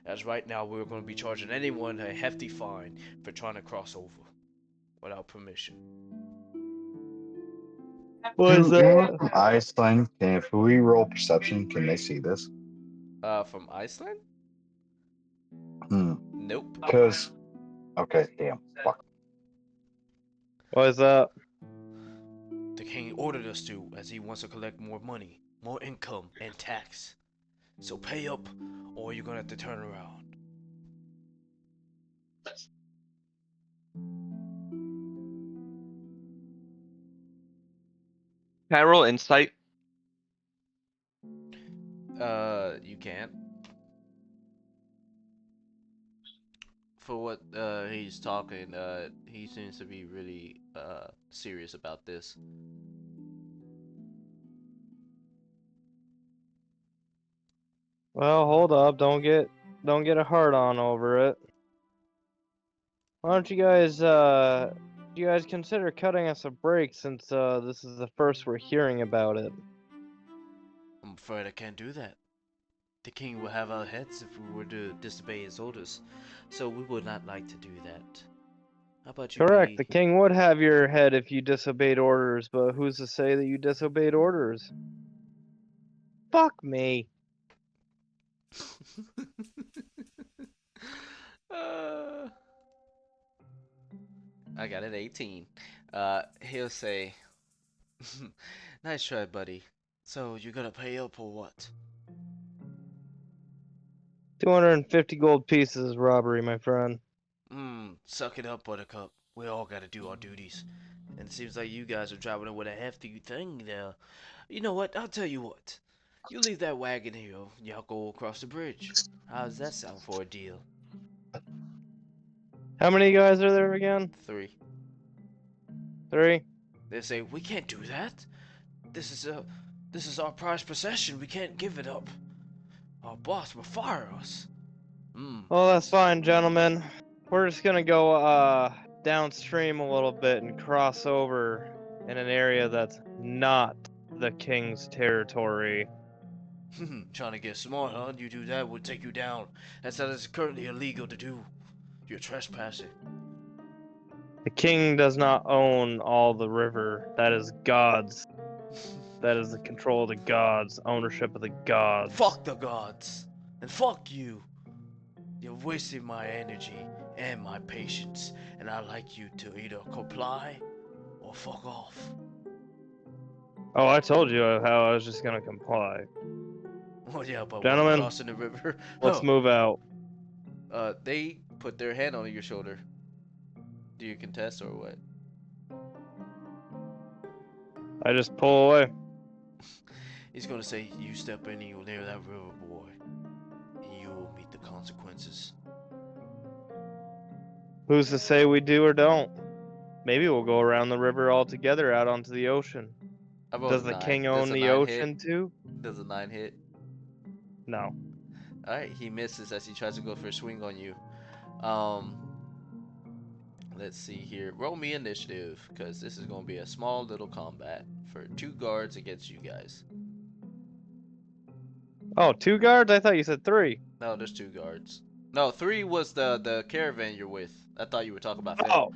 S1: As right now, we're gonna be charging anyone a hefty fine for trying to cross over without permission."
S2: What is that?
S4: From Iceland, if we roll perception, can they see this?
S1: From Iceland?
S4: Hmm.
S1: Nope.
S4: Because, okay, damn, fuck.
S2: What is that?
S1: The king ordered us to, as he wants to collect more money, more income, and tax. So pay up, or you're gonna have to turn around.
S3: Can I roll insight?
S1: You can't. For what he's talking, he seems to be really serious about this.
S2: Well, hold up. Don't get a hard on over it. Why don't you guys consider cutting us a break since this is the first we're hearing about it?
S1: I'm afraid I can't do that. The king will have our heads if we were to disobey his orders, so we would not like to do that. How about you
S2: Correct.
S1: be...
S2: The king would have your head if you disobeyed orders, but who's to say that you disobeyed orders? Fuck me.
S1: uh, I got an 18. He'll say, nice try, buddy. So you're gonna pay up or what?
S2: 250 gold pieces is robbery, my friend.
S1: Suck it up, Buttercup. We all gotta do our duties. And it seems like you guys are driving with a hefty thing there. You know what? I'll tell you what. You leave that wagon here, and y'all go across the bridge. How does that sound for a deal?
S2: How many guys are there again?
S1: 3.
S2: 3?
S1: They say, we can't do that. This is our prized possession. We can't give it up. Our boss will fire us.
S2: Well, that's fine, gentlemen. We're just gonna go downstream a little bit and cross over in an area that's not the king's territory.
S1: Trying to get smart, huh? You do that, we'll take you down. That is currently illegal to do. You're trespassing.
S2: The king does not own all the river. That is God's. That is the control of the gods, ownership of the gods.
S1: Fuck the gods. And fuck you. You're wasting my energy and my patience, and I'd like you to either comply or fuck off.
S2: Oh, I told you how I was just gonna comply.
S1: Oh yeah, but we're
S2: Gentlemen,
S1: crossing the river.
S2: let's move out.
S1: They put their hand on your shoulder. Do you contest or what?
S2: I just pull away.
S1: He's gonna say, you step any near that river, boy, and you will meet the consequences.
S2: Who's to say we do or don't? Maybe we'll go around the river all together out onto the ocean.
S1: I rolled
S2: Does
S1: a
S2: the
S1: 9.
S2: king
S1: Does
S2: own
S1: a
S2: the
S1: 9
S2: ocean
S1: hit?
S2: too?
S1: Does a 9 hit?
S2: No.
S1: Alright, he misses as he tries to go for a swing on you. Let's see here. Roll me initiative, because this is going to be a small little combat for 2 guards against you guys.
S2: Oh, 2 guards? I thought you said 3.
S1: No, there's 2 guards. No, 3 was the caravan you're with. I thought you were talking about them.
S2: Oh.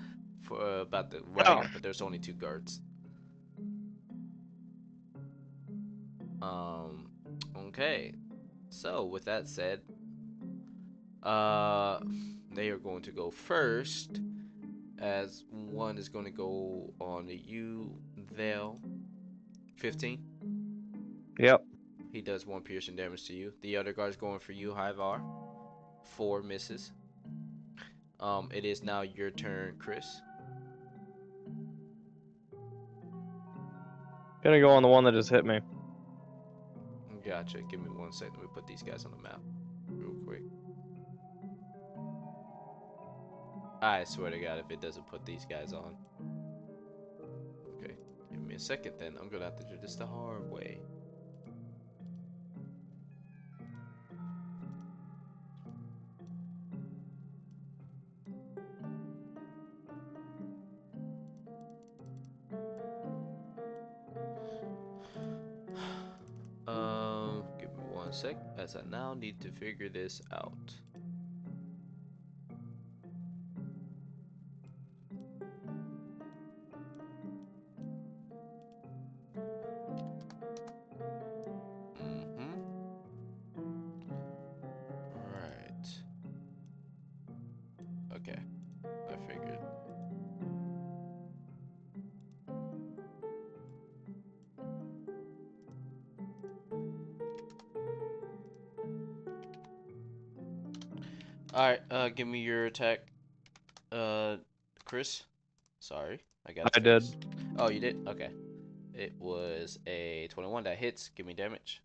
S1: About the wagon, but there's only 2 guards. Okay. So, with that said, they are going to go first, as one is going to go on you, Vale. 15.
S2: Yep.
S1: He does 1 piercing damage to you. The other guard's going for you, Hyvar. 4 misses. It is now your turn, Chris.
S2: Gonna go on the one that just hit me.
S1: Gotcha. Give me 1 second. Let me put these guys on the map real quick. I swear to God, if it doesn't put these guys on. Okay. Give me a second then. I'm gonna have to do this the hard way. Give me 1 sec, as I now need to figure this out. Alright. Okay. I figured. Alright, give me your attack. Chris? Sorry, I got
S2: I
S1: it
S2: did.
S1: fixed. Oh, you did? Okay. It was a 21 that hits. Give me damage.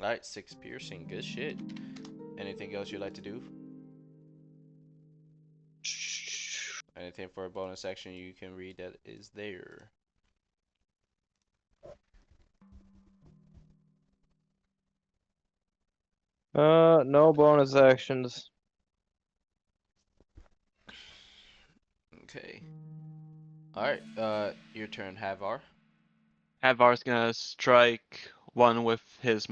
S1: Alright, 6 piercing. Good shit. Anything else you'd like to do? Anything for a bonus action you can read that is there?
S2: No bonus actions.
S1: Okay. Alright, your turn, Havar.
S3: Havar's gonna strike one with his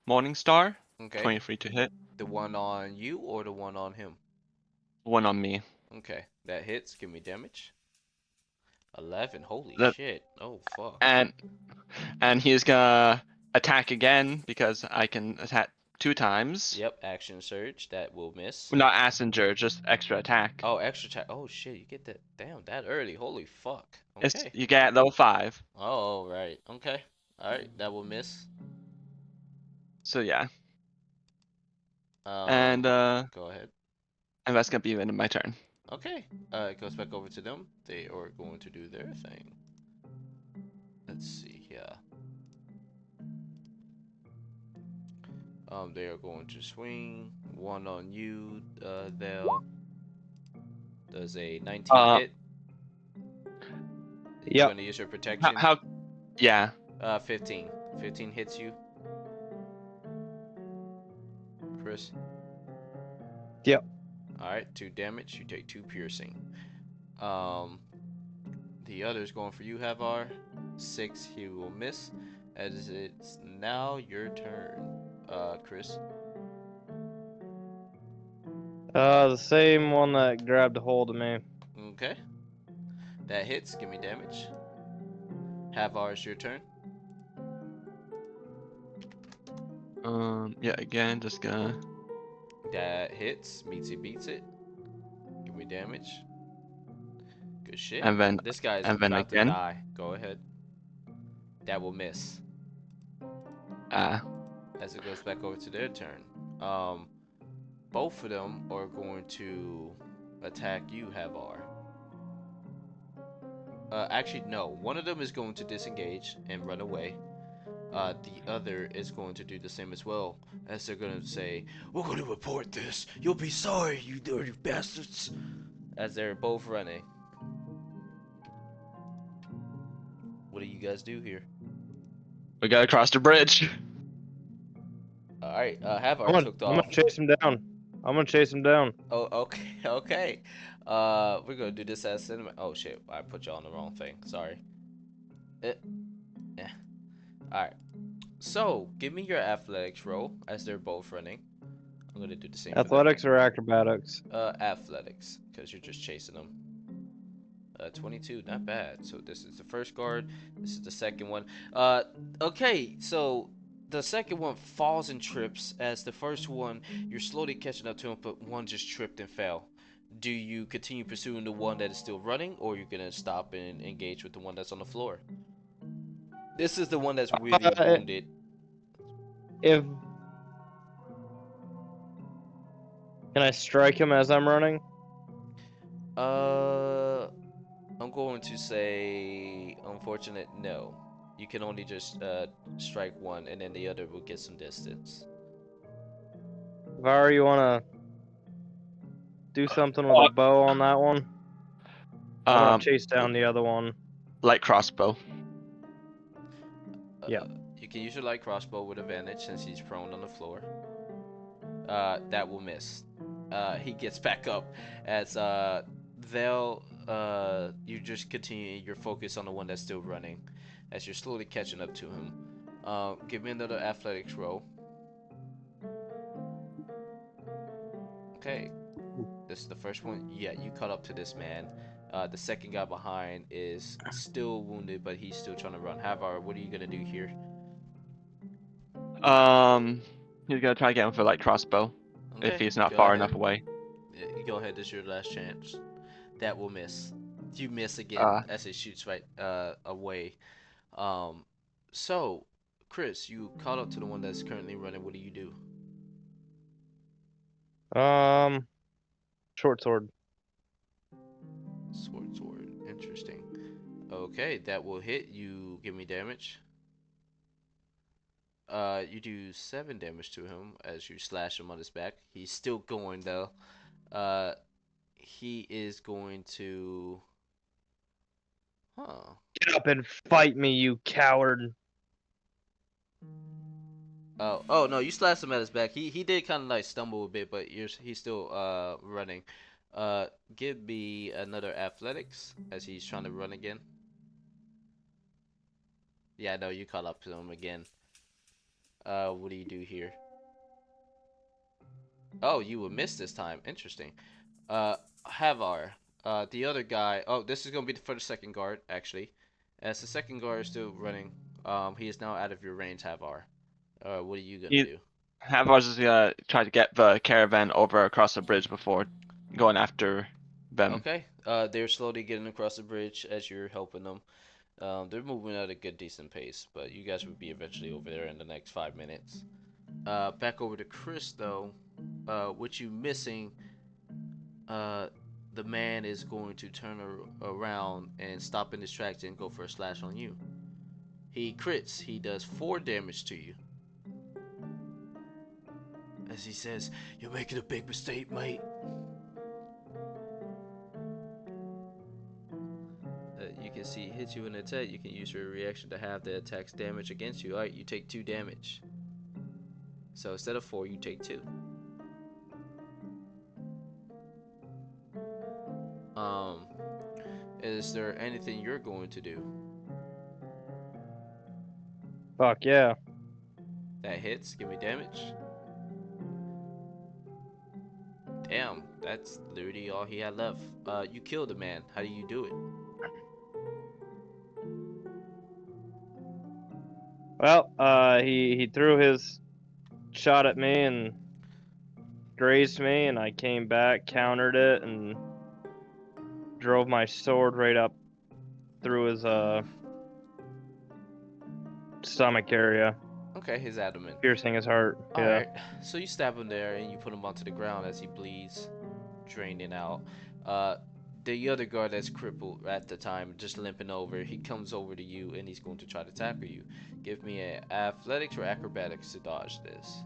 S3: Morning Star.
S1: Okay.
S3: 23 to hit.
S1: The one on you or the one on him?
S3: One on me.
S1: Okay, that hits. Give me damage. 11. Holy
S3: That
S1: shit. Oh, fuck.
S3: and he's gonna attack again because I can attack 2 times.
S1: Yep, action surge. That will miss.
S3: Not Assenger, just extra attack.
S1: Oh, extra attack. Oh, shit. You get that. Damn, that early. Holy fuck.
S3: It's
S1: Okay.
S3: you get level 5.
S1: Oh, right. Okay. Alright, that will miss.
S3: So yeah.
S1: Go ahead.
S3: And that's gonna be the end of my turn.
S1: Okay. It goes back over to them. They are going to do their thing. Let's see here. They are going to swing. One on you, they'll does a 19 hit. You're
S2: Yep.
S1: gonna use your protection.
S3: Yeah.
S1: 15. 15 hits you. Chris.
S2: Yep.
S1: Alright, 2 damage. You take 2 piercing. The other's going for you, Havar. 6, he will miss. As it's now your turn, Chris.
S2: The same one that grabbed a hold of me.
S1: Okay. That hits. Give me damage. Havar, it's your turn.
S3: Yeah, again, just gonna.
S1: That hits. Meets it, beats it. Give me damage. Good shit.
S3: And then
S1: This guy's
S3: and then
S1: about to
S3: again.
S1: die. Go ahead. That will miss. As it goes back over to their turn. Both of them are going to attack you, Havar. Actually, no. One of them is going to disengage and run away. The other is going to do the same as well, as they're going to say, "We're going to report this. You'll be sorry, you dirty bastards." As they're both running. What do you guys do here?
S3: We gotta cross the bridge.
S1: Alright, Havar took
S2: I'm
S1: off.
S2: gonna chase him down. I'm gonna chase him down.
S1: Oh, okay, okay. We're gonna do this as cinema. Oh shit, I put you on the wrong thing. Sorry. Alright. So, give me your athletics roll as they're both running. I'm gonna do the same
S2: Athletics or acrobatics?
S1: for them. Athletics, because you're just chasing them. 22, not bad. So this is the first guard. This is the second one. Okay, so the second one falls and trips. As the first one, you're slowly catching up to him, but one just tripped and fell. Do you continue pursuing the one that is still running, or are you gonna stop and engage with the one that's on the floor? This is the one that's really wounded.
S2: If Can I strike him as I'm running?
S1: I'm going to say, unfortunate, no. You can only just strike one, and then the other will get some distance.
S2: Var, you wanna do something with a bow on that one? I'm gonna chase down the other one.
S3: Light crossbow.
S2: Yeah.
S1: You can use your light crossbow with advantage since he's prone on the floor. That will miss. He gets back up as you just continue your focus on the one that's still running as you're slowly catching up to him. Give me another athletics roll. Okay. This is the first one. Yeah, you caught up to this man. The second guy behind is still wounded, but he's still trying to run. Havar, what are you gonna do here?
S3: He's gonna try to get him for light crossbow if
S1: Okay,
S3: he's not
S1: go
S3: far
S1: ahead.
S3: enough away.
S1: Go ahead, this is your last chance. That will miss. You miss again as it shoots right away. So, Chris, you caught up to the one that's currently running. What do you do?
S2: Short sword.
S1: Sword. Interesting. Okay, that will hit. You give me damage. You do 7 damage to him as you slash him on his back. He's still going though. He is going to. Huh.
S2: Get up and fight me, you coward.
S1: Oh no, you slashed him at his back. He did kind of like stumble a bit, but he's still running. Give me another athletics as he's trying to run again. Yeah, no, you caught up to him again. What do you do here? Oh, you will miss this time. Interesting. Havar. The other guy. Oh, this is gonna be for the second guard actually. As the second guard is still running, he is now out of your range, Havar. What are you gonna do?
S3: Havar's is gonna try to get the caravan over across the bridge before going after them.
S1: Okay. They're slowly getting across the bridge as you're helping them. They're moving at a good, decent pace, but you guys will be eventually over there in the next 5 minutes. Back over to Chris though. What you missing? The man is going to turn around and stop in his tracks and go for a slash on you. He crits. He does 4 damage to you. As he says, "You're making a big mistake, mate." You can see hits you in an attack. You can use your reaction to have the attack's damage against you. Alright, you take 2 damage. So instead of 4, you take 2. Is there anything you're going to do?
S2: Fuck yeah.
S1: That hits. Give me damage. Damn, that's literally all he had left. You killed a man. How do you do it?
S2: Well, he threw his shot at me and grazed me, and I came back, countered it, and drove my sword right up through his stomach area,
S1: Okay, his abdomen.
S2: piercing his heart. Yeah.
S1: Alright, so you stab him there and you put him onto the ground as he bleeds, draining out. The other guard that's crippled at the time, just limping over, he comes over to you and he's going to try to tackle you. Give me an athletics or acrobatics to dodge this.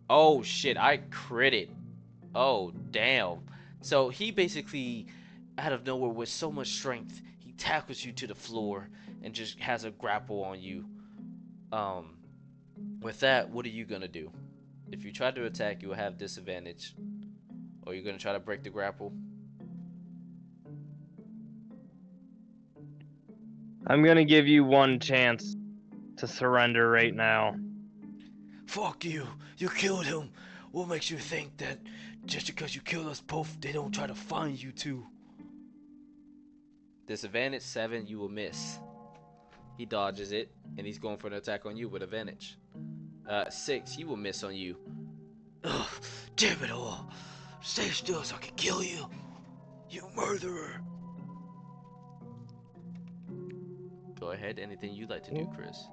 S1: Oh shit, I critted. Oh damn. So he basically, out of nowhere with so much strength, he tackles you to the floor and just has a grapple on you. With that, what are you gonna do? If you try to attack, you will have disadvantage. Or you're gonna try to break the grapple?
S2: I'm gonna give you one chance to surrender right now.
S1: Fuck you! You killed him! What makes you think that just because you killed us both, they don't try to find you too? Disadvantage 7, you will miss. He dodges it, and he's going for an attack on you with advantage. 6, he will miss on you. Ugh, damn it all! Stay still so I can kill you! You murderer! Go ahead, anything you'd like to do, Chris?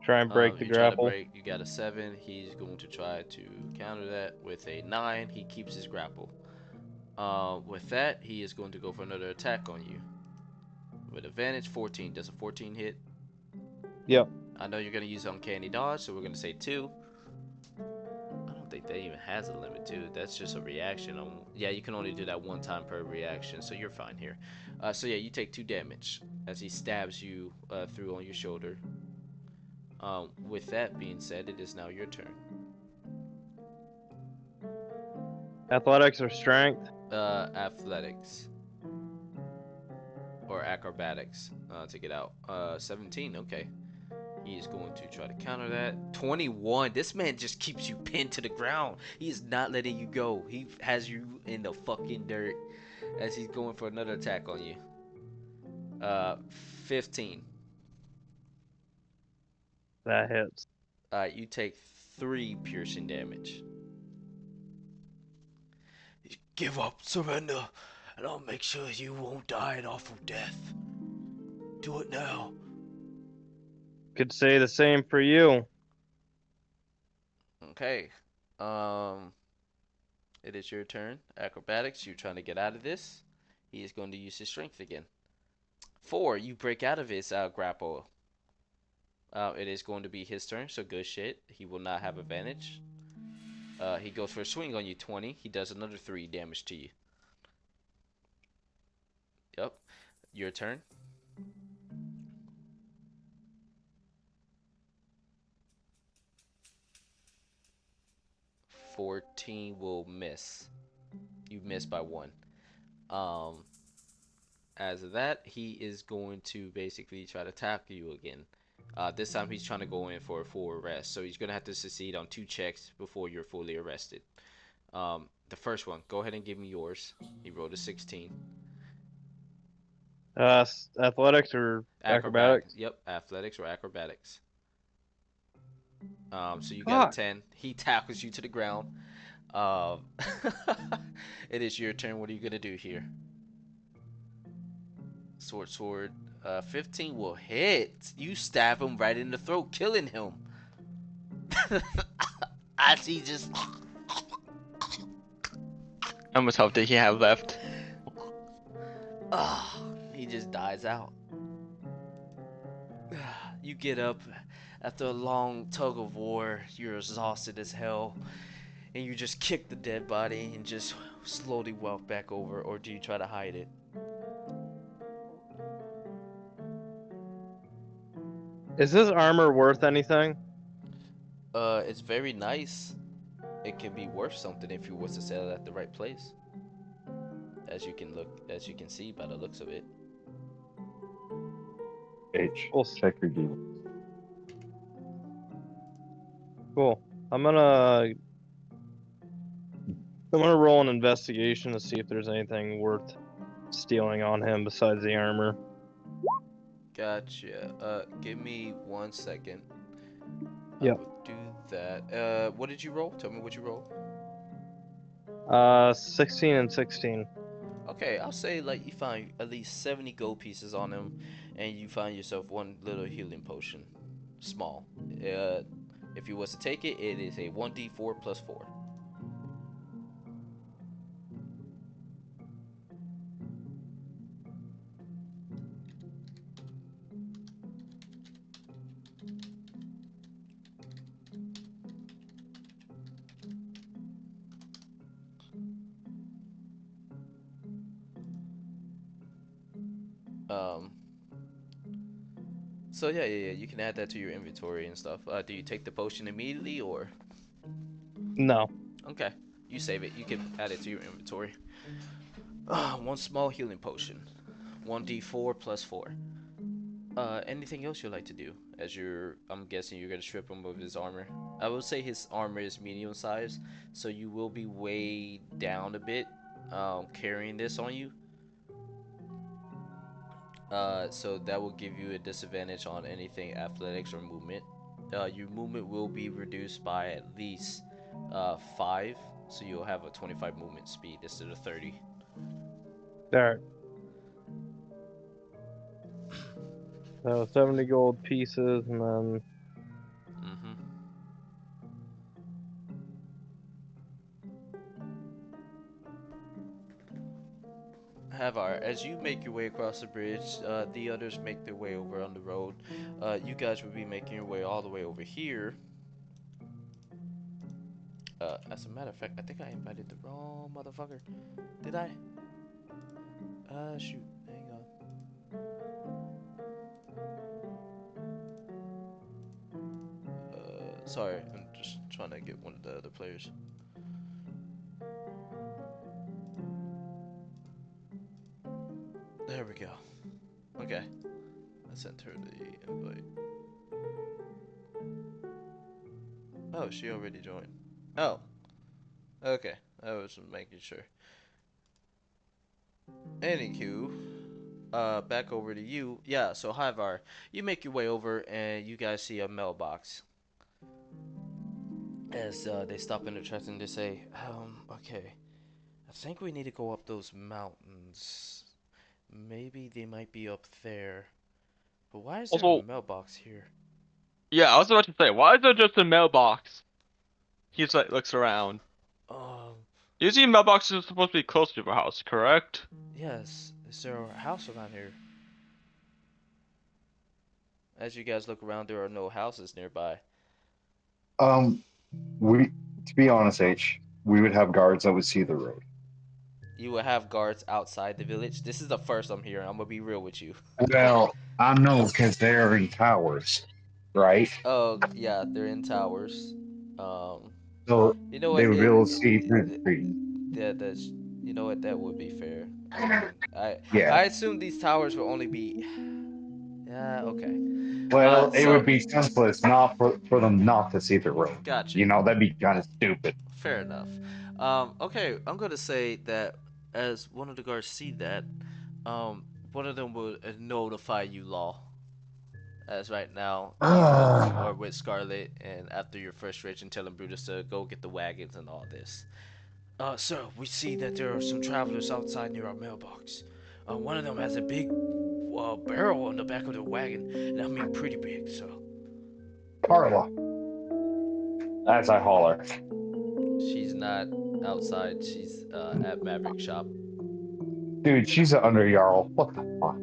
S2: Try and break the
S1: you try to
S2: grapple.
S1: break, you got a 7, he's going to try to counter that with a 9, he keeps his grapple. With that, he is going to go for another attack on you. With advantage, 14. Does a 14 hit?
S2: Yep.
S1: I know you're going to use Uncanny Dodge, so we're going to say 2. I don't think that even has a limit, too. That's just a reaction. Yeah, you can only do that 1 time per reaction, so you're fine here. So yeah, you take 2 damage as he stabs you through on your shoulder. With that being said, it is now your turn.
S2: Athletics or strength?
S1: Athletics. Or acrobatics to get out. 17, okay. He is going to try to counter that. 21. This man just keeps you pinned to the ground. He is not letting you go. He has you in the fucking dirt as he's going for another attack on you. 15.
S2: That hits.
S1: You take 3 piercing damage. Give up, surrender, and I'll make sure you won't die an awful death. Do it now.
S2: Could say the same for you.
S1: Okay. Um, it is your turn. Acrobatics. You're trying to get out of this. He is going to use his strength again. 4. You break out of his grapple. It is going to be his turn. So good shit. He will not have advantage. He goes for a swing on you. 20. He does another 3 damage to you. Yep. Your turn. 14 will miss. You miss by 1. Um, as of that, he is going to basically try to tackle you again. This time he's trying to go in for a full arrest, so he's gonna have to succeed on 2 checks before you're fully arrested. The first one, go ahead and give me yours. He rolled a 16.
S2: Athletics or acrobatics?
S1: Yep, athletics or acrobatics. So you got a
S2: Fuck.
S1: 10. He tackles you to the ground. Um, it is your turn. What are you gonna do here? Sword. 15 will hit. You stab him right in the throat, killing him. As he just.
S3: How much health did he have left?
S1: He just dies out. You get up after a long tug of war. You're exhausted as hell. And you just kick the dead body and just slowly walk back over. Or do you try to hide it?
S2: Is this armor worth anything?
S1: It's very nice. It can be worth something if you was to sell it at the right place. As you can see by the looks of it.
S4: H.
S2: Cool.
S4: Check your deal.
S2: Cool. I'm gonna roll an investigation to see if there's anything worth stealing on him besides the armor.
S1: Gotcha. Give me 1 second.
S2: Yep.
S1: I will do that. What did you roll? Tell me what you rolled.
S2: 16 and 16.
S1: Okay, I'll say like you find at least 70 gold pieces on him, and you find yourself 1 little healing potion, small. If you was to take it, it is a 1d4 plus 4. So yeah, you can add that to your inventory and stuff. Do you take the potion immediately or?
S2: No.
S1: Okay, you save it. You can add it to your inventory. 1 small healing potion, 1d4 plus 4. Anything else you'd like to do? I'm guessing you're gonna strip him of his armor. I will say his armor is medium size, so you will be weighed down a bit, carrying this on you. So that will give you a disadvantage on anything athletics or movement. Your movement will be reduced by at least 5, so you'll have a 25 movement speed instead of 30.
S2: Alright. So 70 gold pieces, and then
S1: Havar, as you make your way across the bridge, the others make their way over on the road. You guys will be making your way all the way over here. As a matter of fact, I think I invited the wrong motherfucker. Did I? Shoot. Hang on. Sorry, I'm just trying to get one of the other players. There we go. Okay. I sent her the invite. Oh, she already joined. Oh. Okay. I was making sure. Anywho, back over to you. Yeah, so Havar, you make your way over and you guys see a mailbox. As they stop in the truck and they say, okay, I think we need to go up those mountains. Maybe they might be up there. But why is there a
S3: Also-
S1: mailbox here?
S3: Yeah, I was about to say, why is there just a mailbox? He's like looks around.
S1: Um,
S3: Usually mailboxes are supposed to be close to your house, correct?
S1: yes. Is there a house around here? As you guys look around, there are no houses nearby.
S4: We, to be honest, H, we would have guards that would see the road.
S1: You will have guards outside the village. This is the first I'm hearing. I'm gonna be real with you.
S4: Well, I know because they're in towers, right?
S1: Oh yeah, they're in towers. Um,
S4: So
S1: you know
S4: they
S1: what?
S4: would be able to see through the trees.
S1: That's you know what? That would be fair. I mean, I
S4: Yeah.
S1: assume these towers will only be. Yeah. Okay.
S4: Well, it
S1: So
S4: would be senseless not for them not to see the road.
S1: gotcha.
S4: You know, that'd be kind of stupid.
S1: Fair enough. Okay, I'm gonna say that as one of the guards see that, one of them will notify you, Law. As right now, you are with Scarlet, and after your frustration, telling Brutus to go get the wagons and all this. Sir, we see that there are some travelers outside near our mailbox. One of them has a big barrel on the back of the wagon, and I mean pretty big. So
S4: Carla. As I holler.
S1: she's not outside; she's at Maverick shop.
S4: Dude, she's an under Jarl. What the fuck?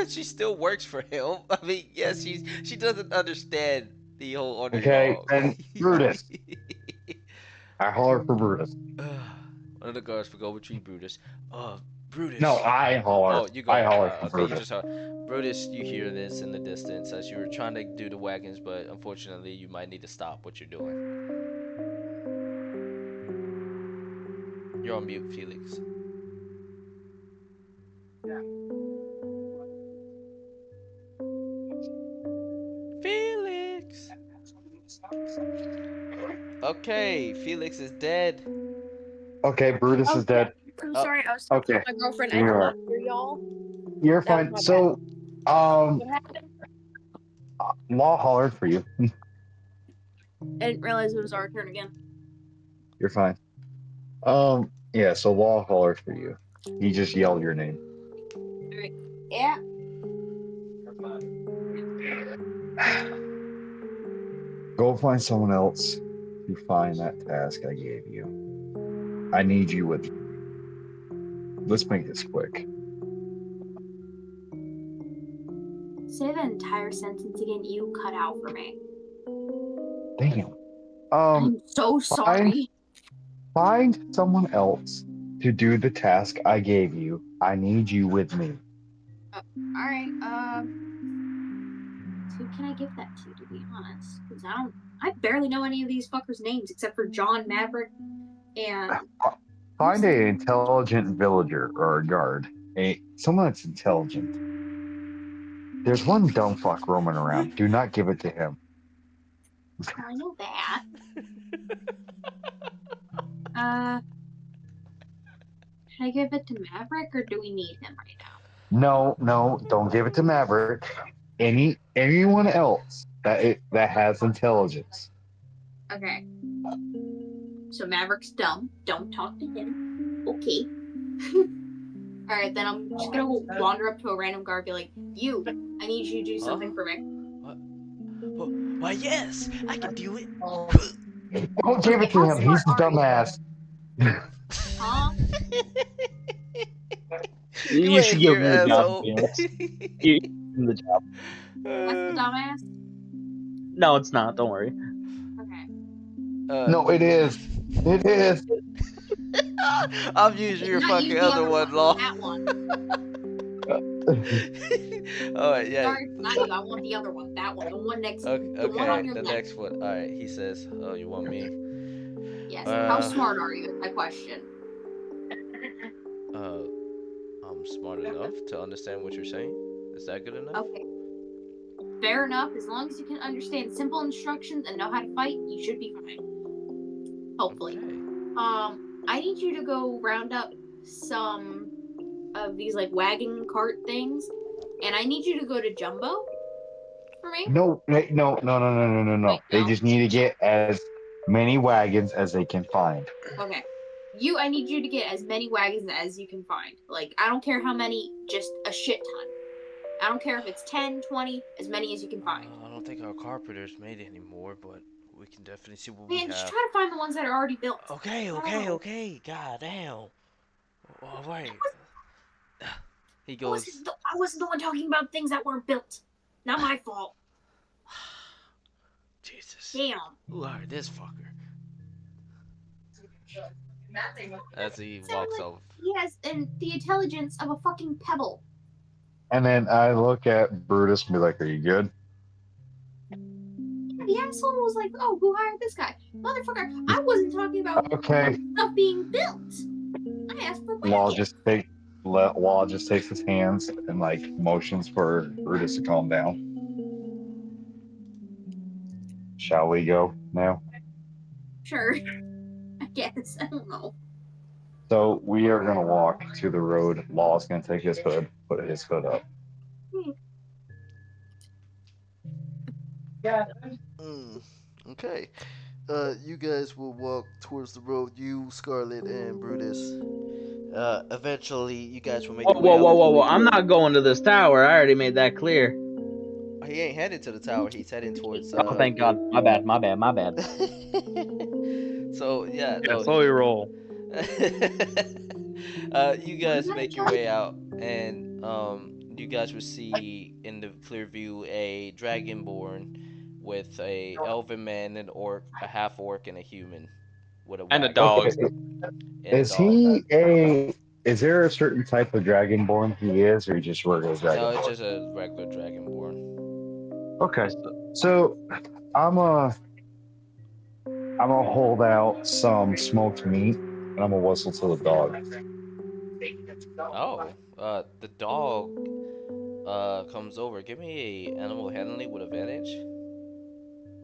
S1: She still works for him. I mean, yes, she doesn't understand the whole honor
S4: Okay,
S1: y'all.
S4: and Brutus. I holler for Brutus.
S1: One of the guards for go retrieve Brutus. Brutus.
S4: No, I holler.
S1: Oh, you go.
S4: I holler for
S1: Okay, you
S4: Brutus.
S1: just Brutus, you hear this in the distance as you were trying to do the wagons, but unfortunately, you might need to stop what you're doing. You're on mute, Felix. Felix. Okay, Felix is dead.
S4: Okay, Brutus is dead.
S6: I'm
S1: Oh,
S6: sorry, I was talking
S4: okay.
S6: to my girlfriend. I
S4: You're
S6: did
S4: right.
S6: not hear y'all.
S4: You're
S6: That was
S4: fine.
S6: my
S4: So,
S6: What happened?
S4: Law hollered for you.
S6: I didn't realize it was our turn again.
S4: You're fine. Yeah, so Law hollered for you. He just yelled your name.
S6: Yeah.
S4: Go find someone else to find that task I gave you. I need you with me. Let's make this quick.
S6: Say that entire sentence again. You cut out for me.
S4: Damn.
S6: I'm so sorry.
S4: Find someone else to do the task I gave you. I need you with me.
S6: All right. Who can I give that to be honest? Because I barely know any of these fuckers' names except for John Maverick and.
S4: Find an intelligent villager or a guard. Someone that's intelligent. There's one dumb fuck roaming around. Do not give it to him.
S6: I know that. Should I give it to Maverick or do we need him right now?
S4: No, don't give it to Maverick. Anyone else that has intelligence.
S6: Okay. So Maverick's dumb. Don't talk to him. Okay. Alright, then I'm just gonna wander up to a random guard and be like, you, I need you to do something for me.
S1: Why, yes, I can do it.
S4: Don't give it to him. He's the dumbass.
S6: Huh?
S5: You should
S1: ain't
S5: give
S1: here,
S5: him the job.
S1: asshole.
S5: Felix. You give him the job.
S6: That's the dumbass?
S5: No, it's not. Don't worry.
S6: Okay.
S4: No, it is. It is.
S1: I'm using your
S6: Not use
S1: fucking
S6: the
S1: other one,
S6: That
S1: Law.
S6: one.
S1: Alright, yeah.
S6: Sorry, not you. I want the other one. That one. The one next.
S1: Okay,
S6: The one on your
S1: the
S6: left.
S1: next one. Alright, he says, oh, you want me?
S6: Yes. How
S1: Uh,
S6: smart are you? Is my question.
S1: I'm smart enough to understand what you're saying. Is that good enough?
S6: Okay. Fair enough. As long as you can understand simple instructions and know how to fight, you should be fine. Hopefully.
S1: Okay.
S6: I need you to go round up some of these like wagon cart things, and I need you to go to Jumbo for me.
S4: No.
S6: Wait,
S4: They
S6: no.
S4: just need to get as many wagons as they can find.
S6: Okay. I need you to get as many wagons as you can find. Like, I don't care how many, just a shit ton. I don't care if it's 10, 20, as many as you can find.
S1: I don't think our carpenters made any more, but We can definitely see what we
S6: Man, just
S1: have.
S6: try to find the ones that are already built.
S1: Okay,
S6: I
S1: okay,
S6: don't know.
S1: okay. God damn. All right. He
S6: I
S1: goes.
S6: wasn't the one talking about things that weren't built. Not my fault.
S1: Jesus.
S6: Damn.
S1: Who hired this fucker? As he
S6: Sounded
S1: walks
S6: like
S1: off.
S6: he has the intelligence of a fucking pebble.
S4: And then I look at Brutus and be like, "Are you good?"
S6: The asshole was like, "Oh, who hired this guy, motherfucker?" I wasn't talking about
S4: Okay.
S6: stuff being built. I asked for
S4: Law
S6: wagon.
S4: just takes his hands and like motions for Brutus to calm down. Shall we go now?
S6: Sure. I guess. I don't know.
S4: So we are gonna walk to the road. Law's gonna take his hood, put his hood up.
S1: Okay. You guys will walk towards the road. You, Scarlet, and Brutus. Eventually, you guys will make
S7: Whoa,
S1: your way
S7: whoa,
S1: out.
S7: whoa, whoa, whoa! I'm not going to this tower. I already made that clear.
S1: He ain't heading to the tower. He's heading towards.
S7: Oh, thank God. My bad. My bad. My bad.
S1: So yeah,
S2: Yeah,
S1: no.
S2: slowly roll.
S1: You guys make your way out, and you guys will see in the clear view a dragonborn with a elven man, an orc, a half orc, and a human with a
S3: And a
S1: wagon.
S3: dog.
S4: Okay.
S1: And a
S4: Is
S1: dog.
S4: he a? Is there a certain type of dragonborn he is, or he just regular
S1: No, it's
S4: dragonborn?
S1: just a regular dragonborn.
S4: Okay. So I'm a. I'm gonna hold out some smoked meat, and I'm gonna whistle to the dog.
S1: Oh, the dog comes over. Give me a animal handling with advantage.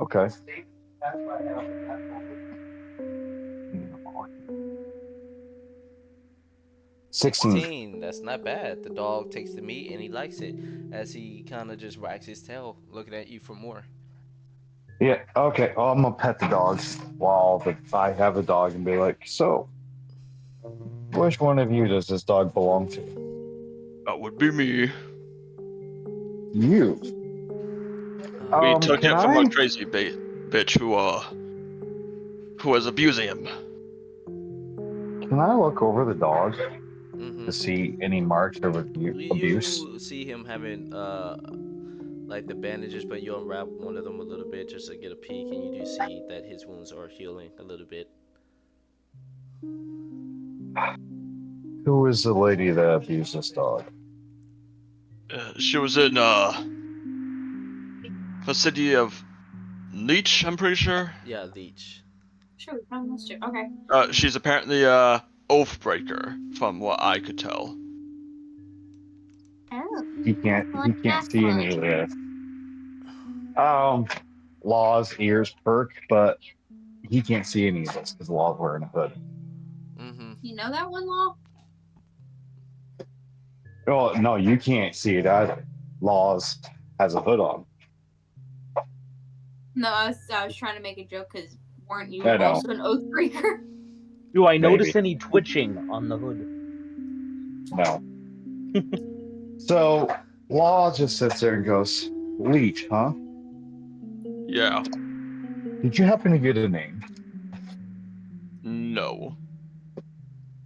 S4: Okay. 16.
S1: 16. That's not bad. The dog takes the meat and he likes it as he kind of just wags his tail, looking at you for more.
S4: Yeah. Okay. Well, I'm gonna pet the dogs while I have a dog and be like, so, which one of you does this dog belong to?
S3: That would be me.
S4: You.
S3: We took
S4: Can
S3: it from a
S4: I?
S3: crazy bitch who was abusing him.
S4: Can I look over the dog
S1: Mm-hmm.
S4: to see any marks of abuse?
S1: You see him having like the bandages, but you unwrap one of them a little bit just to get a peek, and you do see that his wounds are healing a little bit.
S4: Who is the lady that abused this dog?
S3: She was in the city of Leech, I'm pretty sure.
S1: Yeah, leech.
S6: Sure, we found those two. Okay.
S3: She's apparently Oathbreaker, from what I could tell.
S6: Oh.
S4: He can't see any of this. Law's ears perk, but he can't see any of this because Law's wearing a hood.
S1: Mm-hmm.
S6: You know that one, Law?
S4: Oh no, you can't see it either. Laws has a hood on.
S6: No, I was trying to make a joke because weren't you
S4: I know.
S6: also an oath breaker?
S7: Do I notice
S4: Maybe.
S7: any twitching on the hood?
S4: No. So Law just sits there and goes, Leech, huh?
S3: Yeah.
S4: Did you happen to get a name?
S3: No.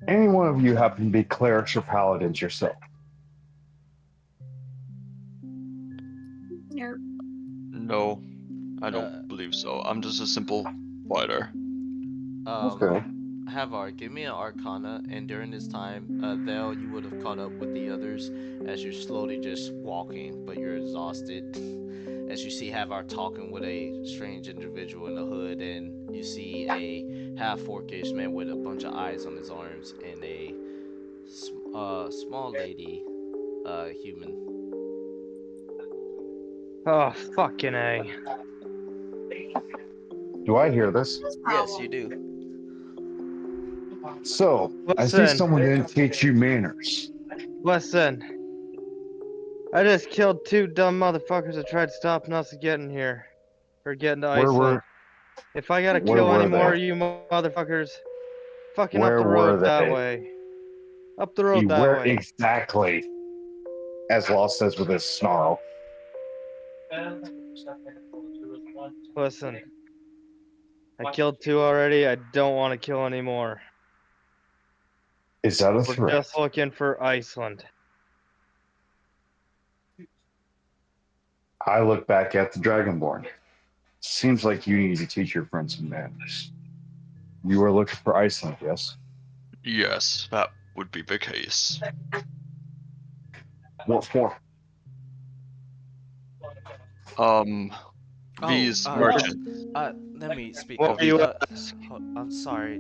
S4: Any one of you happen to be clerics or paladins yourself?
S3: No. I don't believe so. I'm just a simple fighter.
S4: Okay.
S1: Havar, give me an Arcana, and during this time, Vel, you would have caught up with the others as you're slowly just walking, but you're exhausted. As you see Havar talking with a strange individual in the hood, and you see a half-orcish man with a bunch of eyes on his arms, and a small lady, human.
S2: Oh, fucking A.
S4: Do I hear this?
S1: Yes, you do.
S4: So, I see
S2: Listen.
S4: someone didn't teach you manners.
S2: Listen. I just killed two dumb motherfuckers that tried stopping us getting here. Or getting to
S4: Where
S2: Iceland.
S4: were
S2: If I gotta
S4: where
S2: kill
S4: were
S2: any more
S4: they?
S2: of you motherfuckers, fucking
S4: Where
S2: up the
S4: were
S2: road that
S4: they?
S2: way. Up the road that
S4: Where
S2: way.
S4: exactly? As Law says with his snarl.
S2: Listen. I killed 2 already. I don't want to kill any more.
S4: Is that a
S2: We're
S4: threat?
S2: just looking for Iceland.
S4: I look back at the Dragonborn. Seems like you need to teach your friend some manners. You are looking for Iceland, yes?
S3: Yes, that would be the case.
S4: What for?
S3: These
S1: Oh,
S3: merchants.
S1: let me speak
S2: What
S1: up.
S2: were you
S1: I'm sorry.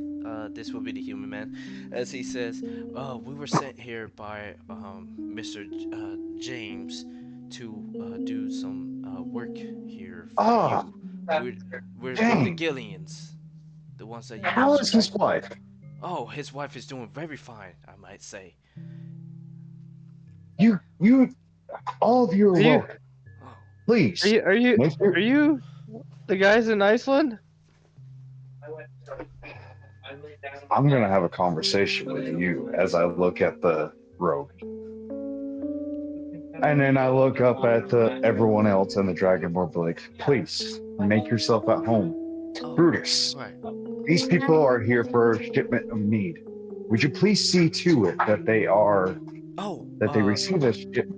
S1: This will be the human man, as he says. We were sent here by Mr. James to do some work here for
S4: Ah,
S1: you. We're the
S4: James.
S1: Gillians, the ones that you
S4: How
S1: used
S4: is
S1: to.
S4: his wife?
S1: Oh, his wife is doing very fine, I might say.
S4: You, all of you are
S2: Are you-
S4: welcome. Please,
S2: Are you
S4: make your-
S2: are you the guys in Iceland?
S4: I'm gonna have a conversation with you as I look at the rogue. And then I look up at everyone else and the Dragonborn, be like, please, make yourself at home.
S1: Oh,
S4: Brutus,
S1: right.
S4: these people are here for a shipment of mead. Would you please see to it that they
S1: Oh,
S4: receive a shipment?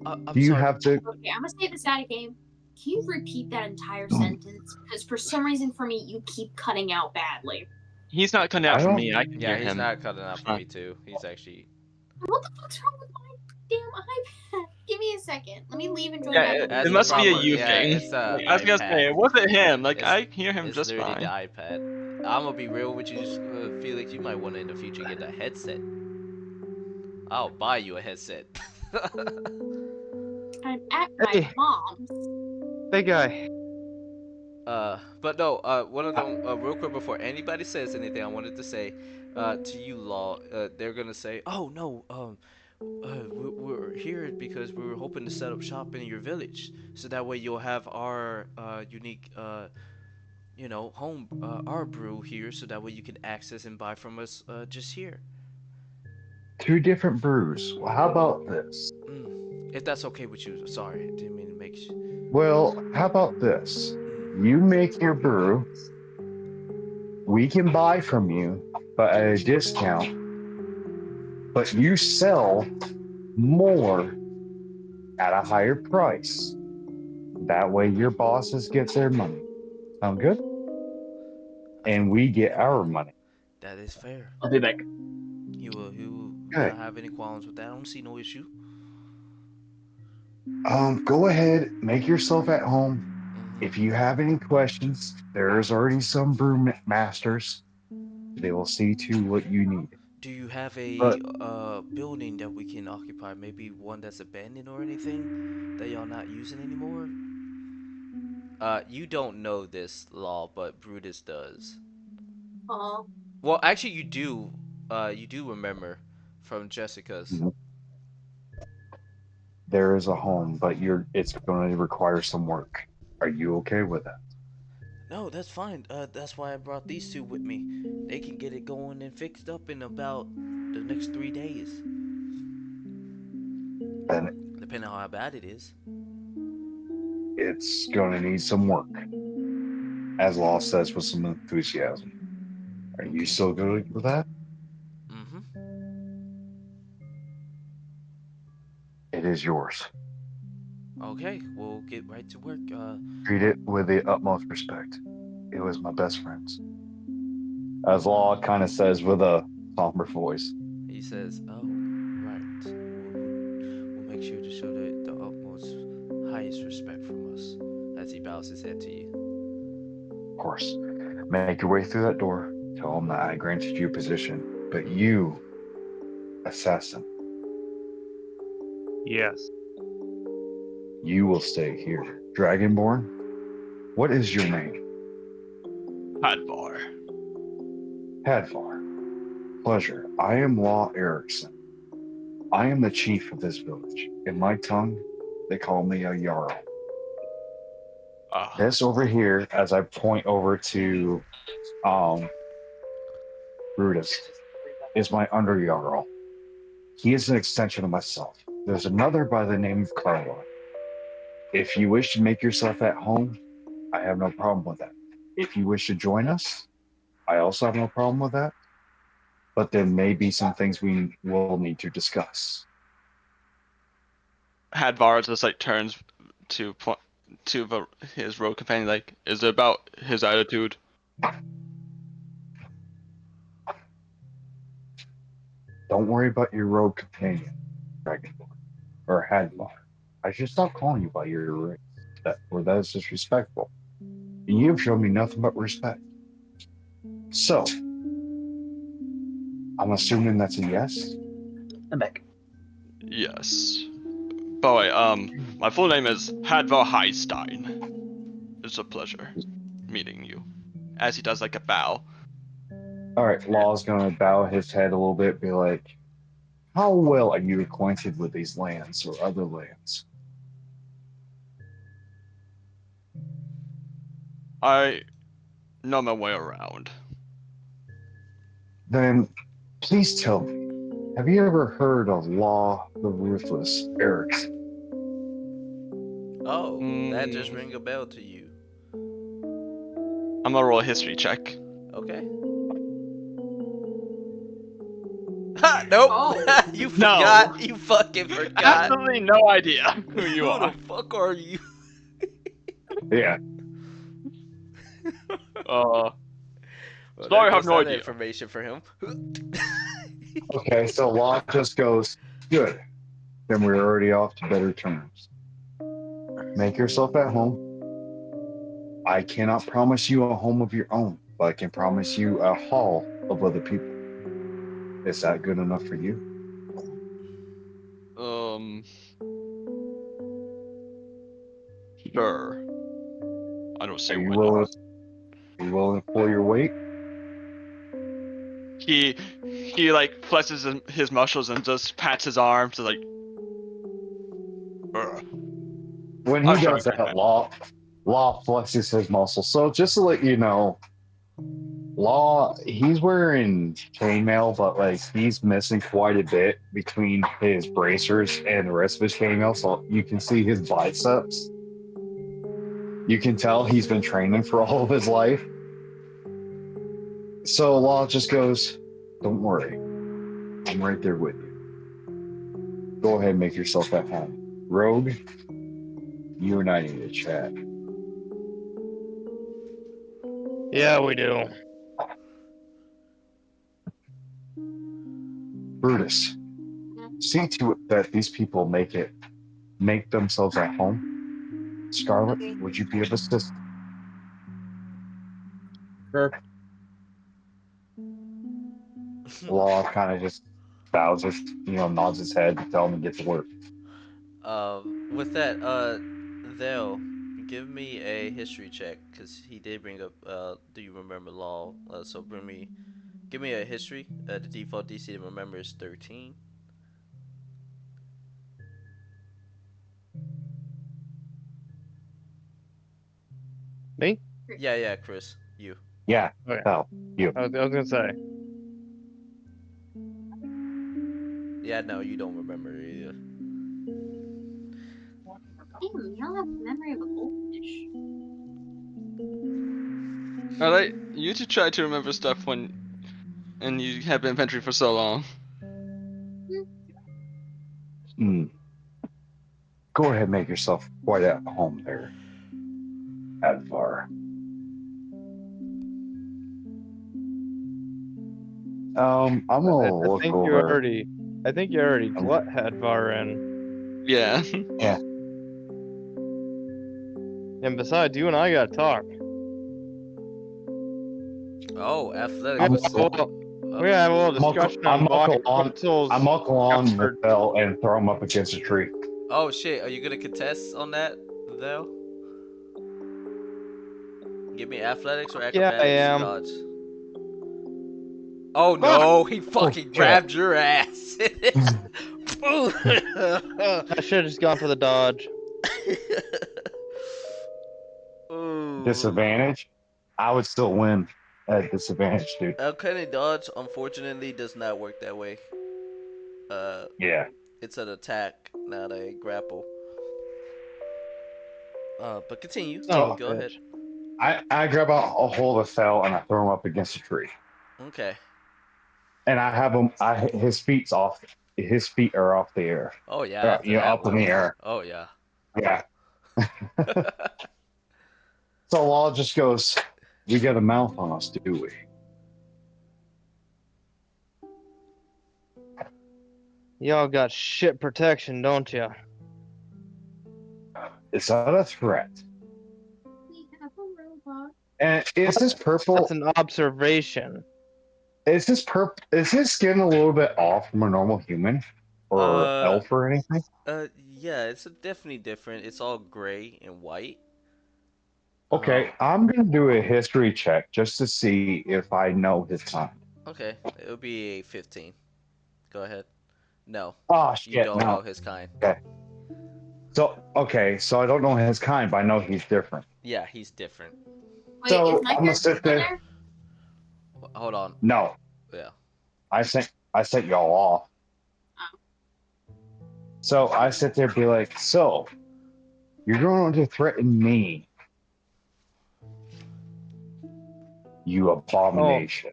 S1: I'm
S4: Do you
S1: sorry.
S4: have to?
S6: Okay, I'm gonna say this out of game. Can you repeat that entire sentence? Because for some reason for me, you keep cutting out badly.
S3: He's not cutting out
S4: I
S3: for
S4: don't-
S3: me. I can
S1: Yeah,
S3: hear
S1: he's
S3: him.
S1: not cutting out for
S3: Fine.
S1: me too. He's actually.
S6: What the fuck's wrong with my damn iPad? Give me a second. Let me leave and join
S3: Yeah,
S6: back.
S1: That's
S3: it
S1: the
S3: must be a
S1: problem.
S3: you
S1: Yeah,
S3: thing.
S1: it's the
S3: I was gonna say,
S1: iPad.
S3: it wasn't him. Like,
S1: It's-
S3: I hear him
S1: It's
S3: just
S1: literally
S3: fine.
S1: the iPad. I'm gonna be real with you, Felix. You might want to in the future get a headset. I'll buy you a headset.
S6: I'm at my
S2: Hey.
S6: mom's.
S2: Big guy.
S1: But no. One of them. Real quick before anybody says anything, I wanted to say, to you, Law. They're gonna say, "Oh no. We're here because we were hoping to set up shop in your village, so that way you'll have our unique home our brew here, so that way you can access and buy from us just here."
S4: 2 different brews. Well, how about this?
S1: If that's okay with you. Sorry, didn't mean to make
S4: Well, how about this? You make your brew. We can buy from you, but at a discount. But you sell more at a higher price. That way your bosses get their money. Sound good? And we get our money.
S1: That is fair.
S7: I'll be back.
S1: He will
S4: Okay.
S1: not have any qualms with that. I don't see no issue.
S4: Go ahead, make yourself at home.
S1: Mhm.
S4: If you have any questions, there's already some brew masters. They will see to what you need.
S1: Do you have a
S4: But-
S1: building that we can occupy? Maybe one that's abandoned or anything that y'all not using anymore? You don't know this, Law, but Brutus does.
S6: Oh,
S1: Well, actually, you do. You do remember from Jessica's.
S4: Mhm. There is a home, but it's going to require some work. Are you okay with that?
S1: No, that's fine. That's why I brought these two with me. They can get it going and fixed up in about the next 3 days,
S4: Then
S1: depending on how bad it is.
S4: it's going to need some work. As Law says with some enthusiasm. Are you
S1: Okay.
S4: still good with that?
S1: Mm-hmm.
S4: It is yours.
S1: Okay, we'll get right to work.
S4: Treat it with the utmost respect. It was my best friends. As Law kind of says with a somber voice.
S1: He says, "Oh, right. We'll make sure to show the utmost, highest respect from us." As he bows his head to you.
S4: Of course. Make your way through that door. Tell them that I granted you a position. But you, assassin,
S2: Yes.
S4: you will stay here. Dragonborn, what is your name?
S3: Hadvar.
S4: Hadvar. Pleasure. I am Law Erickson. I am the chief of this village. In my tongue, they call me a Jarl. This over here, as I point over to Brutus, is my under Jarl. He is an extension of myself. There's another by the name of Carla. If you wish to make yourself at home, I have no problem with that. If you wish to join us, I also have no problem with that. But there may be some things we will need to discuss.
S3: Hadvar just like turns to his road companion, like, is it about his attitude?
S4: Don't worry about your road companion, Dragonborn, or Hadvar. I should stop calling you by your race, that is disrespectful. And you have shown me nothing but respect. So, I'm assuming that's a yes?
S7: I'm back.
S3: Yes. By the way, my full name is Hadvar Highstein. It's a pleasure meeting you. As he does like a bow.
S4: Alright, Law's gonna bow his head a little bit, be like, how well are you acquainted with these lands or other lands?
S3: I know my way around.
S4: Then, please tell me, have you ever heard of Law the Ruthless Erickson?
S1: Oh, that just ring a bell to you.
S3: I'm gonna roll a history check.
S1: Okay. Ha! Nope.
S6: Oh.
S1: You
S3: No.
S1: forgot. You fucking forgot.
S3: Absolutely no idea who you
S1: Who
S3: are.
S1: the fuck are you?
S4: Yeah.
S1: Well,
S3: Sorry, I
S1: there
S3: have
S1: goes
S3: no
S1: that
S3: idea.
S1: information for him.
S4: Okay, so Law just goes, good. Then we're already off to better terms. Make yourself at home. I cannot promise you a home of your own, but I can promise you a hall of other people. Is that good enough for you?
S3: Sure. I don't see
S4: Are you
S3: why
S4: willing,
S3: not.
S4: are you willing to pull your weight?
S3: He like flexes his muscles and just pats his arms to like. Ugh.
S4: When he
S3: I'm sure
S4: does
S3: I can.
S4: that, Law flexes his muscles. So just to let you know, Law, he's wearing chainmail, but like he's missing quite a bit between his bracers and the rest of his chainmail. So you can see his biceps. You can tell he's been training for all of his life. So Law just goes, don't worry. I'm right there with you. Go ahead and make yourself at home. Rogue, you and I need to chat.
S2: Yeah, we do.
S4: Brutus, see to it that these people make themselves at home. Scarlet, would you be of assistance?
S7: Sure.
S4: Law kind of just bows his, nods his head to tell him to get to work.
S1: With that, They'll give me a history check because he did bring up. Do you remember law? So give me a history. The default DC to remember is 13.
S2: Me?
S1: Yeah, Chris, you.
S4: Yeah,
S2: Okay.
S4: no, you.
S2: I was gonna say.
S1: Yeah, no, you don't remember either.
S6: Damn, you don't have the memory of a goldfish.
S3: Alright, you two try to remember stuff and you have inventory for so long.
S4: Go ahead and make yourself quite at home there, Advar. I'm gonna look over.
S2: I think you already let Hadvar in.
S3: Yeah.
S2: And besides, you and I gotta talk.
S1: Oh,
S2: We
S1: athletics.
S2: gotta have a little discussion on why Quetzal's
S4: I'm knuckle on
S2: effort-
S4: the bell and throw him up against a tree.
S1: Oh shit, are you gonna contest on that, They'll? Give me athletics or
S2: Yeah,
S1: acrobatics
S2: I am.
S1: dodge. Oh no, he fucking
S4: shit.
S1: grabbed your ass.
S2: I should have just gone for the dodge.
S1: Ooh.
S4: Disadvantage? I would still win at disadvantage, dude.
S1: Uncanny dodge, unfortunately, does not work that way.
S4: Yeah.
S1: It's an attack, not a grapple. But continue.
S2: Son of a
S1: Go ahead.
S2: bitch.
S4: I grab a hold of Fel and I throw him up against a tree.
S1: Okay.
S4: And I have him. His feet's off. His feet are off the air.
S1: Oh yeah, after
S4: You know,
S1: that
S4: up in
S1: one.
S4: the air.
S1: Oh yeah.
S4: Yeah. So Law just goes, "We got a mouth on us, do we?"
S2: Y'all got shit protection, don't ya?
S4: Is that a threat?
S6: We have a robot.
S4: And is this purple?
S2: That's an observation.
S4: Is this purple? Is his skin a little bit off from a normal human or
S1: Uh,
S4: elf or anything?
S1: yeah, it's definitely different. It's all gray and white.
S4: Okay, I'm gonna do a history check just to see if I know his kind.
S1: Okay, it'll be a 15. Go ahead. No,
S4: Oh
S1: you
S4: shit,
S1: don't know
S4: no.
S1: his kind.
S4: Okay. So I don't know his kind, but I know he's different.
S1: Yeah, he's different.
S6: Wait,
S4: So
S6: is my
S4: I'm gonna
S6: character
S4: sit
S6: still
S4: there.
S6: there?
S1: Hold on.
S4: No,
S1: Yeah.
S4: I sent y'all off.
S6: Oh.
S4: So I sit there and be like, so you're going to threaten me, you abomination.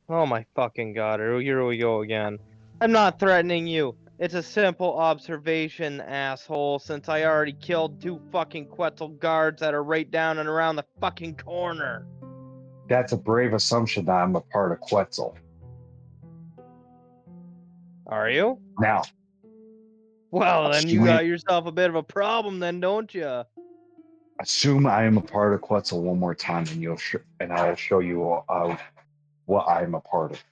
S2: Oh my fucking god, here we go again. I'm not threatening you. It's a simple observation, asshole, since I already killed 2 fucking Quetzal guards that are right down and around the fucking corner.
S4: That's a brave assumption that I'm a part of Quetzal.
S2: Are you?
S4: Now,
S2: Well, then you
S4: Assuming-
S2: got yourself a bit of a problem then, don't you?
S4: assume I am a part of Quetzal one more time, and I'll show you what I'm a part of.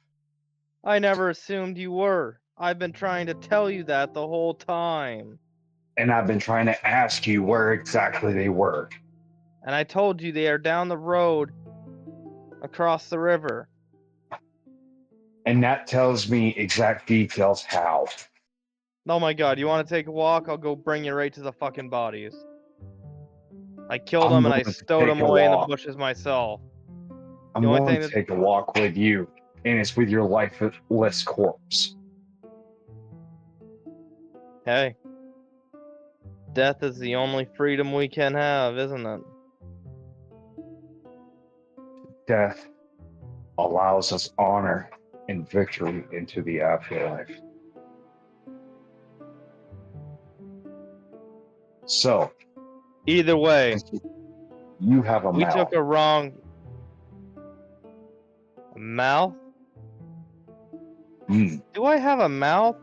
S2: I never assumed you were. I've been trying to tell you that the whole time.
S4: And I've been trying to ask you where exactly they were.
S2: And I told you they are down the road across the river.
S4: And that tells me exact details how.
S2: Oh my god, you want to take a walk? I'll go bring you right to the fucking bodies. I killed
S4: I'm
S2: them and I
S4: going to
S2: stowed
S4: take
S2: them
S4: a
S2: away in the
S4: walk.
S2: bushes myself.
S4: I'm
S2: The only
S4: going
S2: thing
S4: to
S2: that-
S4: take a walk with you, and it's with your lifeless corpse.
S2: Hey. Death is the only freedom we can have, isn't it?
S4: Death allows us honor and victory into the afterlife. So,
S2: Either way,
S4: you have a
S2: we
S4: mouth.
S2: took a wrong mouth?
S4: Mm.
S2: Do I have a mouth?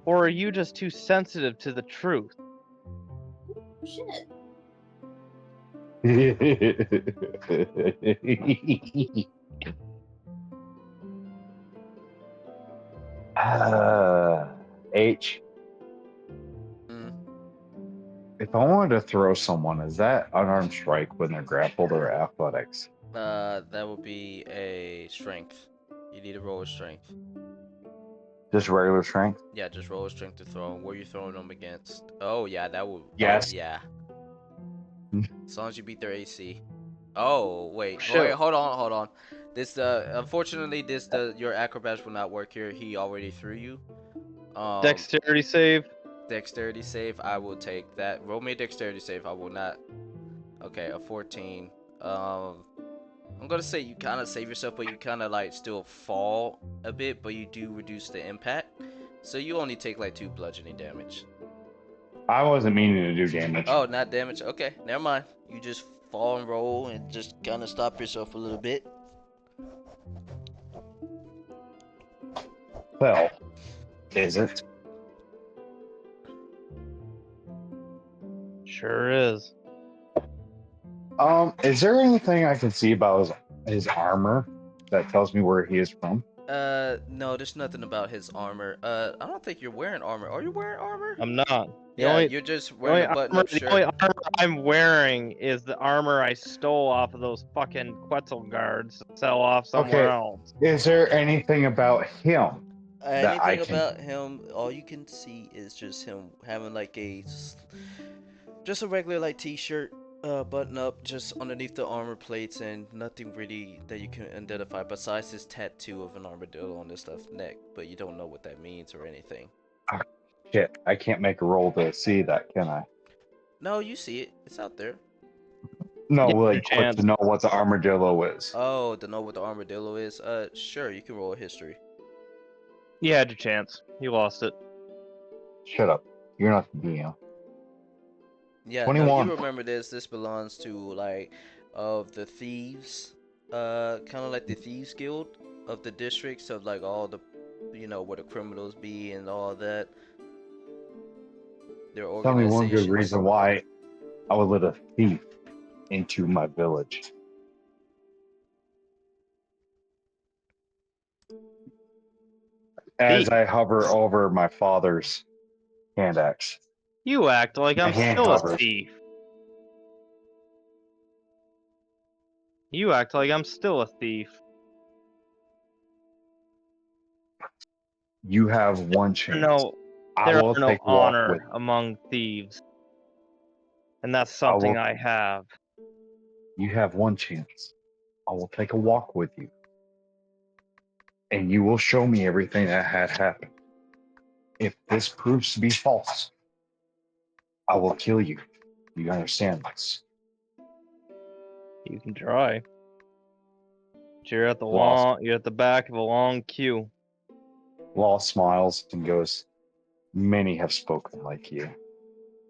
S2: Or are you just too sensitive to the truth?
S6: Shit.
S4: H,
S1: Mm.
S4: if I wanted to throw someone, is that unarmed strike when they're grappled or athletics?
S1: That would be a strength. You need to roll a strength.
S4: Just regular strength?
S1: Yeah, just roll a strength to throw 'em. Where you throwing them against? Oh yeah, that would.
S4: Yes.
S1: Yeah. As long as you beat their AC. Oh wait,
S2: Shit.
S1: wait, hold on. This unfortunately your acrobats will not work here. He already threw you.
S2: Dexterity save?
S1: Dexterity save. I will take that. Roll me a dexterity save. I will not. Okay, a 14. I'm gonna say you kind of save yourself, but you kind of like still fall a bit, but you do reduce the impact. So you only take like 2 bludgeoning damage.
S4: I wasn't meaning to do damage.
S1: Oh, not damage. Okay, never mind. You just fall and roll and just kind of stop yourself a little bit.
S4: Well, is it?
S2: Sure is.
S4: Is there anything I can see about his armor that tells me where he is from?
S1: No, there's nothing about his armor. I don't think you're wearing armor. Are you wearing armor?
S2: I'm not.
S1: Yeah,
S2: only-
S1: you're just
S2: The
S1: wearing
S2: only,
S1: a button-up
S2: the
S1: shirt.
S2: only armor I'm wearing is the armor I stole off of those fucking Quetzal guards to sell off somewhere
S4: Okay.
S2: else.
S4: Is there anything about him? that I
S1: Anything
S4: can-
S1: about him, all you can see is just him having like just a regular like t-shirt, button up just underneath the armor plates, and nothing really that you can identify besides his tattoo of an armadillo on his left neck, but you don't know what that means or anything.
S4: Shit, I can't make a roll to see that, can I?
S1: No, you see it. It's out there.
S4: No,
S2: Yeah,
S4: like quick
S2: chance.
S4: to know what the armadillo is.
S1: Oh, to know what the armadillo is? Sure, you can roll a history.
S2: You had your chance. You lost it.
S4: Shut up. You're not the DM.
S1: Yeah, no, you
S4: 21.
S1: remember this. This belongs to like of the thieves, kind of like the thieves guild of the districts of like all the, where the criminals be and all that. Their
S4: Tell me one good
S1: organizations.
S4: reason why I would let a thief into my village. As
S2: Thief.
S4: I hover over my father's hand axe.
S2: You act like
S4: My
S2: I'm
S4: hand
S2: still a
S4: hovers.
S2: thief. You act like I'm still a thief.
S4: You have one chance.
S2: No,
S4: I
S2: there
S4: will
S2: are no
S4: take a walk with
S2: honor among thieves. And that's
S4: I will-
S2: something I have.
S4: you. Have one chance. I will take a walk with you. And you will show me everything that had happened. If this proves to be false, I will kill you. You understand this?
S2: You can try. But you're at the
S4: Lost.
S2: you're at the back of a long queue.
S4: Law smiles and goes, many have spoken like you.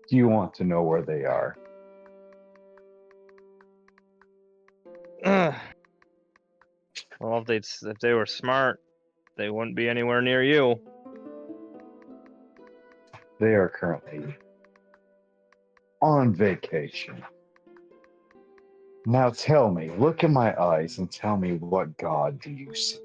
S4: Do you want to know where they are?
S2: Ugh. Well, if they were smart, they wouldn't be anywhere near you.
S4: They are currently on vacation. Now tell me, look in my eyes and tell me, what god do you see?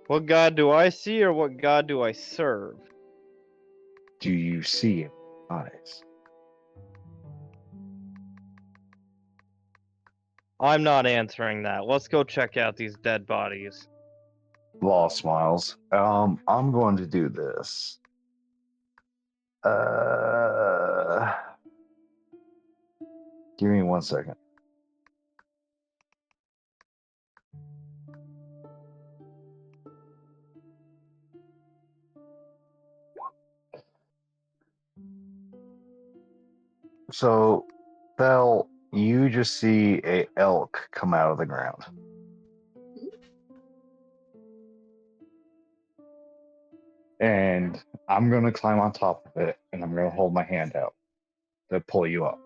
S2: What god do I see, or what god do I serve?
S4: Do you see in my eyes?
S2: I'm not answering that. Let's go check out these dead bodies.
S4: Law smiles. I'm going to do this. Give me 1 second. So, Belle, you just see a elk come out of the ground. And I'm going to climb on top of it, and I'm going to hold my hand out to pull you up.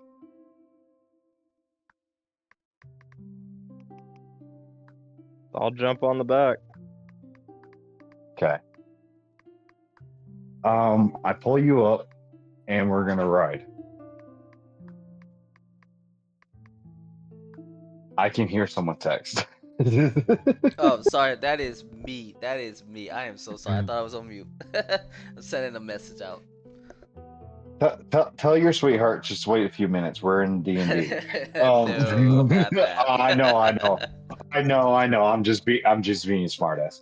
S2: I'll jump on the back.
S4: Okay. I pull you up, and we're going to ride. I can hear someone text.
S1: Oh, sorry, that is me. That is me. I am so sorry. I thought I was on mute. I'm sending a message out.
S4: Tell your sweetheart just wait a few minutes. We're in D&D.
S1: No, not that.
S4: I know. I'm just being a smartass.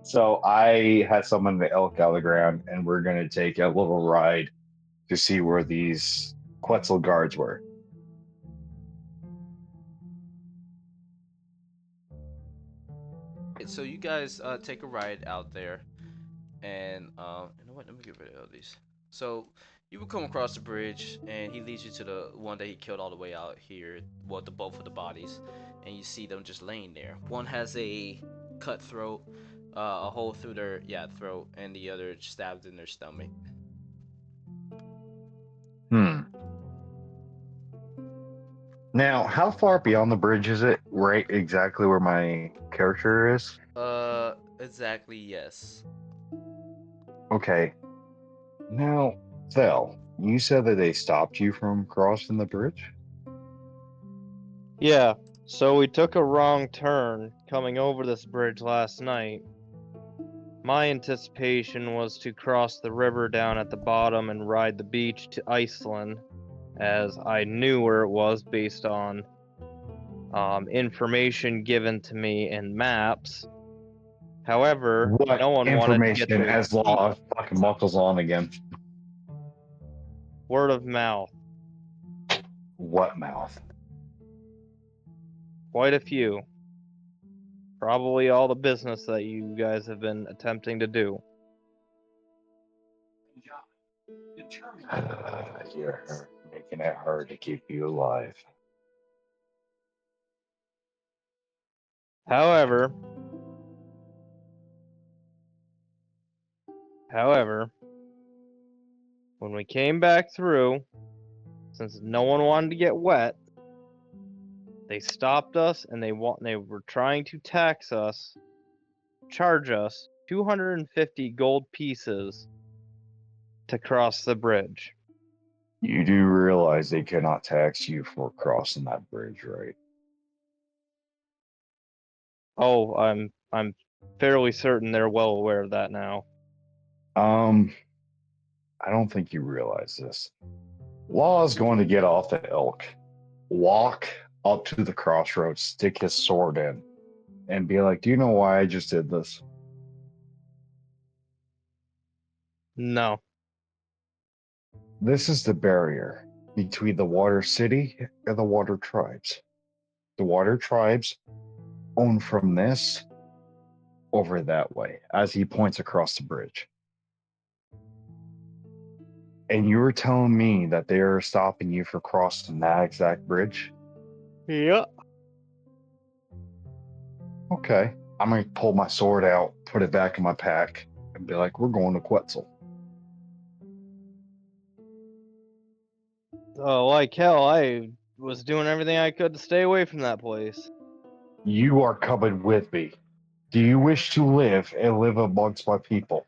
S4: So I had someone the elk out of the ground, and we're gonna take a little ride to see where these Quetzal guards were.
S1: So you guys take a ride out there, and you know what? Let me get rid of all these. So you will come across the bridge, and he leads you to the one that he killed all the way out here. Well, the both of the bodies, and you see them just laying there. One has a cut throat, a hole through their throat, and the other stabbed in their stomach.
S4: Now, how far beyond the bridge is it? Right, exactly where my character is.
S1: Exactly, yes.
S4: Okay. Now, Thel, you said that they stopped you from crossing the bridge?
S2: Yeah, so we took a wrong turn coming over this bridge last night. My anticipation was to cross the river down at the bottom and ride the beach to Iceland, as I knew where it was based on information given to me in maps. However,
S4: What
S2: no one wanted to get
S4: information
S2: their
S4: as law fucking buckles on again?
S2: word of mouth.
S4: What mouth?
S2: Quite a few. Probably all the business that you guys have been attempting to do.
S4: You're making it hard to keep you alive.
S2: However, when we came back through, since no one wanted to get wet, they stopped us and they were trying to tax us, charge us 250 gold pieces to cross the bridge.
S4: You do realize they cannot tax you for crossing that bridge, right?
S2: Oh, I'm fairly certain they're well aware of that now.
S4: I don't think you realize this. Law is going to get off the elk, walk up to the crossroads, stick his sword in, and be like, "Do you know why I just did this?"
S2: No.
S4: This is the barrier between the Water City and the Water Tribes. The Water Tribes own from this over that way, as he points across the bridge. And you were telling me that they are stopping you for crossing that exact bridge?
S2: Yep.
S4: Okay. I'm going to pull my sword out, put it back in my pack, and be like, we're going to Quetzal.
S2: Oh, like hell, I was doing everything I could to stay away from that place.
S4: You are coming with me. Do you wish to live and live amongst my people?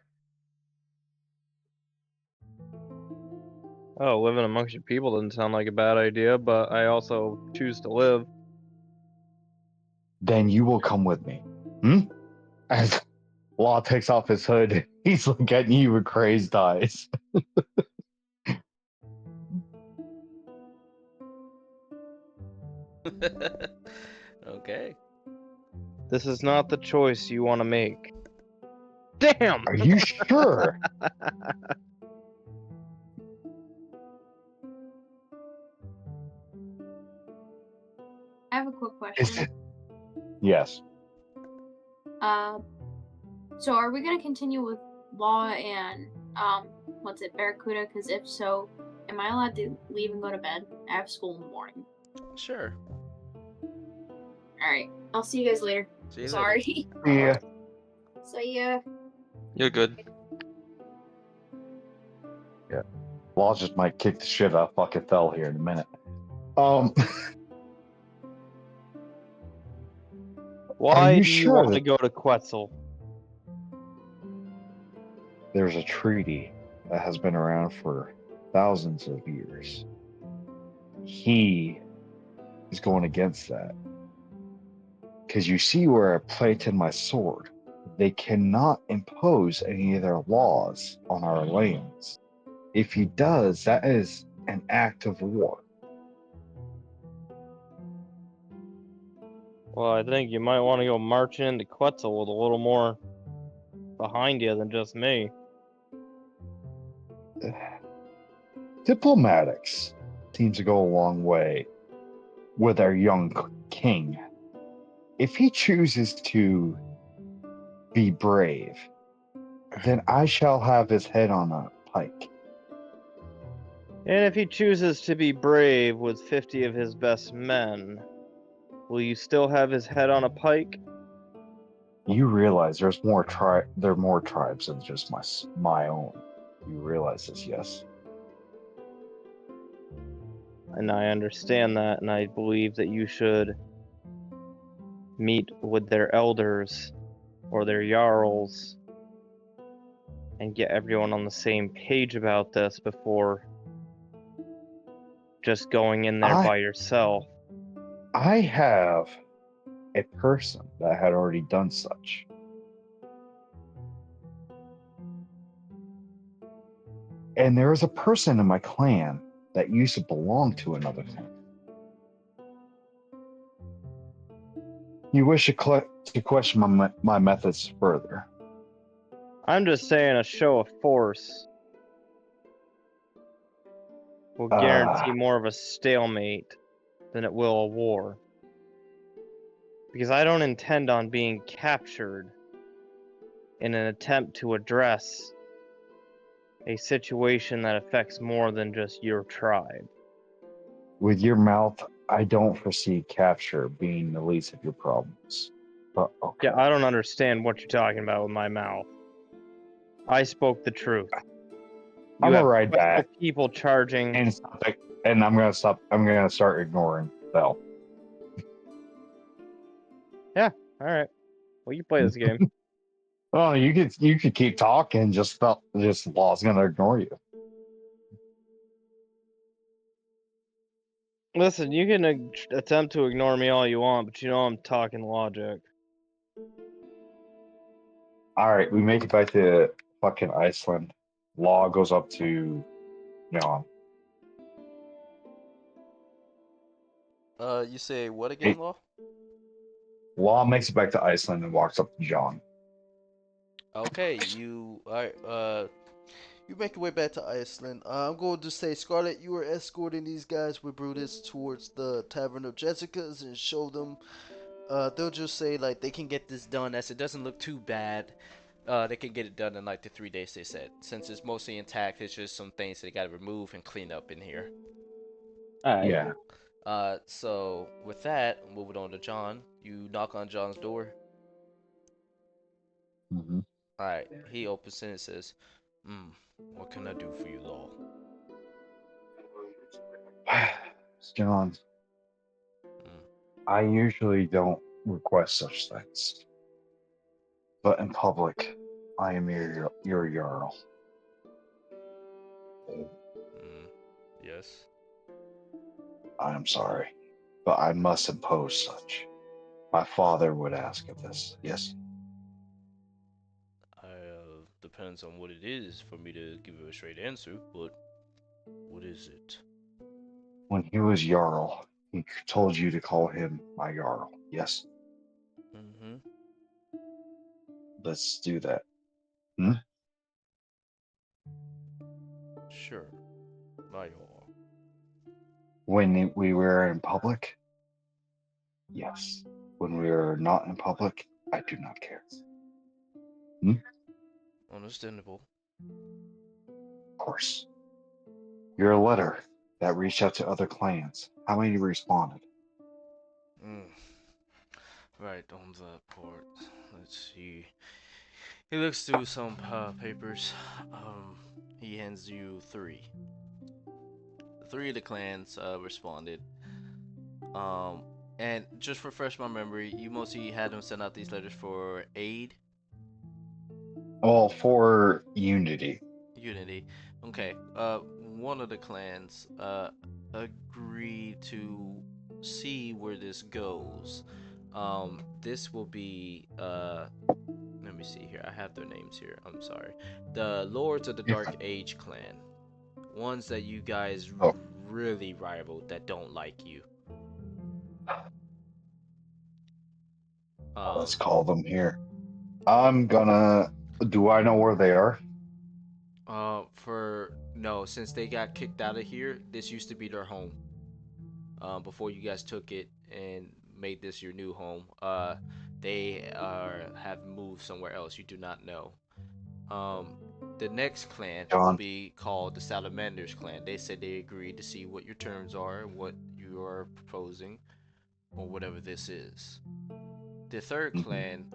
S2: Oh, living amongst your people doesn't sound like a bad idea, but I also choose to live.
S4: Then you will come with me. As Law takes off his hood, he's looking at you with crazed eyes.
S1: Okay.
S2: This is not the choice you want to make. Damn!
S4: Are you sure?
S6: I have a quick
S4: Is
S6: question.
S4: it? Yes.
S6: So are we gonna continue with Law and what's it, Barracuda? Because if so, am I allowed to leave and go to bed? I have school in the morning.
S1: Sure.
S6: All right, I'll see you guys later.
S1: See you later.
S6: Sorry.
S4: Yeah.
S6: So yeah.
S3: You're good.
S4: Law just might kick the shit out of fucking Thel here in a minute.
S2: Why
S4: you
S2: do you
S4: sure
S2: want to
S4: that-
S2: go to Quetzal?
S4: There's a treaty that has been around for thousands of years. He is going against that. Because you see where I planted my sword. They cannot impose any of their laws on our lands. If he does, that is an act of war.
S2: Well, I think you might want to go marching into Quetzal with a little more behind you than just me.
S4: Diplomatics seems to go a long way with our young king. If he chooses to be brave, then I shall have his head on a pike.
S2: And if he chooses to be brave with 50 of his best men, will you still have his head on a pike?
S4: You realize there are more tribes than just my own. You realize this, yes?
S2: And I understand that, and I believe that you should meet with their elders or their jarls and get everyone on the same page about this before just going in there by yourself.
S4: I have a person that had already done such. And there is a person in my clan that used to belong to another clan. You wish to question my methods further?
S2: I'm just saying a show of force will guarantee more of a stalemate than it will a war. Because I don't intend on being captured in an attempt to address a situation that affects more than just your tribe.
S4: With your mouth, I don't foresee capture being the least of your problems. But okay.
S2: Yeah, I don't understand what you're talking about with my mouth. I spoke the truth.
S4: I'm
S2: You have
S4: alright
S2: special
S4: back.
S2: people charging.
S4: And I'm gonna stop. I'm gonna start ignoring Bell.
S2: All right. Well, you play this game.
S4: Oh, you could keep talking. Just Law's gonna ignore you.
S2: Listen, you can attempt to ignore me all you want, but you know I'm talking logic.
S4: All right, we make it back to fucking Iceland. Law goes up to John.
S1: You say what
S4: Hey.
S1: again, Law?
S4: Law makes it back to Iceland and walks up to John.
S1: Okay, you alright, you make your way back to Iceland. I'm going to say, Scarlet, you are escorting these guys with Brutus towards the Tavern of Jessica's and show them. They'll just say like they can get this done as it doesn't look too bad. They can get it done in like the 3 days they said. Since it's mostly intact, it's just some things they gotta remove and clean up in here.
S7: Alright.
S4: Yeah.
S1: So with that, moving on to John. You knock on John's door.
S4: Mm-hmm.
S1: Alright, he opens it and says, what can I do for you, Law?
S4: John,
S1: Mm.
S4: I usually don't request such things, but in public, I am your Jarl.
S1: Yes.
S4: I am sorry, but I must impose such. My father would ask of this. Yes.
S1: Depends on what it is for me to give you a straight answer, but what is it?
S4: When he was Jarl, he told you to call him my Jarl. Yes.
S1: Mm-hmm.
S4: Let's do that.
S1: Sure. My all.
S4: When we were in public, yes. When we are not in public, I do not care.
S1: Understandable.
S4: Of course. Your letter that reached out to other clans. How many responded?
S1: Right on that part. Let's see. He looks through some papers. He hands you 3. 3 of the clans responded. And just refresh my memory, you mostly had them send out these letters for aid?
S4: Well, for unity.
S1: Unity. Okay. One of the clans agreed to see where this goes. This will be let me see here. I have their names here. I'm sorry. The Lords of the Dark Age clan. Ones that you guys really rival that don't like you.
S4: Let's call them here. I'm gonna. Do I know where they are?
S1: No, since they got kicked out of here, this used to be their home. Before you guys took it and made this your new home. They have moved somewhere else. You do not know. The next clan will be called the Salamanders clan. They said they agreed to see what your terms are, what you are proposing, or whatever this is. The third clan,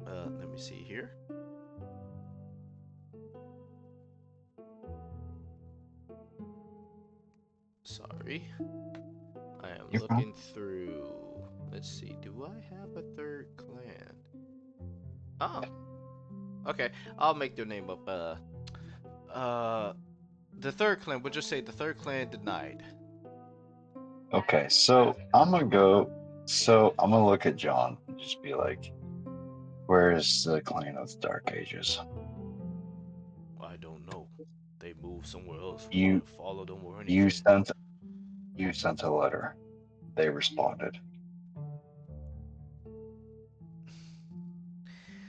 S1: let me see here. Sorry. I am looking through. Let's see. Do I have a third clan? Oh. Okay. I'll make their name up. The third clan. We'll just say the third clan denied.
S4: Okay, so I'm gonna go. So I'm gonna look at John and just be like, "Where's the clan of the Dark Ages?"
S1: I don't know. They moved somewhere else.
S4: You
S1: followed them or anything.
S4: You sent a letter. They responded.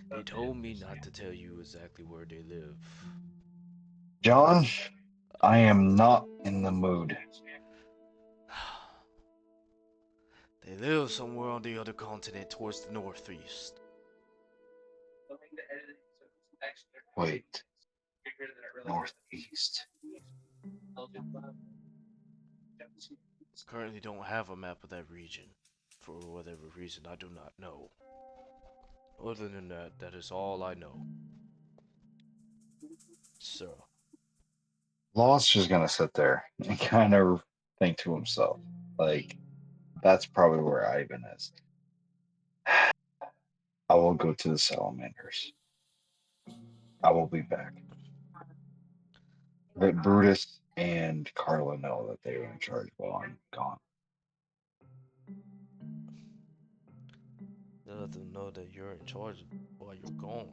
S1: They told me not to tell you exactly where they live.
S4: John, I am not in the mood.
S1: They live somewhere on the other continent towards the northeast.
S4: Wait. Northeast.
S1: Currently don't have a map of that region. For whatever reason, I do not know. Other than that, that is all I know. So,
S4: Law's just gonna sit there and kind of think to himself, like, that's probably where Ivan is. I will go to the salamanders. I will be back. But Brutus and Carla know that they are in charge while I'm gone.
S1: let them know that you're in charge while you're gone.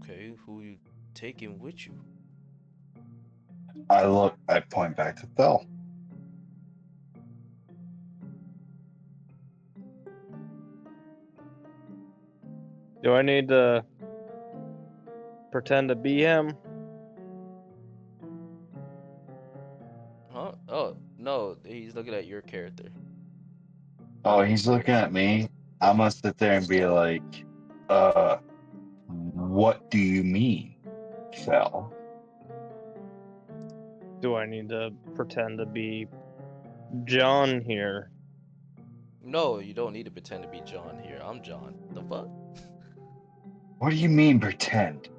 S1: Okay, who you taking with you?
S4: I point back to Thel.
S2: Do I need to pretend to be him?
S1: Huh? Oh, no, he's looking at your character.
S4: Oh, he's looking at me. I'm gonna sit there and be like, what do you mean, Thel?
S2: Do I need to pretend to be John here?
S1: No, you don't need to pretend to be John here. I'm John. The fuck?
S4: What do you mean pretend?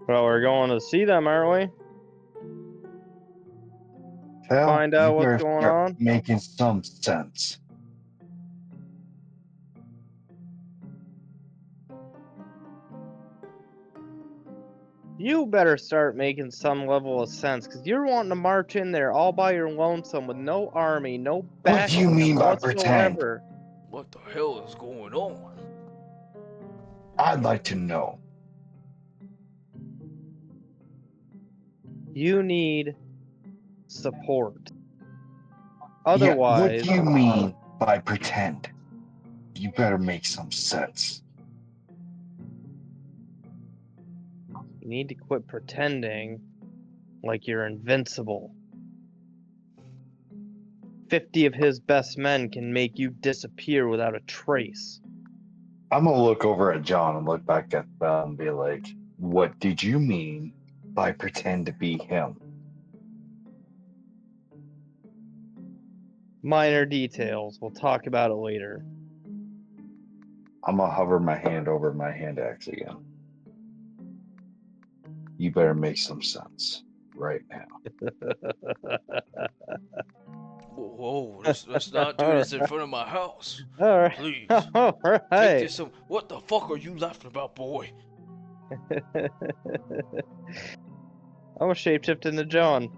S2: Well, we're going to see them, aren't
S4: Thel,
S2: Find out
S4: you
S2: what's
S4: better
S2: going
S4: start
S2: on?
S4: making some sense.
S2: we? You better start making some level of sense, because you're wanting to march in there all by your lonesome with no army, no
S4: What do you
S2: backing
S4: mean by
S2: whatsoever.
S1: What the hell is going on?
S4: I'd like to know.
S2: You need support.
S4: Yeah, what
S2: Otherwise,
S4: do you mean by pretend? You better make some sense.
S2: you need to quit pretending like you're invincible. 50 of his best men can make you disappear without a trace.
S4: I'm gonna look over at John and look back at Thel and be like, what did you mean by pretend to be him?
S2: Minor details. We'll talk about it later.
S4: I'm gonna hover my hand over my hand axe again. You better make some sense right now.
S1: Whoa, let's not do this in front of my house.
S2: All right.
S1: Please.
S2: All
S1: Take
S2: right.
S1: this some. What the fuck are you laughing about, boy?
S2: I'm gonna shapeshift into John.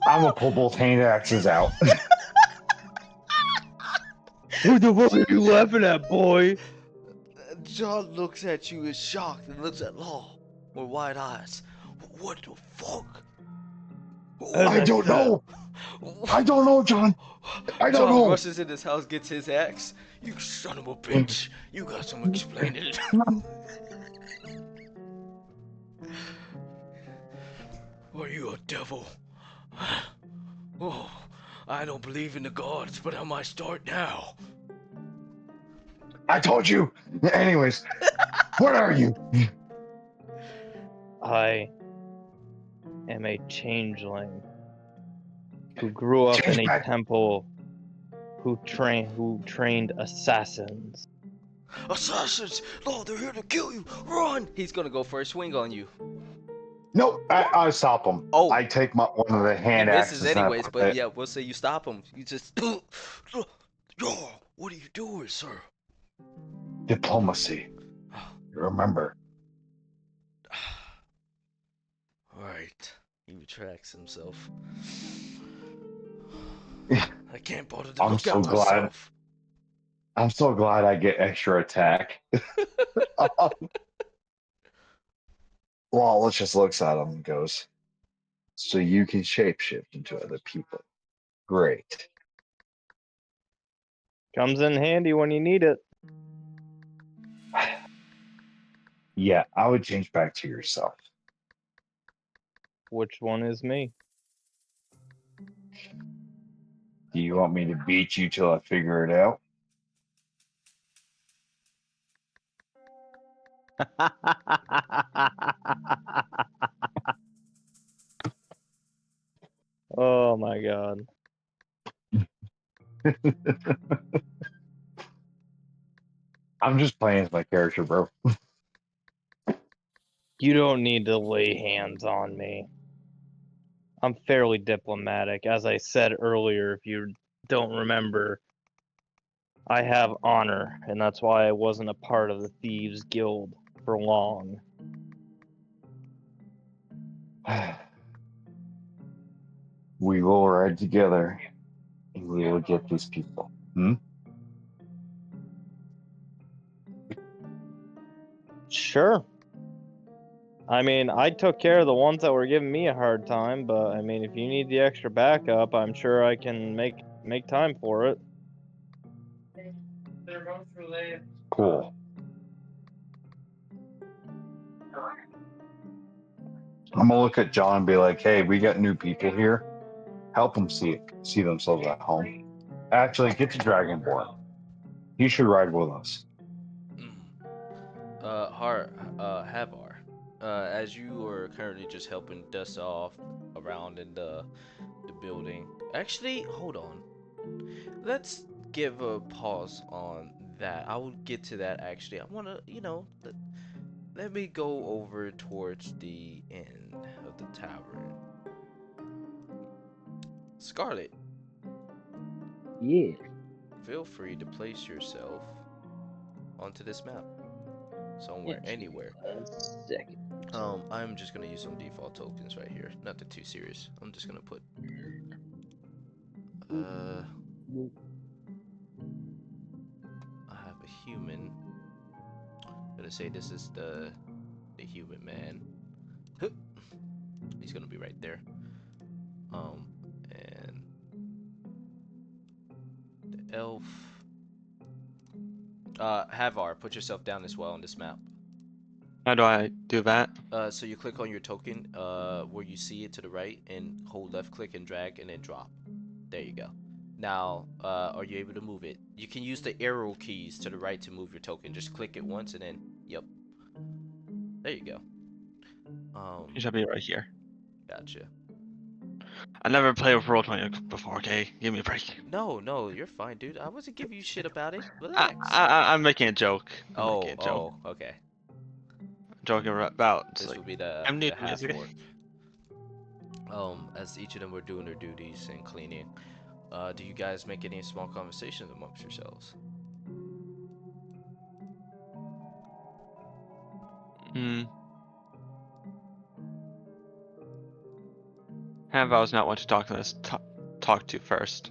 S4: I'm gonna pull both hand axes out.
S2: What the fuck are you laughing at, boy?
S1: John looks at you in shock and looks at Law with wide eyes. What the fuck?
S4: I don't know. I don't know, John. I don't
S1: John
S4: know.
S1: rushes in his house, gets his axe. You son of a bitch. You got some explaining. Are you a devil? Oh, I don't believe in the gods, but I might start now.
S4: I told you. Anyways, what are you?
S2: I am a changeling who grew up in a
S4: Changeback.
S2: temple who trained assassins.
S1: Assassins! Law, they're here to kill you! Run! He's gonna go for a swing on you.
S4: Nope. I stop him.
S1: Oh.
S4: I take one of the
S1: He
S4: hand
S1: misses
S4: axes. and I
S1: anyways,
S4: put
S1: but
S4: it-
S1: yeah, we'll say you stop him. You just. Yo, what are you doing, sir?
S4: Diplomacy. Remember.
S1: Alright. He retracts himself. I can't bother to
S4: I'm
S1: look
S4: so
S1: at
S4: glad.
S1: myself.
S4: I'm so glad I get extra attack. Well, let's just looks at him and goes, so you can shapeshift into other people. Great.
S2: Comes in handy when you need it.
S4: Yeah, I would change back to yourself.
S2: Which one is me?
S4: Do you want me to beat you till I figure it out?
S2: Oh my god.
S4: I'm just playing as my character, bro.
S2: You don't need to lay hands on me. I'm fairly diplomatic. As I said earlier, if you don't remember, I have honor, and that's why I wasn't a part of the Thieves Guild for long.
S4: We will ride together, and we will get these people. Hmm?
S2: Sure. I mean, I took care of the ones that were giving me a hard time, but I mean, if you need the extra backup, I'm sure I can make time for it.
S4: Cool. I'm gonna look at John and be like, "Hey, we got new people here. Help them see themselves at home. Actually, get to Dragonborn. He should ride with us."
S1: Havar, as you are currently just helping dust off around in the building. Actually, hold on. Let's give a pause on that. I will get to that actually. I wanna, let me go over towards the end of the tavern. Scarlet,
S7: Yeah.
S1: feel free to place yourself onto this map. Somewhere,
S7: Yeah,
S1: anywhere.
S7: a second.
S1: I'm just gonna use some default tokens right here. Nothing too serious. I'm just gonna put I have a human. I'm gonna say this is the human man. Hup. He's gonna be right there. And the elf. Havar, put yourself down as well on this map.
S3: How do I do that?
S1: So you click on your token, where you see it to the right, and hold left click and drag, and then drop. There you go. Now, are you able to move it? You can use the arrow keys to the right to move your token. Just click it once, and then, yep. There you go.
S3: You should be right here.
S1: Gotcha.
S3: I never played with Roll20 before, okay? Give me a break.
S1: No, you're fine, dude. I wasn't giving you shit about it.
S3: I,
S1: Relax.
S3: I'm making a joke. I'm making a joke.
S1: Okay.
S3: Joking about. It's
S1: This
S3: like,
S1: would be the
S3: I'm new
S1: the
S3: to this.
S1: half orc. As each of them were doing their duties and cleaning, do you guys make any small conversations amongst yourselves?
S3: Hmm. Hanval's not one to talk to us. Talk to first.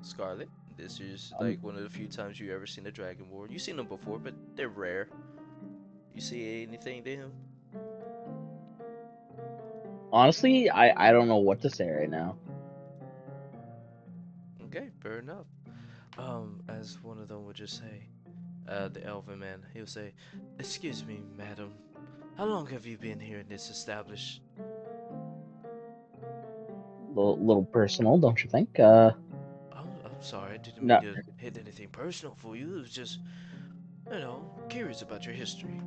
S1: Scarlet, this is
S7: Um,
S1: like one of the few times you ever seen a dragonborn. You've seen them before, but they're rare. You see anything to him?
S7: Honestly, I don't know what to say right now.
S1: Okay, fair enough. As one of them would just say, the elven man, he'll say, "Excuse me, madam. How long have you been here in this establishment?"
S7: Little personal, don't you think?
S1: I'm sorry, I didn't mean
S7: No.
S1: to hit anything personal for you. It was just, curious about your history.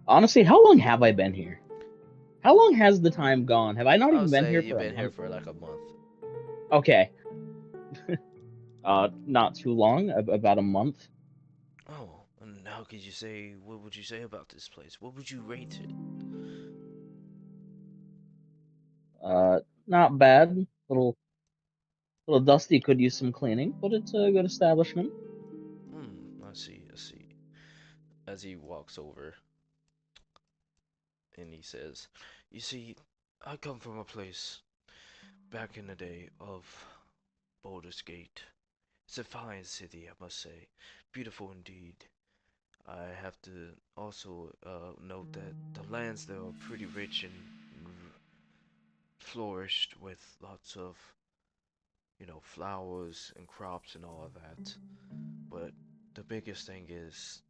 S7: Honestly, how long have I been here? How long has the time gone? Have I not
S1: I'll
S7: even been
S1: say
S7: here
S1: you've
S7: for a
S1: been here
S7: month?
S1: for like a month.
S7: Okay. Not too long. About a month.
S1: Oh, and how could you say, what would you say about this place? What would you rate it?
S7: Not bad. Little dusty. Could use some cleaning, but it's a good establishment.
S1: I see. As he walks over and he says, "You see, I come from a place back in the day of Baldur's Gate. It's a fine city, I must say. Beautiful indeed. I have to also note that the lands there are pretty rich and flourished with lots of, flowers and crops and all of that. But the biggest thing is,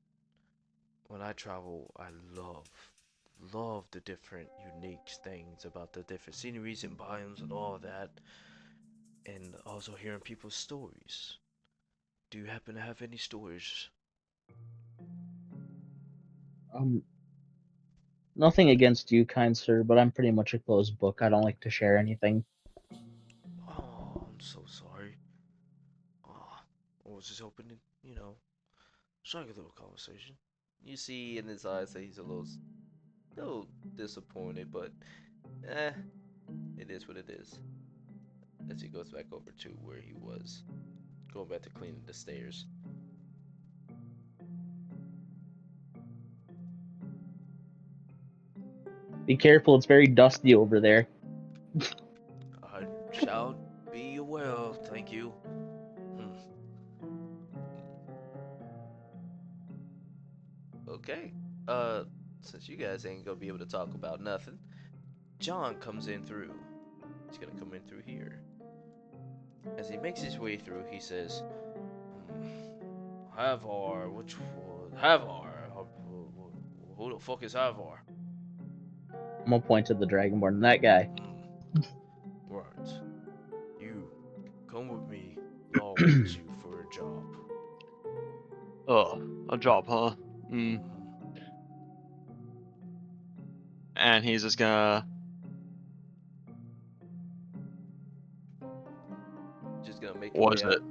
S1: when I travel, I love the different unique things about the different sceneries and biomes and all of that, and also hearing people's stories. Do you happen to have any stories
S7: Nothing against you, kind sir, but I'm pretty much a closed book. I don't like to share anything.
S1: Oh, I'm so sorry. Oh, I was just hoping to, strike a little conversation. You see in his eyes that he's a little disappointed, but eh, it is what it is. As he goes back over to where he was, going back to cleaning the stairs.
S7: Be careful, it's very dusty over there.
S1: I shall be well, thank you. Hmm. Okay. Since you guys ain't gonna be able to talk about nothing, John comes in through. He's gonna come in through here. As he makes his way through, he says, Havar, which one? Havar? Who the fuck is Havar?
S7: I'm gonna point to the Dragonborn. That guy.
S1: Right. You, come with me. Law wants you for a job.
S3: Oh, a job, huh? And he's just gonna.
S1: Just gonna make your
S3: What
S1: way
S3: is
S1: out.
S3: it?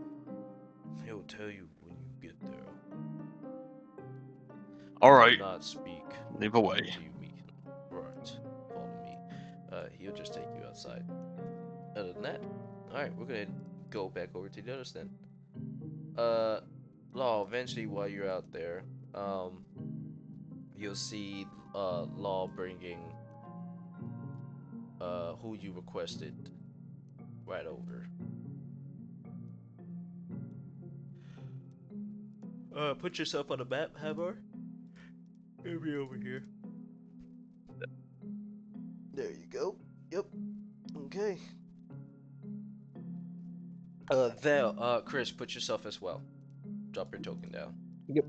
S1: He'll tell you when you get there.
S3: All
S1: Do
S3: right,
S1: not speak
S3: leave away.
S1: until you meet him. Right. Follow me. He'll just take you outside. Other than that, alright, we're gonna go back over to the other stand. Law, eventually while you're out there, you'll see, Law bringing, who you requested right over. Put yourself on the map, Havar. It'll be over here. There you go. Yep. Okay. Chris, put yourself as well. Drop your token down.
S7: Yep.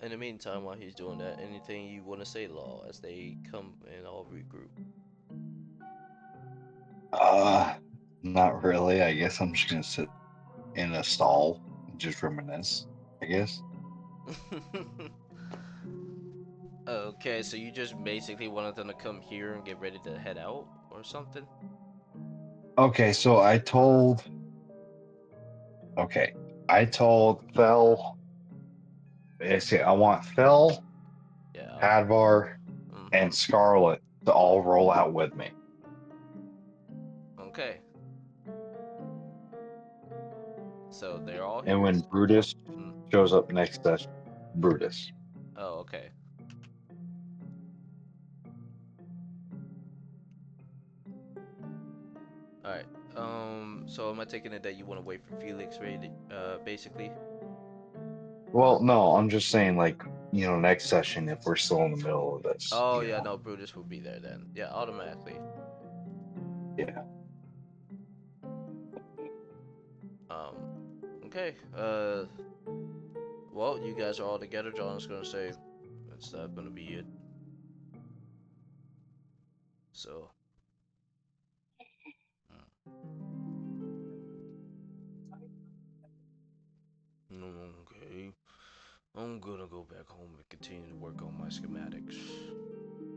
S1: In the meantime, while he's doing that, anything you want to say, Law, as they come and all regroup?
S4: Not really. I guess I'm just gonna sit in a stall and just reminisce, I guess.
S1: Okay, so you just basically wanted them to come here and get ready to head out or something?
S4: Okay, so I told Fel. See, I want Fel,
S1: Yeah.
S4: Hadvar,
S1: Mhm.
S4: and Scarlet to all roll out with me.
S1: Okay. So they're all
S4: And
S1: here?
S4: when Brutus
S1: Mm.
S4: shows up next session, Brutus.
S1: Oh, okay. Alright. So am I taking it that you want to wait for Felix ready basically?
S4: Well, no, I'm just saying, like, next session if we're still in the middle of this.
S1: Oh, yeah, no, Brutus will be there then. Yeah, automatically.
S4: Yeah.
S1: Um, okay. Well, you guys are all together. John's gonna say that's not gonna be it. So, okay. I'm gonna go back home and continue to work on my schematics.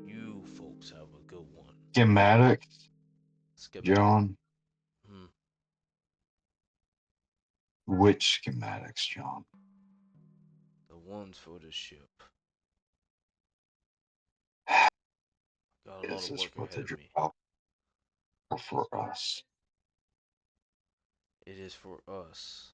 S1: You folks have a good one.
S4: Schematics,
S1: Schematic.
S4: John.
S1: Hmm.
S4: Which schematics, John?
S1: The ones for the ship. Got a lot
S4: Is
S1: of
S4: this
S1: work
S4: what
S1: ahead
S4: the
S1: of me.
S4: job for us?
S1: It is for us.